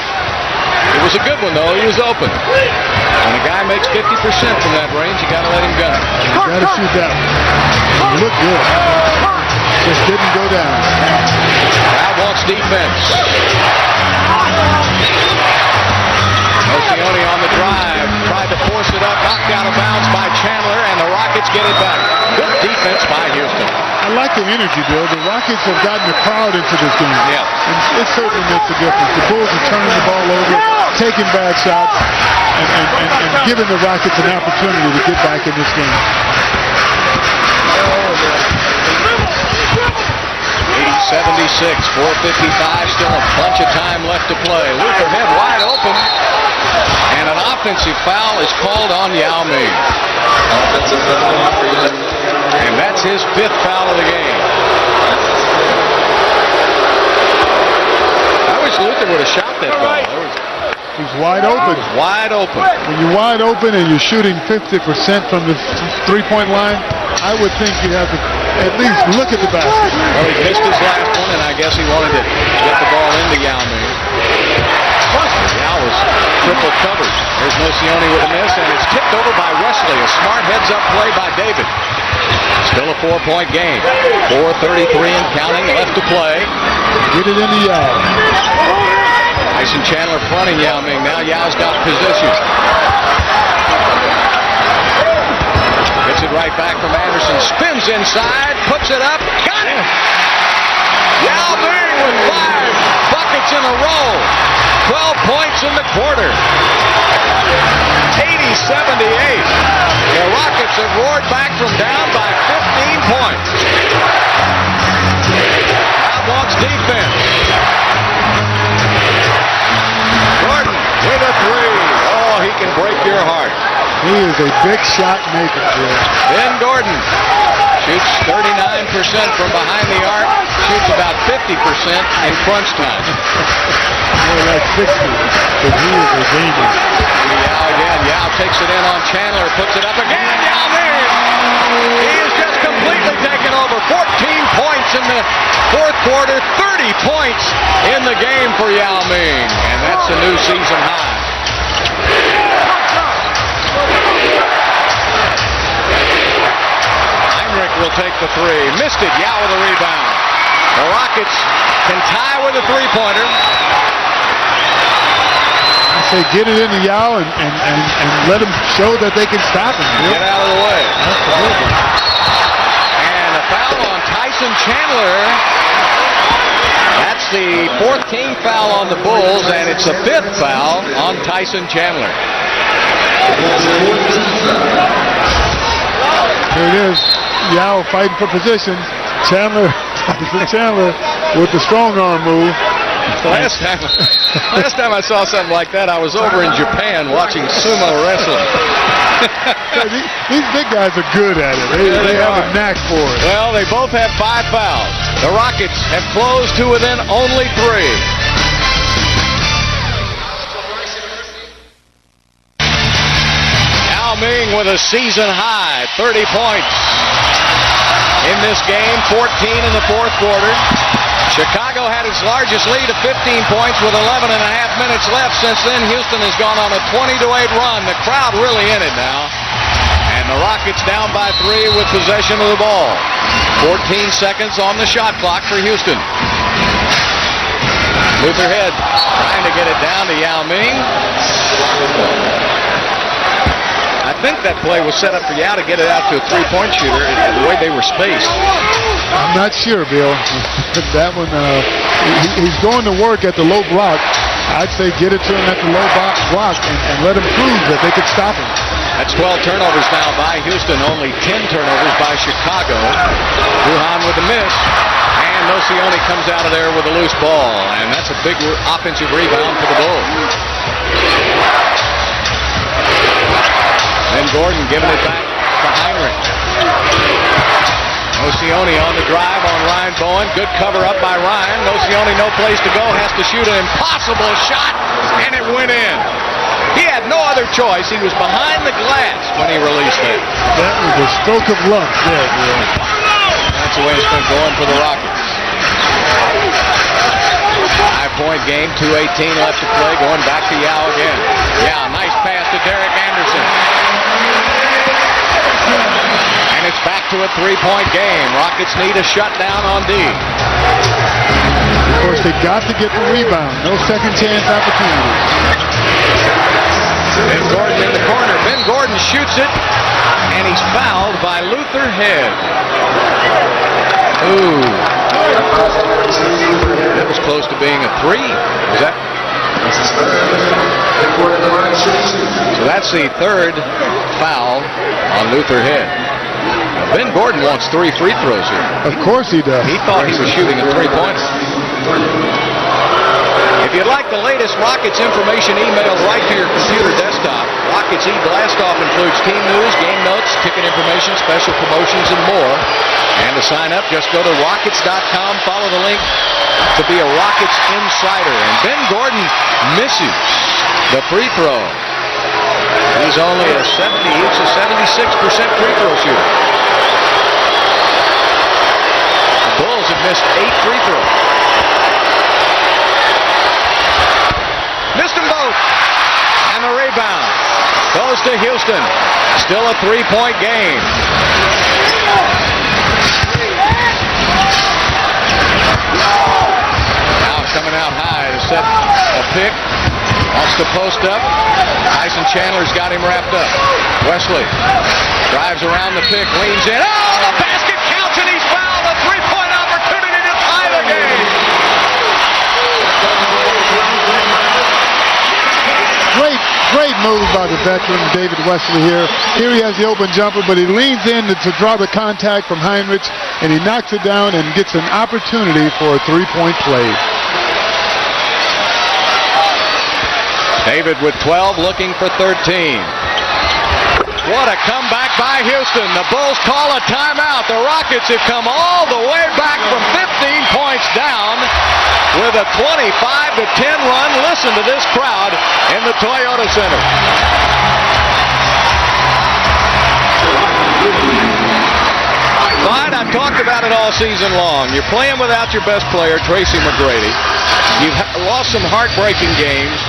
Speaker 3: It was a good one, though. He was open. When a guy makes 50% from that range, you got to let him gun it.
Speaker 4: You got to shoot that one. He looked good. Just didn't go down.
Speaker 3: Crowd wants defense. Nocioni on the drive. Tried to force it up. Knocked out of bounds by Chandler, and the Rockets get it back. Good defense by Houston.
Speaker 4: I like the energy, Bill. The Rockets have gotten the crowd into this game.
Speaker 3: Yeah.
Speaker 4: And it certainly makes a difference. The Bulls are turning the ball over, taking bad shots, and giving the Rockets an opportunity to get back in this game.
Speaker 3: 80-76, 4:55, still a bunch of time left to play. Luther head wide open, and an offensive foul is called on Yao Ming. And that's his 5th foul of the game. I wish Luther would have shot that ball.
Speaker 4: He's wide open.
Speaker 3: Wide open.
Speaker 4: When you're wide open and you're shooting 50% from the three-point line, I would think you'd have to at least look at the basket.
Speaker 3: Well, he missed his last one, and I guess he wanted to get the ball into Yao Ming. Yao was triple covered. There's Nocioni with a miss, and it's tipped over by Wesley. A smart heads-up play by David. Still a 4-point game. 4:33 and counting left to play.
Speaker 4: Get it into Yao.
Speaker 3: Tyson Chandler fronting Yao Ming. Now Yao's got position. Gets it right back from Anderson. Spins inside. Puts it up. Got it! Yao Ming with 5 buckets in a row. 12 points in the quarter. 80-78. The Rockets have roared back from down by 15 points. Crowd wants defense. Gordon with a 3. Oh, he can break your heart.
Speaker 4: He is a big shot maker.
Speaker 3: Ben Gordon shoots 39% from behind the arc, shoots about 50% in crunch time.
Speaker 4: More like 60, but he is a danger.
Speaker 3: Yao again. Yao takes it in on Chandler, puts it up again. Yao Ming! He is just completely taken over. 14 points in the fourth quarter, 30 points in the game for Yao Ming, and that's a new season high. Heinrich will take the 3. Missed it. Yao with a rebound. The Rockets can tie with a 3-pointer.
Speaker 4: I say get it into Yao and let them show that they can stop him.
Speaker 3: Get out of the way. And a foul on Tyson Chandler. That's the 4th team foul on the Bulls, and it's the 5th foul on Tyson Chandler.
Speaker 4: Here it is. Yao fighting for position. Tyson Chandler with the strong arm move.
Speaker 3: Last time I saw something like that, I was over in Japan watching sumo wrestling.
Speaker 4: These big guys are good at it. They have a knack for it.
Speaker 3: Well, they both have 5 fouls. The Rockets have closed to within only 3. Yao Ming with a season high, 30 points in this game, 14 in the 4th quarter. Chicago had its largest lead of 15 points with 11 and a half minutes left. Since then, Houston has gone on a 20-8 run. The crowd really in it now. And the Rockets down by 3 with possession of the ball. 14 seconds on the shot clock for Houston. Luther Head trying to get it down to Yao Ming. I think that play was set up for Yao to get it out to a 3-point shooter, the way they were spaced.
Speaker 4: I'm not sure, Bill. That one, he's going to work at the low block. I'd say get it to him at the low block and let him prove that they could stop him.
Speaker 3: That's 12 turnovers now by Houston, only 10 turnovers by Chicago. Duhan with a miss, and Nocioni comes out of there with a loose ball, and that's a big offensive rebound for the Bulls. Then Gordon giving it back to Heinrich. Nocioni on the drive on Ryan Bowen. Good cover up by Ryan. Nocioni no place to go. Has to shoot an impossible shot, and it went in. He had no other choice. He was behind the glass when he released it.
Speaker 4: That was a stroke of luck there, Bill.
Speaker 3: That's the way it's been going for the Rockets. 5-point game, 2:18 left to play. Going back to Yao again. Yao, nice pass to Derek Anderson. And it's back to a 3-point game. Rockets need a shutdown on D.
Speaker 4: Of course, they got to get the rebound. No second chance opportunity.
Speaker 3: Ben Gordon in the corner. Ben Gordon shoots it, and he's fouled by Luther Head. Ooh. That was close to being a 3. Was that? So that's the 3rd foul on Luther Head. Now, Ben Gordon wants 3 free throws here.
Speaker 4: Of course he does.
Speaker 3: He thought he was shooting a 3-pointer. If you'd like the latest Rockets information emailed right to your computer desktop, Rockets e-Blastoff includes team news, game notes, ticket information, special promotions, and more. And to sign up, just go to Rockets.com, follow the link to be a Rockets insider. And Ben Gordon misses the free throw. He's only a 76% free throw shooter. The Bulls have missed 8 free throws. Missed them both. And the rebound goes to Houston. Still a 3-point game. Now coming out high to set a pick. Wants to post up. Tyson Chandler's got him wrapped up. Wesley drives around the pick, leans in. Oh, the basket counts, and he's fouled. A 3-point opportunity to tie the game.
Speaker 4: Great move by the veteran, David Wesley here. Here he has the open jumper, but he leans in to draw the contact from Heinrich, and he knocks it down and gets an opportunity for a 3-point play.
Speaker 3: David with 12, looking for 13. What a comeback by Houston. The Bulls call a timeout. The Rockets have come all the way back from 15 points down with a 25-10 run. Listen to this crowd in the Toyota Center. Clyde, I've talked about it all season long. You're playing without your best player, Tracy McGrady. You've lost some heartbreaking games.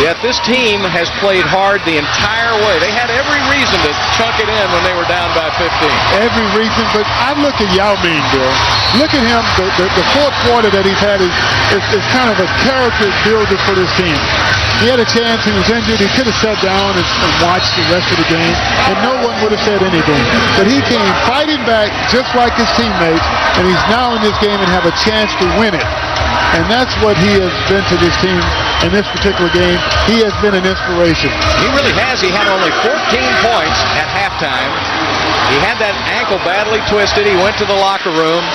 Speaker 3: Yet this team has played hard the entire way. They had every reason to chunk it in when they were down by 15.
Speaker 4: Every reason, but I look at Yao Ming, Bill. Look at him. The 4th quarter that he's had is kind of a character builder for this team. He had a chance. He was injured. He could have sat down and watched the rest of the game, and no one would have said anything. But he came fighting back just like his teammates, and he's now in this game and have a chance to win it. And that's what he has been to this team in this particular game. He has been an inspiration.
Speaker 3: He really has. He had only 14 points at halftime. He had that ankle badly twisted. He went to the locker room,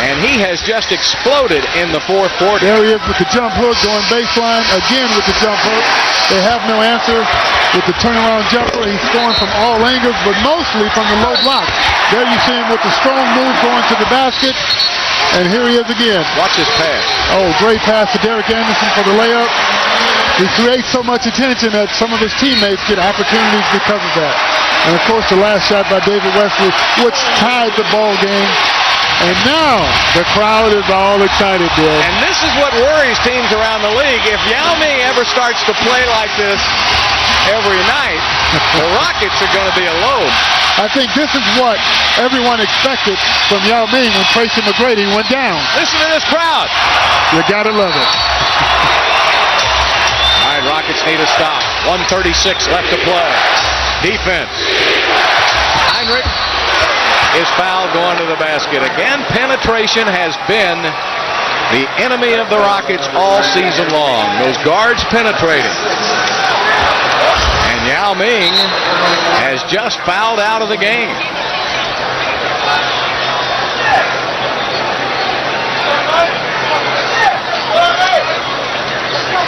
Speaker 3: and he has just exploded in the fourth quarter.
Speaker 4: There he is with the jump hook, going baseline again with the jump hook. They have no answer with the turnaround jumper. He's scoring from all angles, but mostly from the low block. There you see him with the strong move going to the basket. And here he is again.
Speaker 3: Watch his pass.
Speaker 4: Oh, great pass to Derek Anderson for the layup. He creates so much attention that some of his teammates get opportunities because of that. And of course, the last shot by David Wesley, which tied the ball game. And now the crowd is all excited, Bill.
Speaker 3: And this is what worries teams around the league. If Yao Ming ever starts to play like this every night, the Rockets are going to be alone.
Speaker 4: I think this is what everyone expected from Yao Ming when Tracy McGrady went down.
Speaker 3: Listen to this crowd.
Speaker 4: You gotta love it.
Speaker 3: All right, Rockets need a stop. 1:36 left to play. Defense. Heinrich is fouled going to the basket. Again, penetration has been the enemy of the Rockets all season long. Those guards penetrating. And Yao Ming has just fouled out of the game.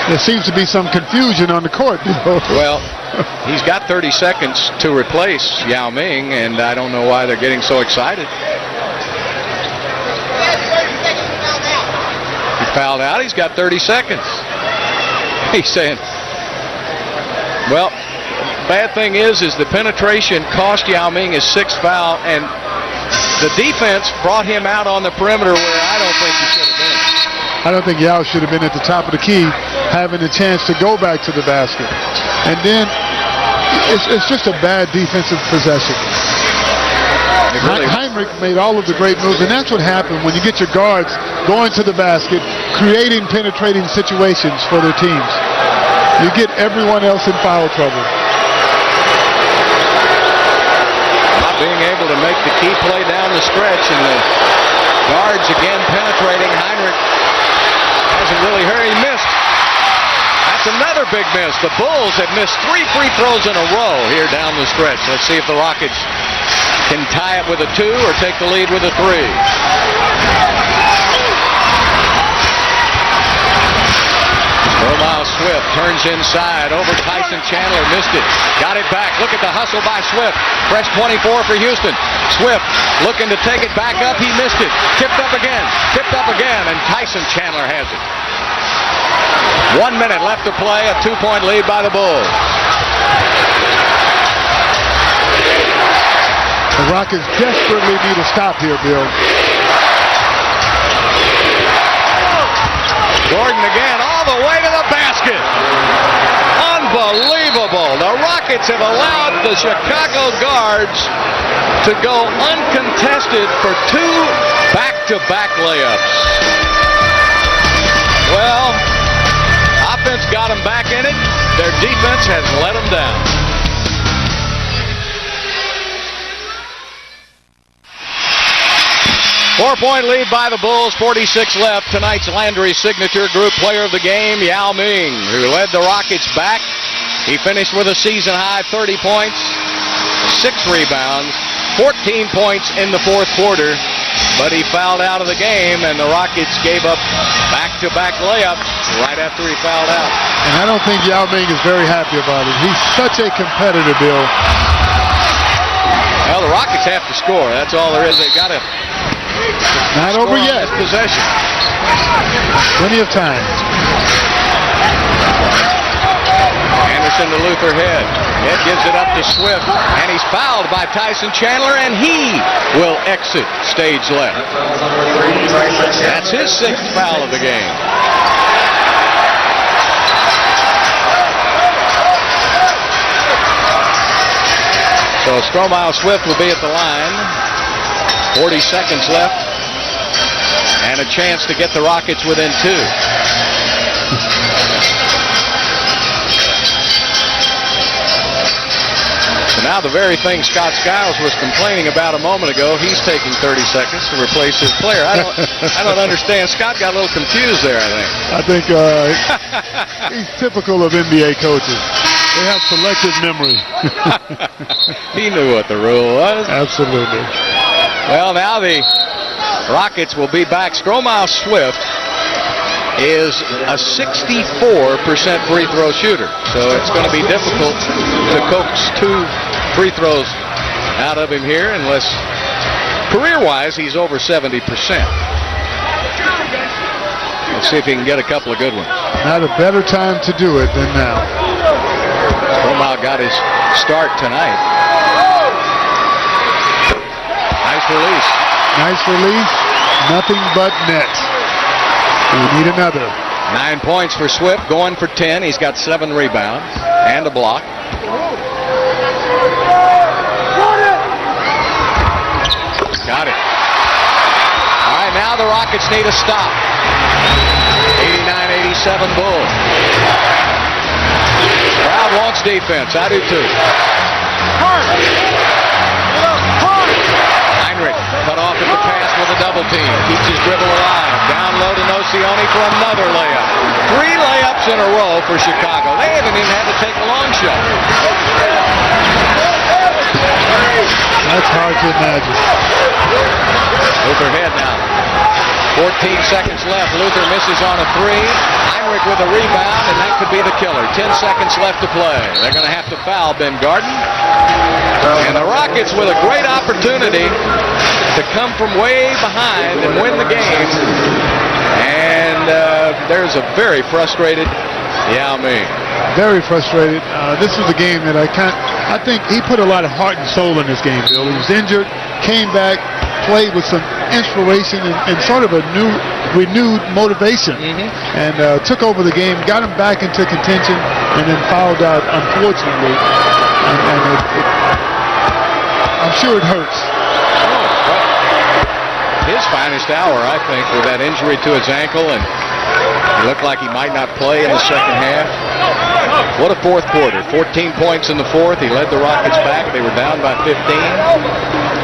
Speaker 4: There seems to be some confusion on the court.
Speaker 3: Well, he's got 30 seconds to replace Yao Ming, and I don't know why they're getting so excited. He fouled out. He's got 30 seconds. He's saying, well, bad thing is the penetration cost Yao Ming his 6th foul, and the defense brought him out on the perimeter where I don't think he should have been.
Speaker 4: I don't think Yao should have been at the top of the key, having a chance to go back to the basket. And then it's just a bad defensive possession. Heinrich made all of the great moves, and that's what happened when you get your guards going to the basket, creating penetrating situations for their teams. You get everyone else in foul trouble.
Speaker 3: Not being able to make the key play down the stretch, and the guards again penetrating. Heinrich hasn't really hurt. He missed. That's another big miss. The Bulls have missed 3 free throws in a row here down the stretch. Let's see if the Rockets can tie it with a 2 or take the lead with a 3. Romile Swift turns inside over Tyson Chandler. Missed it. Got it back. Look at the hustle by Swift. Fresh 24 for Houston. Swift looking to take it back up. He missed it. Tipped up again. Tipped up again. And Tyson Chandler has it. 1 minute left to play. A 2-point lead by the Bulls.
Speaker 4: The Rockets desperately need a stop here, Bill.
Speaker 3: Gordon again, all the way to the basket. Unbelievable. The Rockets have allowed the Chicago guards to go uncontested for 2 back-to-back layups. Well, offense got them back in it. Their defense has let them down. Four-point lead by the Bulls, 46 left. Tonight's Landry Signature Group Player of the Game, Yao Ming, who led the Rockets back. He finished with a season-high 30 points, 6 rebounds, 14 points in the fourth quarter, but he fouled out of the game, and the Rockets gave up back-to-back layups right after he fouled out.
Speaker 4: And I don't think Yao Ming is very happy about it. He's such a competitor, Bill.
Speaker 3: Well, the Rockets have to score. That's all there is. They got to.
Speaker 4: Not over yet.
Speaker 3: Possession.
Speaker 4: Plenty of time.
Speaker 3: Anderson to Luther Head. Head gives it up to Swift, and he's fouled by Tyson Chandler, and he will exit stage left. That's his 6th foul of the game. So Stromile Swift will be at the line. 40 seconds left. And a chance to get the Rockets within 2. And now the very thing Scott Skiles was complaining about a moment ago, he's taking 30 seconds to replace his player. I don't understand. Scott got a little confused there, I think.
Speaker 4: He's typical of NBA coaches. They have selective memory.
Speaker 3: He knew what the rule was.
Speaker 4: Absolutely.
Speaker 3: Well, now the Rockets will be back. Stromile Swift is a 64% free throw shooter, so it's going to be difficult to coax 2 free throws out of him here unless career-wise he's over 70%. Let's see if he can get a couple of good ones.
Speaker 4: Not a better time to do it than now.
Speaker 3: Stromile got his start tonight. Nice release.
Speaker 4: Nice release. Nothing but net. We need another.
Speaker 3: 9 points for Swift, going for 10. He's got 7 rebounds and a block. Got it. All right, now the Rockets need a stop. 89-87 Bulls. Crowd wants defense. I do too. Heinrich cut off at the pass with a double team. Keeps his dribble alive. Down low to Nocioni for another layup. 3 layups in a row for Chicago. They haven't even had to take a long shot.
Speaker 4: That's hard to imagine.
Speaker 3: Luther head now. 14 seconds left. Luther misses on a 3. Heinrich with a rebound, and that could be the killer. 10 seconds left to play. They're going to have to foul Ben Garden. And the Rockets with a great opportunity to come from way behind and win the game. And there's a very frustrated Yao Ming.
Speaker 4: Very frustrated. This is a game that I think he put a lot of heart and soul in this game, Bill. He was injured, came back, played with some inspiration and sort of a renewed motivation, and took over the game, got him back into contention, and then fouled out, unfortunately. And I'm sure it hurts.
Speaker 3: His finest hour, I think, with that injury to his ankle, and it looked like he might not play in the second half. What a fourth quarter. 14 points in the fourth. He led the Rockets back. They were down by 15.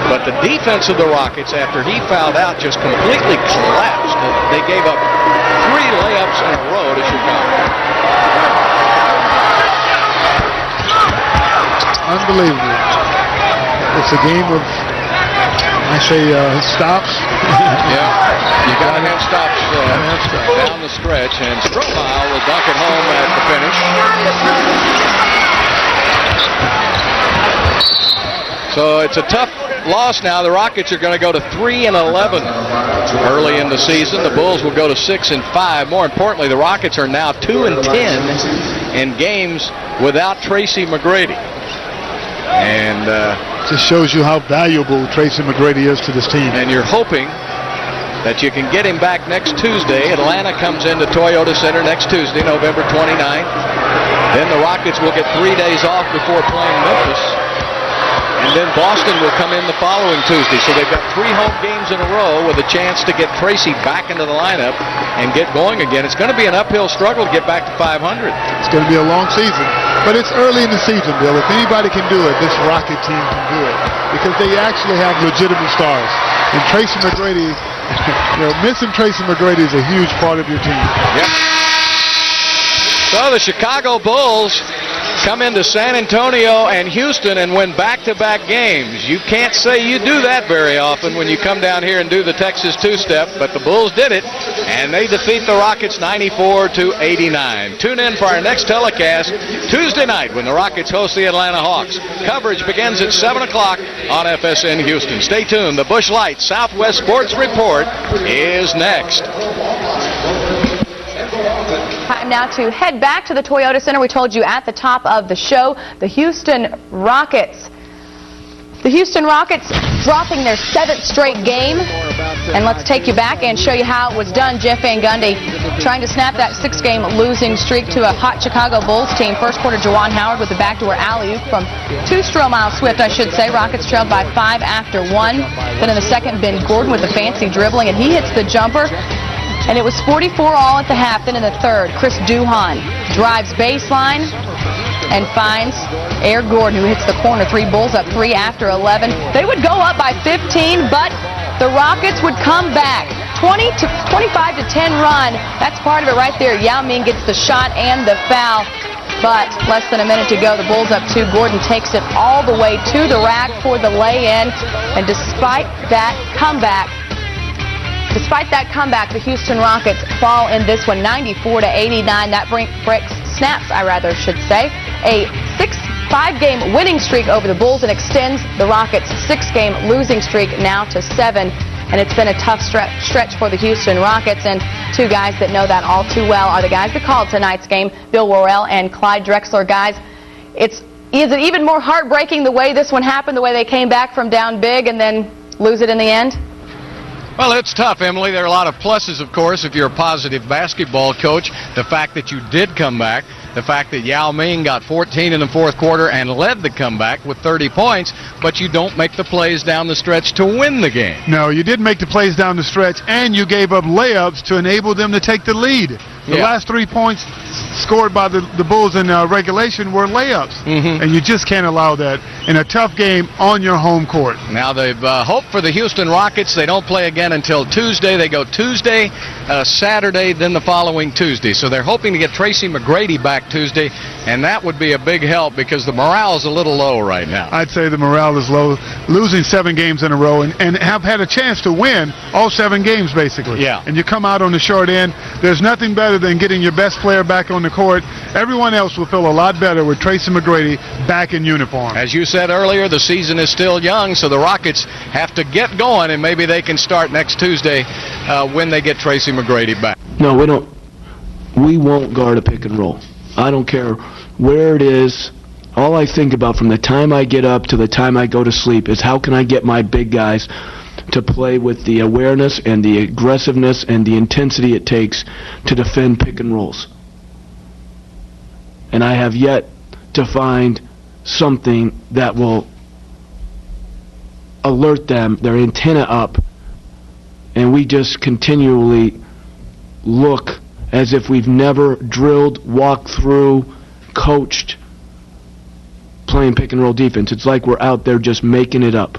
Speaker 3: But the defense of the Rockets, after he fouled out, just completely collapsed. They gave up 3 layups in a row to Chicago.
Speaker 4: Unbelievable. It's a game of, I say, stops.
Speaker 3: Yeah, you got to have stops down the stretch, and Stromile will dunk it home at the finish. So it's a tough loss now. The Rockets are going to go to 3-11 early in the season. The Bulls will go to 6-5. More importantly, the Rockets are now 2-10 in games without Tracy McGrady. And
Speaker 4: just shows you how valuable Tracy McGrady is to this team.
Speaker 3: And you're hoping that you can get him back next Tuesday. Atlanta comes into Toyota Center next Tuesday, November 29th. Then the Rockets will get 3 days off before playing Memphis. And then Boston will come in the following Tuesday. So they've got 3 home games in a row with a chance to get Tracy back into the lineup and get going again. It's going to be an uphill struggle to get back to 500.
Speaker 4: It's going to be a long season. But it's early in the season, Bill. If anybody can do it, this Rocket team can do it. Because they actually have legitimate stars. And Tracy McGrady, missing Tracy McGrady is a huge part of your team.
Speaker 3: Yep. So the Chicago Bulls come into San Antonio and Houston and win back-to-back games. You can't say you do that very often when you come down here and do the Texas two-step, but the Bulls did it, and they defeat the Rockets 94-89. Tune in for our next telecast Tuesday night when the Rockets host the Atlanta Hawks. Coverage begins at 7 o'clock on FSN Houston. Stay tuned. The Busch Light Southwest Sports Report is next.
Speaker 1: Time now to head back to the Toyota Center. We told you at the top of the show, the Houston Rockets. The Houston Rockets dropping their 7th straight game. And let's take you back and show you how it was done. Jeff Van Gundy trying to snap that 6-game losing streak to a hot Chicago Bulls team. First quarter, Juwan Howard with the backdoor alley-oop from Stromile Swift, I should say. Rockets trailed by 5 after 1. Then in the second, Ben Gordon with the fancy dribbling, and he hits the jumper. And it was 44 all at the half. Then in the third, Chris Duhon drives baseline, and finds Air Gordon, who hits the corner three. Bulls up 3 after 11. They would go up by 15, but the Rockets would come back. 25 to 10 run. That's part of it right there. Yao Ming gets the shot and the foul. But less than a minute to go, the Bulls up 2. Gordon takes it all the way to the rack for the lay-in. And despite that comeback, the Houston Rockets fall in this one 94 to 89. That snaps a 5-game winning streak over the Bulls and extends the Rockets' 6-game losing streak now to 7. And it's been a tough stretch for the Houston Rockets, and two guys that know that all too well are the guys that called tonight's game, Bill Worrell and Clyde Drexler. Guys, is it even more heartbreaking the way this one happened, the way they came back from down big and then lose it in the end?
Speaker 3: Well, it's tough, Emily. There are a lot of pluses, of course, if you're a positive basketball coach. The fact that you did come back, the fact that Yao Ming got 14 in the fourth quarter and led the comeback with 30 points, but you don't make the plays down the stretch to win the game.
Speaker 4: No, you didn't make the plays down the stretch, and you gave up layups to enable them to take the lead. The last 3 points scored by the Bulls in regulation were layups, and you just can't allow that in a tough game on your home court.
Speaker 3: Now they've hoped for the Houston Rockets. They don't play again until Tuesday. They go Tuesday, Saturday, then the following Tuesday. So they're hoping to get Tracy McGrady back Tuesday, and that would be a big help because the morale is a little low right now.
Speaker 4: I'd say the morale is low, losing 7 games in a row and have had a chance to win all 7 games basically.
Speaker 3: Yeah.
Speaker 4: And you come out on the short end. There's nothing better than getting your best player back on the court. Everyone else will feel a lot better with Tracy McGrady back in uniform.
Speaker 3: As you said earlier, the season is still young, so the Rockets have to get going, and maybe they can start next Tuesday when they get Tracy McGrady back.
Speaker 12: No, we don't. We won't guard a pick and roll. I don't care where it is. All I think about from the time I get up to the time I go to sleep is how can I get my big guys to play with the awareness and the aggressiveness and the intensity it takes to defend pick and rolls. And I have yet to find something that will alert them, their antenna up, and we just continually look as if we've never drilled, walked through, coached playing pick and roll defense. It's like we're out there just making it up.